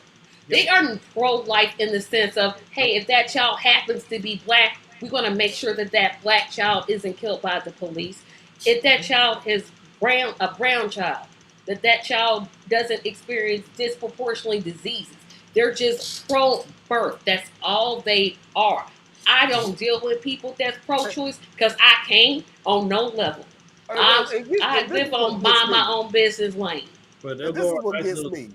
They aren't pro-life in the sense of, hey, if that child happens to be black, we're going to make sure that that black child isn't killed by the police. If that child is a brown child, that child doesn't experience disproportionately diseases. They're just pro-birth. That's all they are. I don't deal with people that's pro-choice because I can't on no level. I live on my own business lane. But this is what gets me.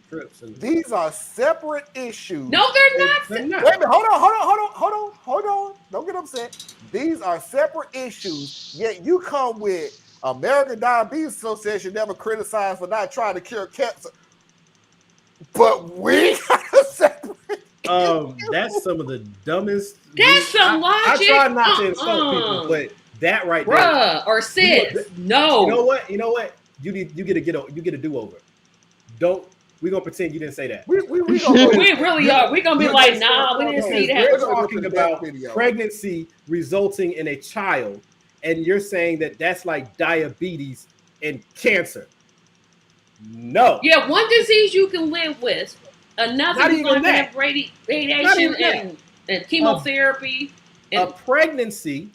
These are separate issues. No, they're not. Wait a minute. Hold on. Don't get upset. These are separate issues. Yet you come with American Diabetes Association never criticized for not trying to cure cancer. But we got a separate. That's some of the dumbest. That's some logic. I try not to insult people, but that right there, bruh, or sis, no. You know what? You get a do-over. We're gonna pretend you didn't say that. We really are. We're gonna be like, nah, we didn't see that. We're talking about pregnancy resulting in a child, and you're saying that that's like diabetes and cancer. No. Yeah, one disease you can live with. Another you're going to have radiation and chemotherapy. A pregnancy,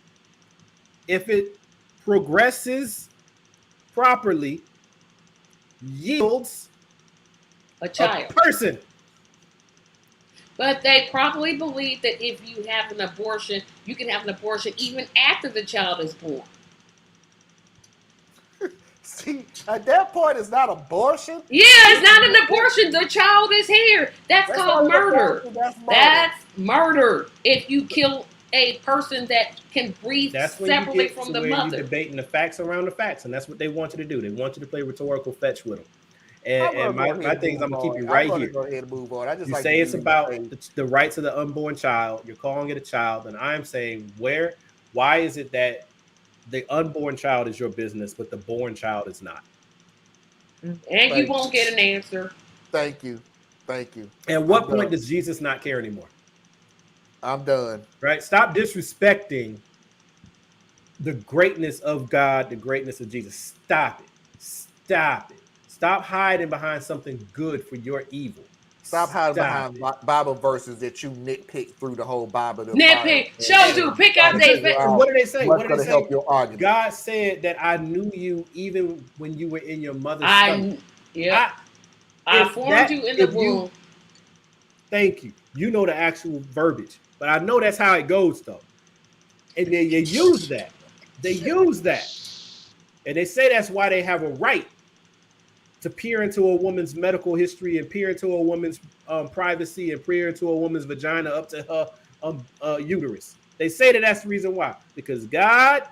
if it progresses properly, yields a child. A person. But they probably believe that if you have an abortion, you can have an abortion even after the child is born. See, at that point, it's not abortion. Yeah, it's not an abortion. The child is here. That's called murder. That's murder. If you kill a person that can breathe separately from the mother. You're debating the facts around the facts, and that's what they want you to do. They want you to play rhetorical fetch with them. And my thing is, I'm gonna keep you right here. Go ahead and move on. You say it's about the rights of the unborn child. You're calling it a child, and I'm saying why is it that the unborn child is your business, but the born child is not? And you won't get an answer. Thank you. Thank you. At what point does Jesus not care anymore? I'm done. Right? Stop disrespecting the greatness of God, the greatness of Jesus. Stop it. Stop it. Stop hiding behind something good for your evil. Stop hiding behind Bible verses that you nitpick through the whole Bible. Nitpick. Show do. Pick out they. What do they say? What's going to help your argument? God said that I knew you even when you were in your mother's stomach. I formed you in the womb. Thank you. You know the actual verbiage, but I know that's how it goes though. And they use that. They use that, and they say that's why they have a right to peer into a woman's medical history and peer into a woman's privacy and peer into a woman's vagina up to her uterus. They say that that's the reason why, because God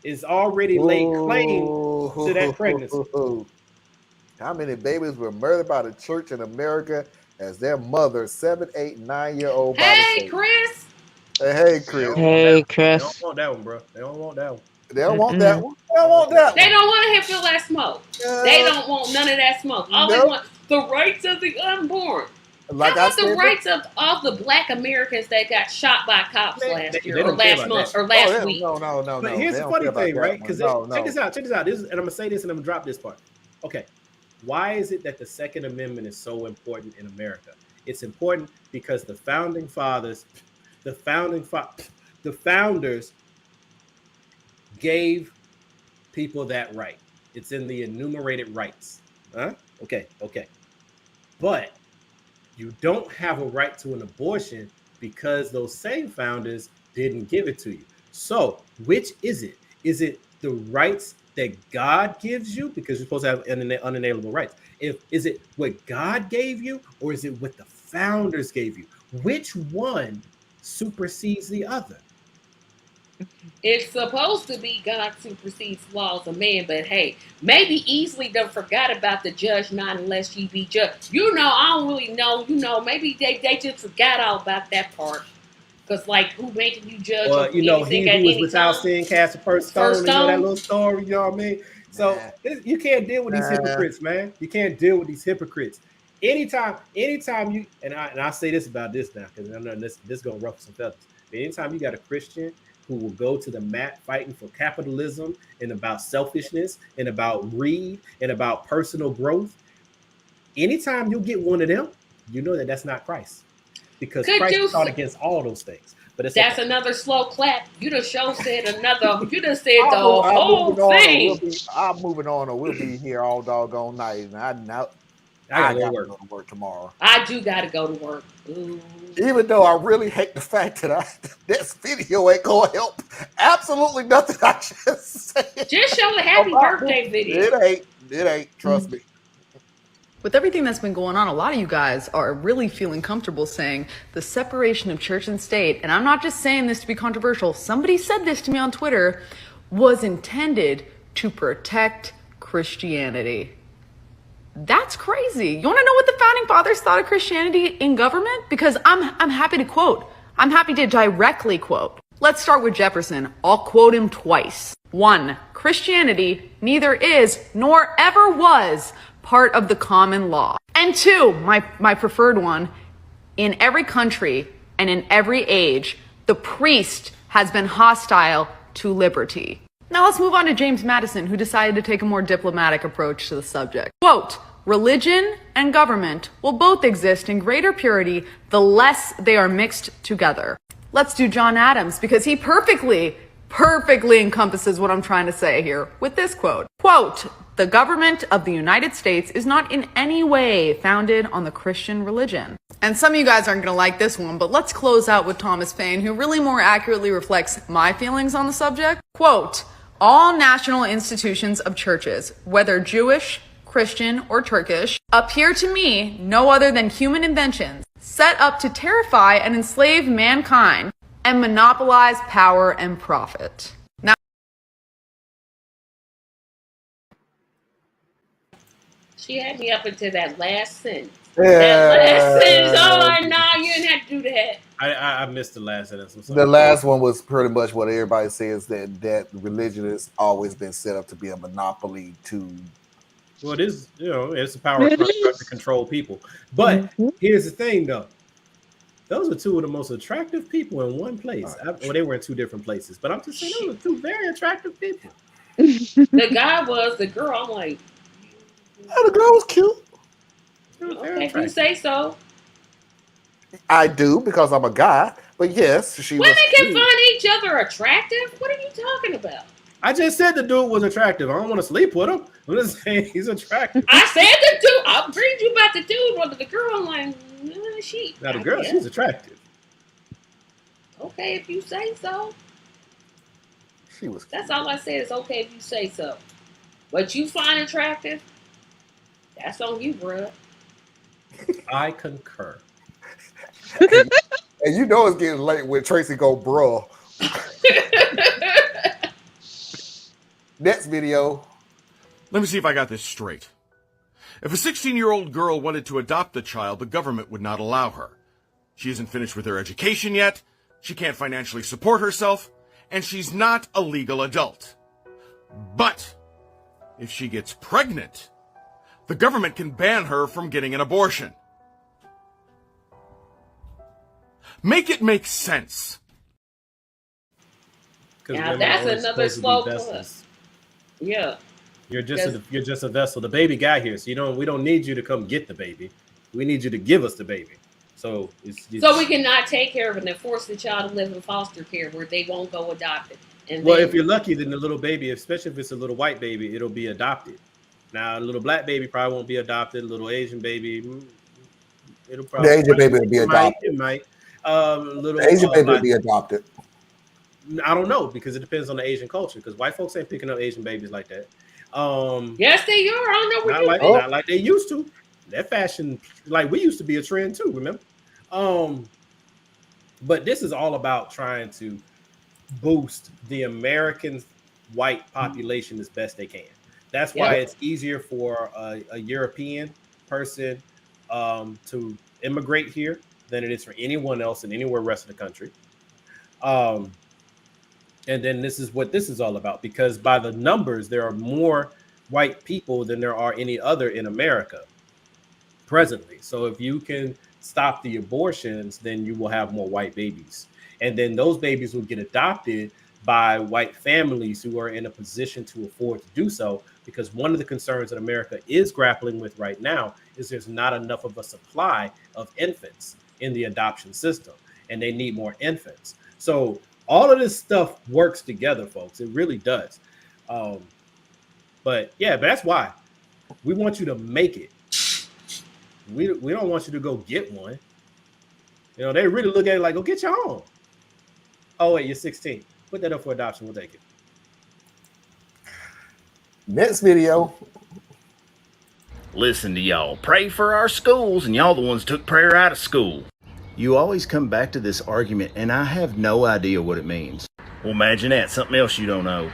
is already laid claim to that pregnancy. How many babies were murdered by the church in America as their mother, 7, 8, 9-year-old? Hey, Chris. Hey, Chris. Hey, Chris. They don't want that one, bro. They don't want that one. They don't want that one. They don't want that one. They don't want to feel that smoke. They don't want none of that smoke. All they want the rights of the unborn. Like How about the rights of all the Black Americans that got shot by cops last year or last month or last week? No. But here's the funny thing, right? Because check this out. And I'm gonna say this and I'm gonna drop this part. Okay, why is it that the Second Amendment is so important in America? It's important because the founding fathers, the founders gave people that right. It's in the enumerated rights. Huh? Okay. But you don't have a right to an abortion because those same founders didn't give it to you. So which is it? Is it the rights that God gives you? Because you're supposed to have unalienable rights. Is it what God gave you, or is it what the founders gave you? Which one supersedes the other? It's supposed to be God supersedes laws of man, but hey, maybe easily done forgot about the judge not unless ye be judged. I don't really know. Maybe they just forgot all about that part. Because, like, who making you judge? Well, he who was without sin cast the first stone. You know that little story, you know what I mean? So you can't deal with these hypocrites, man. You can't deal with these hypocrites. Anytime you and I say this about this now because I know this is gonna ruffle some feathers. But anytime you got a Christian who will go to the mat fighting for capitalism and about selfishness and about greed and about personal growth, anytime you get one of them, you know that's not Christ. Because Christ fought against all those things. But that's another slow clap. You done said another. You done said the whole thing. I'm moving on, or we'll be here all doggone night. And I gotta go to work tomorrow. I do gotta go to work. Ooh. Even though I really hate the fact that this video ain't gonna help absolutely nothing I just said. Just show a happy birthday video. It ain't. Trust me. With everything that's been going on, a lot of you guys are really feeling comfortable saying the separation of church and state, and I'm not just saying this to be controversial, somebody said this to me on Twitter, was intended to protect Christianity. That's crazy. You want to know what the founding fathers thought of Christianity in government? Because I'm happy to quote. I'm happy to directly quote. Let's start with Jefferson. I'll quote him twice. 1, Christianity neither is nor ever was part of the common law. And 2, my preferred one, in every country and in every age, the priest has been hostile to liberty. Now let's move on to James Madison, who decided to take a more diplomatic approach to the subject. Quote, religion and government will both exist in greater purity the less they are mixed together. Let's do John Adams, because he perfectly encompasses what I'm trying to say here with this quote. Quote, the government of the United States is not in any way founded on the Christian religion. And some of you guys aren't going to like this one, but let's close out with Thomas Paine, who really more accurately reflects my feelings on the subject. Quote, all national institutions of churches, whether Jewish, Christian, or Turkish, appear to me no other than human inventions set up to terrify and enslave mankind and monopolize power and profit. Now, she had me up into that last sentence. That last sentence. Oh, no, you didn't have to do that. I missed the last sentence. The last one was pretty much what everybody says, that religion has always been set up to be a monopoly to Well, it is, it's a power construct to control people. But here's the thing, though. Those are two of the most attractive people in one place. Well, they were in two different places, but I'm just saying those are two very attractive people. The guy was, the girl, I'm like, the girl was cute. Okay, if you say so. I do because I'm a guy, but yes, she Women was can cute. find each other attractive. What are you talking about? I just said the dude was attractive. I don't want to sleep with him. I'm just saying he's attractive. I said the dude. I'll read you about the dude. Whether the girl, I'm like, she. Now the girl, she's attractive. Okay, if you say so. She was. That's all I said. Is okay if you say so. What you find attractive, that's on you, bro. I concur. And you know it's getting late when Tracy go, bruh. Next video. Let me see if I got this straight. If a 16-year-old girl wanted to adopt the child, the government would not allow her. She isn't finished with her education yet, she can't financially support herself, and she's not a legal adult. But if she gets pregnant, the government can ban her from getting an abortion. Make it make sense. Now that's another slow clip. Yeah. You're just a vessel. The baby got here, so we don't need you to come get the baby. We need you to give us the baby. So so we cannot take care of it and force the child to live in foster care where they won't go adopt it. And if you're lucky, then the little baby, especially if it's a little white baby, it'll be adopted. Now, a little black baby probably won't be adopted. A little Asian baby, it'll probably. The Asian baby will be adopted. It might. The Asian baby will be adopted. I don't know because it depends on the Asian culture. Because white folks ain't picking up Asian babies like that. Yes, they are. I don't know what not like they used to. That fashion, like we used to be a trend too. Remember? But this is all about trying to boost the American white population as best they can. That's why it's easier for a European person to immigrate here than it is for anyone else in anywhere rest of the country. And then this is what this is all about, because by the numbers, there are more white people than there are any other in America presently. So if you can stop the abortions, then you will have more white babies. And then those babies will get adopted by white families who are in a position to afford to do so. Because one of the concerns that America is grappling with right now is there's not enough of a supply of infants in the adoption system, and they need more infants. So all of this stuff works together, folks. It really does. But that's why we want you to make it. We don't want you to go get one. They really look at it like, go get your own. Oh, wait, you're 16. Put that up for adoption. We'll take it. Next video. Listen to y'all. Pray for our schools, and y'all the ones took prayer out of school. You always come back to this argument, and I have no idea what it means. Well, imagine that. Something else you don't know.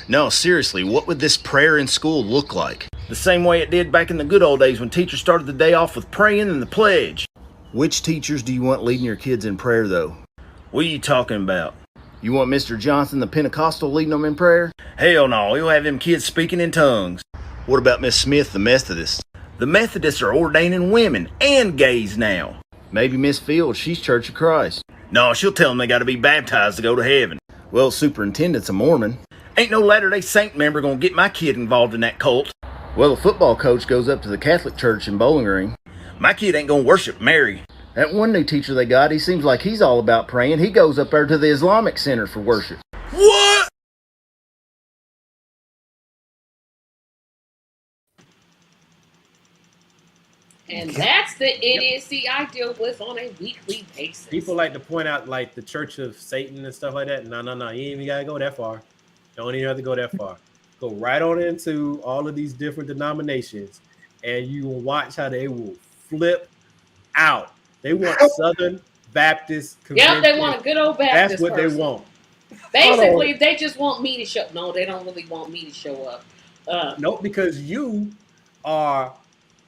No, seriously, what would this prayer in school look like? The same way it did back in the good old days when teachers started the day off with praying and the pledge. Which teachers do you want leading your kids in prayer, though? What are you talking about? You want Mr. Johnson, the Pentecostal, leading them in prayer? Hell no, he'll have them kids speaking in tongues. What about Miss Smith, the Methodist? The Methodists are ordaining women and gays now. Maybe Miss Fields, she's Church of Christ. No, she'll tell them they got to be baptized to go to heaven. Well, superintendent's a Mormon. Ain't no Latter-day Saint member gonna get my kid involved in that cult. Well, the football coach goes up to the Catholic church in Bowling Green. My kid ain't gonna worship Mary. That one new teacher they got, he seems like he's all about praying. He goes up there to the Islamic Center for worship. What? And that's the idiocy I deal with on a weekly basis. People like to point out like the Church of Satan and stuff like that. No. You ain't even gotta go that far. Don't even have to go that far. Go right on into all of these different denominations, and you will watch how they will flip out. They want Southern Baptist convention. Yep, they want a good old Baptist. That's what person. they want. Basically, they just want me to show. No, they don't really want me to show up. No, because you are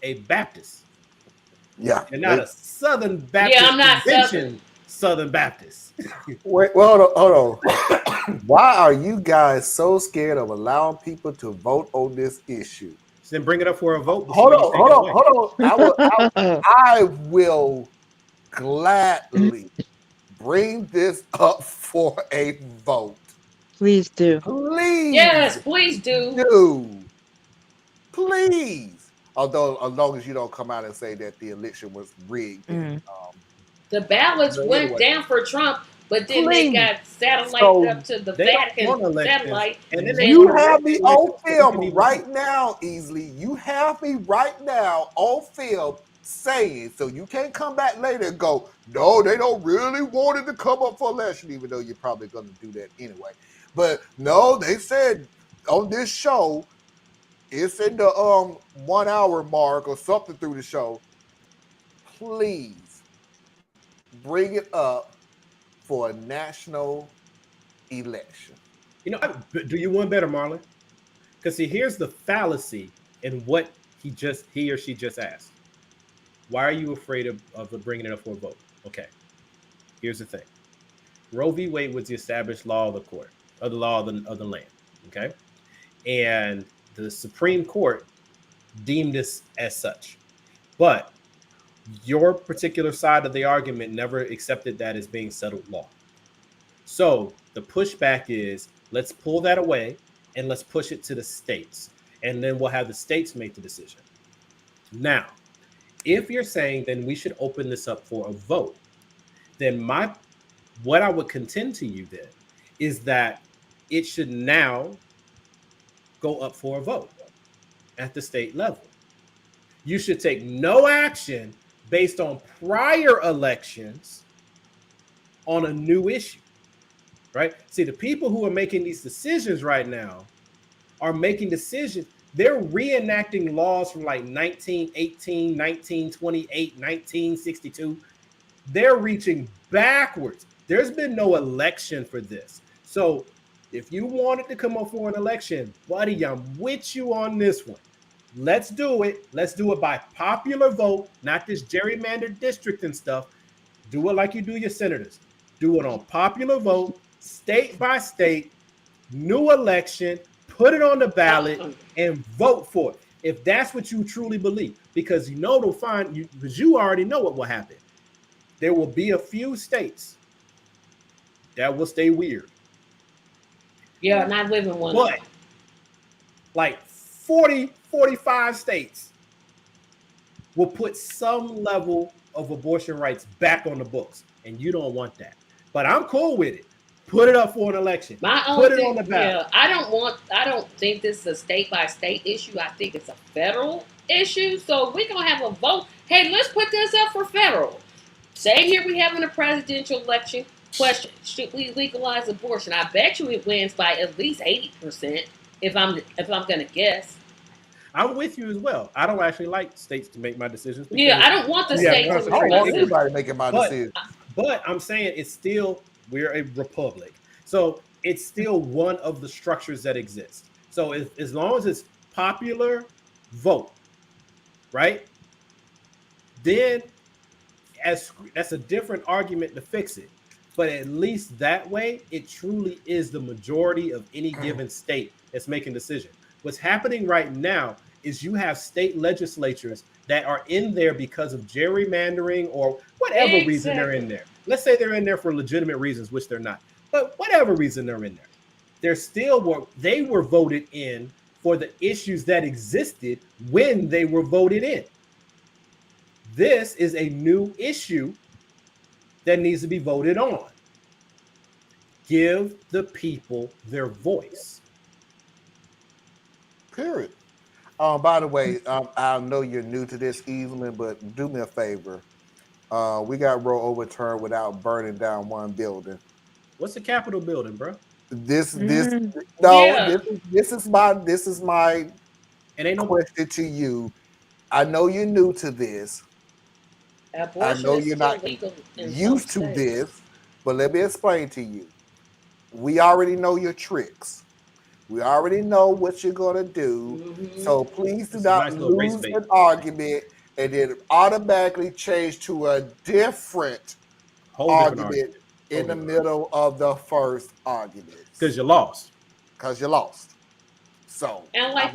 a Baptist. Yeah. You're not a Southern Baptist. Yeah, I'm not Southern Baptist. Wait, well, hold on. Why are you guys so scared of allowing people to vote on this issue? Then bring it up for a vote. Hold on. I will gladly bring this up for a vote. Please do. Please. Yes, please do. Please. Although, as long as you don't come out and say that the election was rigged. The ballots But went anyway. down for Trump, but then they Please. got satellited So, up to the they don't Vatican want elections. satellite. And then You have me on film right now, Easley. You have me right now on film saying, so you can't come back later and go, no, they don't really want it to come up for election, even though you're probably going to do that anyway. But no, they said on this show, it's in the 1 hour mark or something through the show. Please bring it up for a national election. You know, do you want better, Marlon? Because see, here's the fallacy in what he or she just asked. Why are you afraid of bringing it up for a vote? Okay, here's the thing. Roe v. Wade was the established law of the court, of the law of the land. Okay, and the Supreme Court deemed this as such, but your particular side of the argument never accepted that as being settled law. So the pushback is, let's pull that away and let's push it to the states, and then we'll have the states make the decision. Now, if you're saying then we should open this up for a vote, then what I would contend to you then is that it should now go up for a vote at the state level. You should take no action based on prior elections on a new issue, right? See, the people who are making these decisions right now are making decisions. They're reenacting laws from like 1918, 1928, 1962. They're reaching backwards. There's been no election for this. So if you wanted to come up for an election, buddy, I'm with you on this one. Let's do it. Let's do it by popular vote, not this gerrymandered district and stuff. Do it like you do your senators. Do it on popular vote, state by state, new election, put it on the ballot and vote for it. If that's what you truly believe, because you know they'll find you, because you already know what will happen. There will be a few states that will stay weird. Yeah, and I live in one. But like 40, 45 states will put some level of abortion rights back on the books, and you don't want that. But I'm cool with it. Put it up for an election. Put it on the ballot. Yeah, I don't think this is a state by state issue. I think it's a federal issue. So we're gonna have a vote. Hey, let's put this up for federal. Same here, we having a presidential election. Question: should we legalize abortion? I bet you it wins by at least 80%. If I'm gonna guess. I'm with you as well. I don't actually like states to make my decisions. Yeah, I don't want the states to make my decisions. I don't want anybody making my decisions. But I'm saying it's still, we're a republic. So it's still one of the structures that exist. So as long as it's popular vote, right? Then that's a different argument to fix it. But at least that way, it truly is the majority of any given state that's making decisions. What's happening right now is you have state legislatures that are in there because of gerrymandering or whatever reason they're in there. Let's say they're in there for legitimate reasons, which they're not. But whatever reason they're in there, they were voted in for the issues that existed when they were voted in. This is a new issue that needs to be voted on. Give the people their voice. Period. By the way, I know you're new to this, Evelyn, but do me a favor. We got Roe overturned without burning down one building. What's the Capitol building, bro? This is my question to you. I know you're new to this. I know you're not used to this, but let me explain to you. We already know your tricks. We already know what you're going to do. Mm-hmm. So please do not lose an argument and then automatically change to a different argument in the middle of the first argument. Because you lost. So and like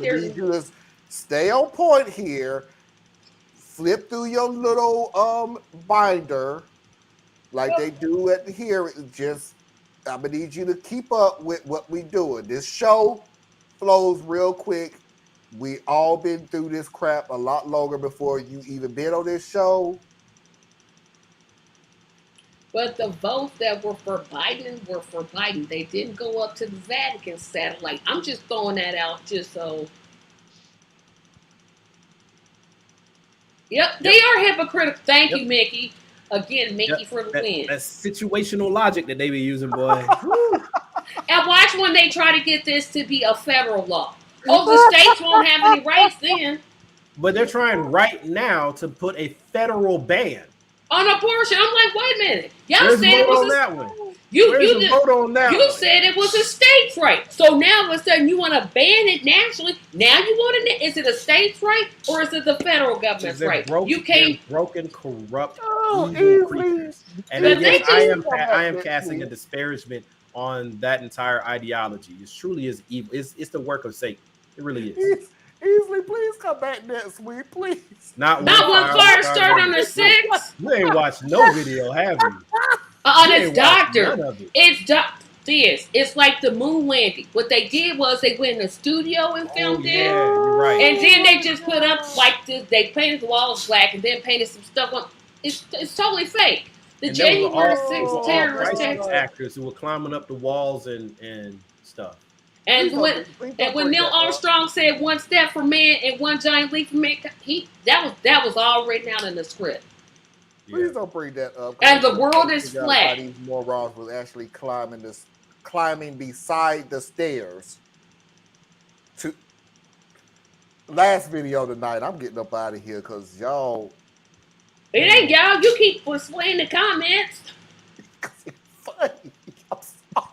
stay on point here. Flip through your little binder like they do at here. Just I'm gonna need you to keep up with what we doing. This show flows real quick. We all been through this crap a lot longer before you even been on this show. But the votes that were for Biden were for Biden. They didn't go up to the Vatican satellite. I'm just throwing that out just so. Yep, they are hypocritical. Thank you, Mickey. Again, Mickey for the win. That's situational logic that they be using, boy. And watch when they try to get this to be a federal law. Oh, the states won't have any rights then. But they're trying right now to put a federal ban on abortion. I'm like, wait a minute. Y'all Where's said it was on that one. You vote on that you said it was a state's right. So now all of a sudden you want to ban it nationally. Now you want it. Is it a state's right or is it the federal government's right? You can't broken, corrupt, evil creatures. And again, I am casting a disparagement on that entire ideology. It truly is evil. It's the work of Satan. It really is. Easily, please come back next week, please. Not when fire start on the 6th. You ain't watched no video, have you? It's Doctor. It's like the moon landing. What they did was they went in the studio and filmed it. You're right. And then they just put up like this. They painted the walls black and then painted some stuff on. It's totally fake. The January 6th terrorist actors who were climbing up the walls and stuff. And when Neil Armstrong said one step for man and one giant leap for man, that was all written out in the script. Please don't bring that up. And the world is flat. These morons was actually climbing beside the stairs. To last video tonight, I'm getting up out of here because y'all. It ain't y'all. You keep swaying the comments. It's funny. I'm sorry.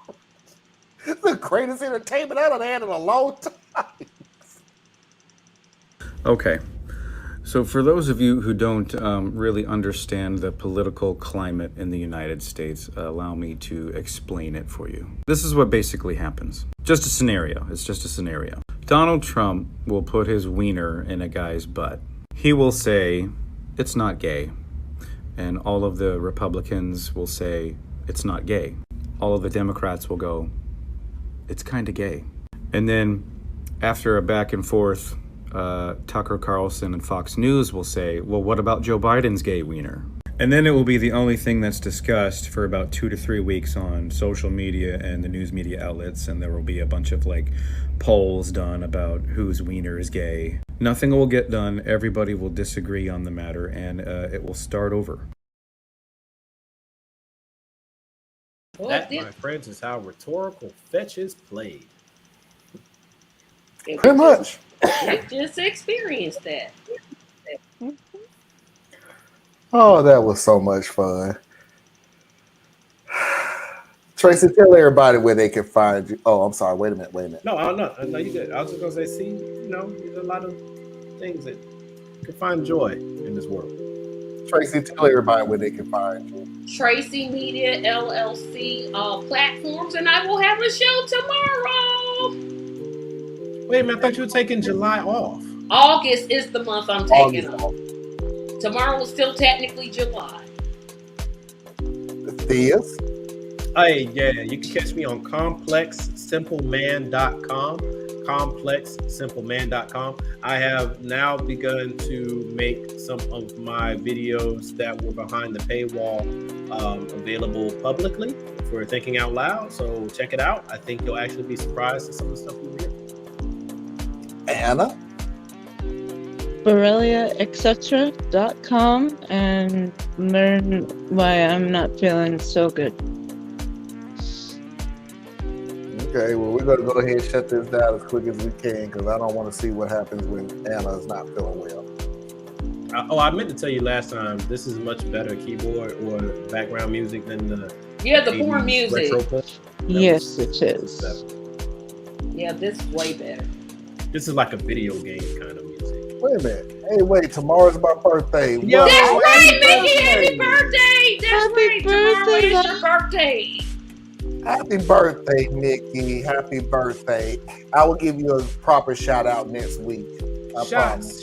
It's the greatest entertainment I've had in a long time. Okay. So for those of you who don't really understand the political climate in the United States, allow me to explain it for you. This is what basically happens. Just a scenario. It's just a scenario. Donald Trump will put his wiener in a guy's butt. He will say, it's not gay. And all of the Republicans will say, it's not gay. All of the Democrats will go, it's kind of gay. And then after a back and forth, Tucker Carlson and Fox News will say, well, what about Joe Biden's gay wiener? And then it will be the only thing that's discussed for about 2 to 3 weeks on social media and the news media outlets. And there will be a bunch of polls done about whose wiener is gay. Nothing will get done. Everybody will disagree on the matter and it will start over. That, my friends, is how rhetorical fetch is played. Pretty much. We just experienced that. Oh, that was so much fun. Tracy, tell everybody where they can find you. Oh, I'm sorry. Wait a minute. No, you good. I was just going to say, there's a lot of things that can find joy in this world. Tracy, tell everybody where they can find you. Tracy Media LLC platforms, and I will have a show tomorrow. Wait a minute, I thought you were taking July off. August is the month I'm taking off. Tomorrow is still technically July. Theus? Hey, yeah, you can catch me on ComplexSimpleMan.com. ComplexSimpleMan.com. I have now begun to make some of my videos that were behind the paywall available publicly for Thinking Out Loud. So check it out. I think you'll actually be surprised at some of the stuff you'll hear. Anna? BoreliaEtc. and learn why I'm not feeling so good. Okay, well, we're going to go ahead and shut this down as quick as we can because I don't want to see what happens when Anna is not feeling well. I meant to tell you last time, this is much better keyboard or background music than the porn music. Yes, it is. Yeah, this is way better. This is like a video game kind of music. Wait a minute. Hey, wait, tomorrow's my birthday. Yo, that's right, Mickey. Happy birthday. That's right. Tomorrow is your birthday. Happy birthday, Mickey. Happy birthday. I will give you a proper shout out next week. Shots.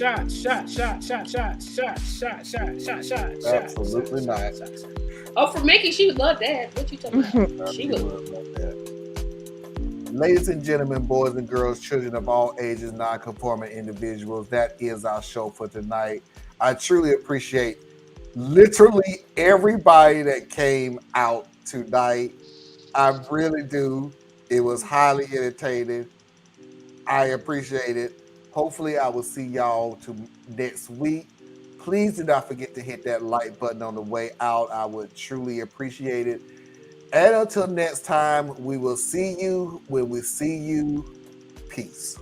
Absolutely not. Oh, for Mickey, she would love that. What you talking about? She would love that. Ladies and gentlemen, boys and girls, children of all ages, non-conforming individuals, that is our show for tonight. I truly appreciate literally everybody that came out tonight. I really do. It was highly entertaining. I appreciate it. Hopefully, I will see y'all next week. Please do not forget to hit that like button on the way out. I would truly appreciate it. And until next time, we will see you when we see you. Peace.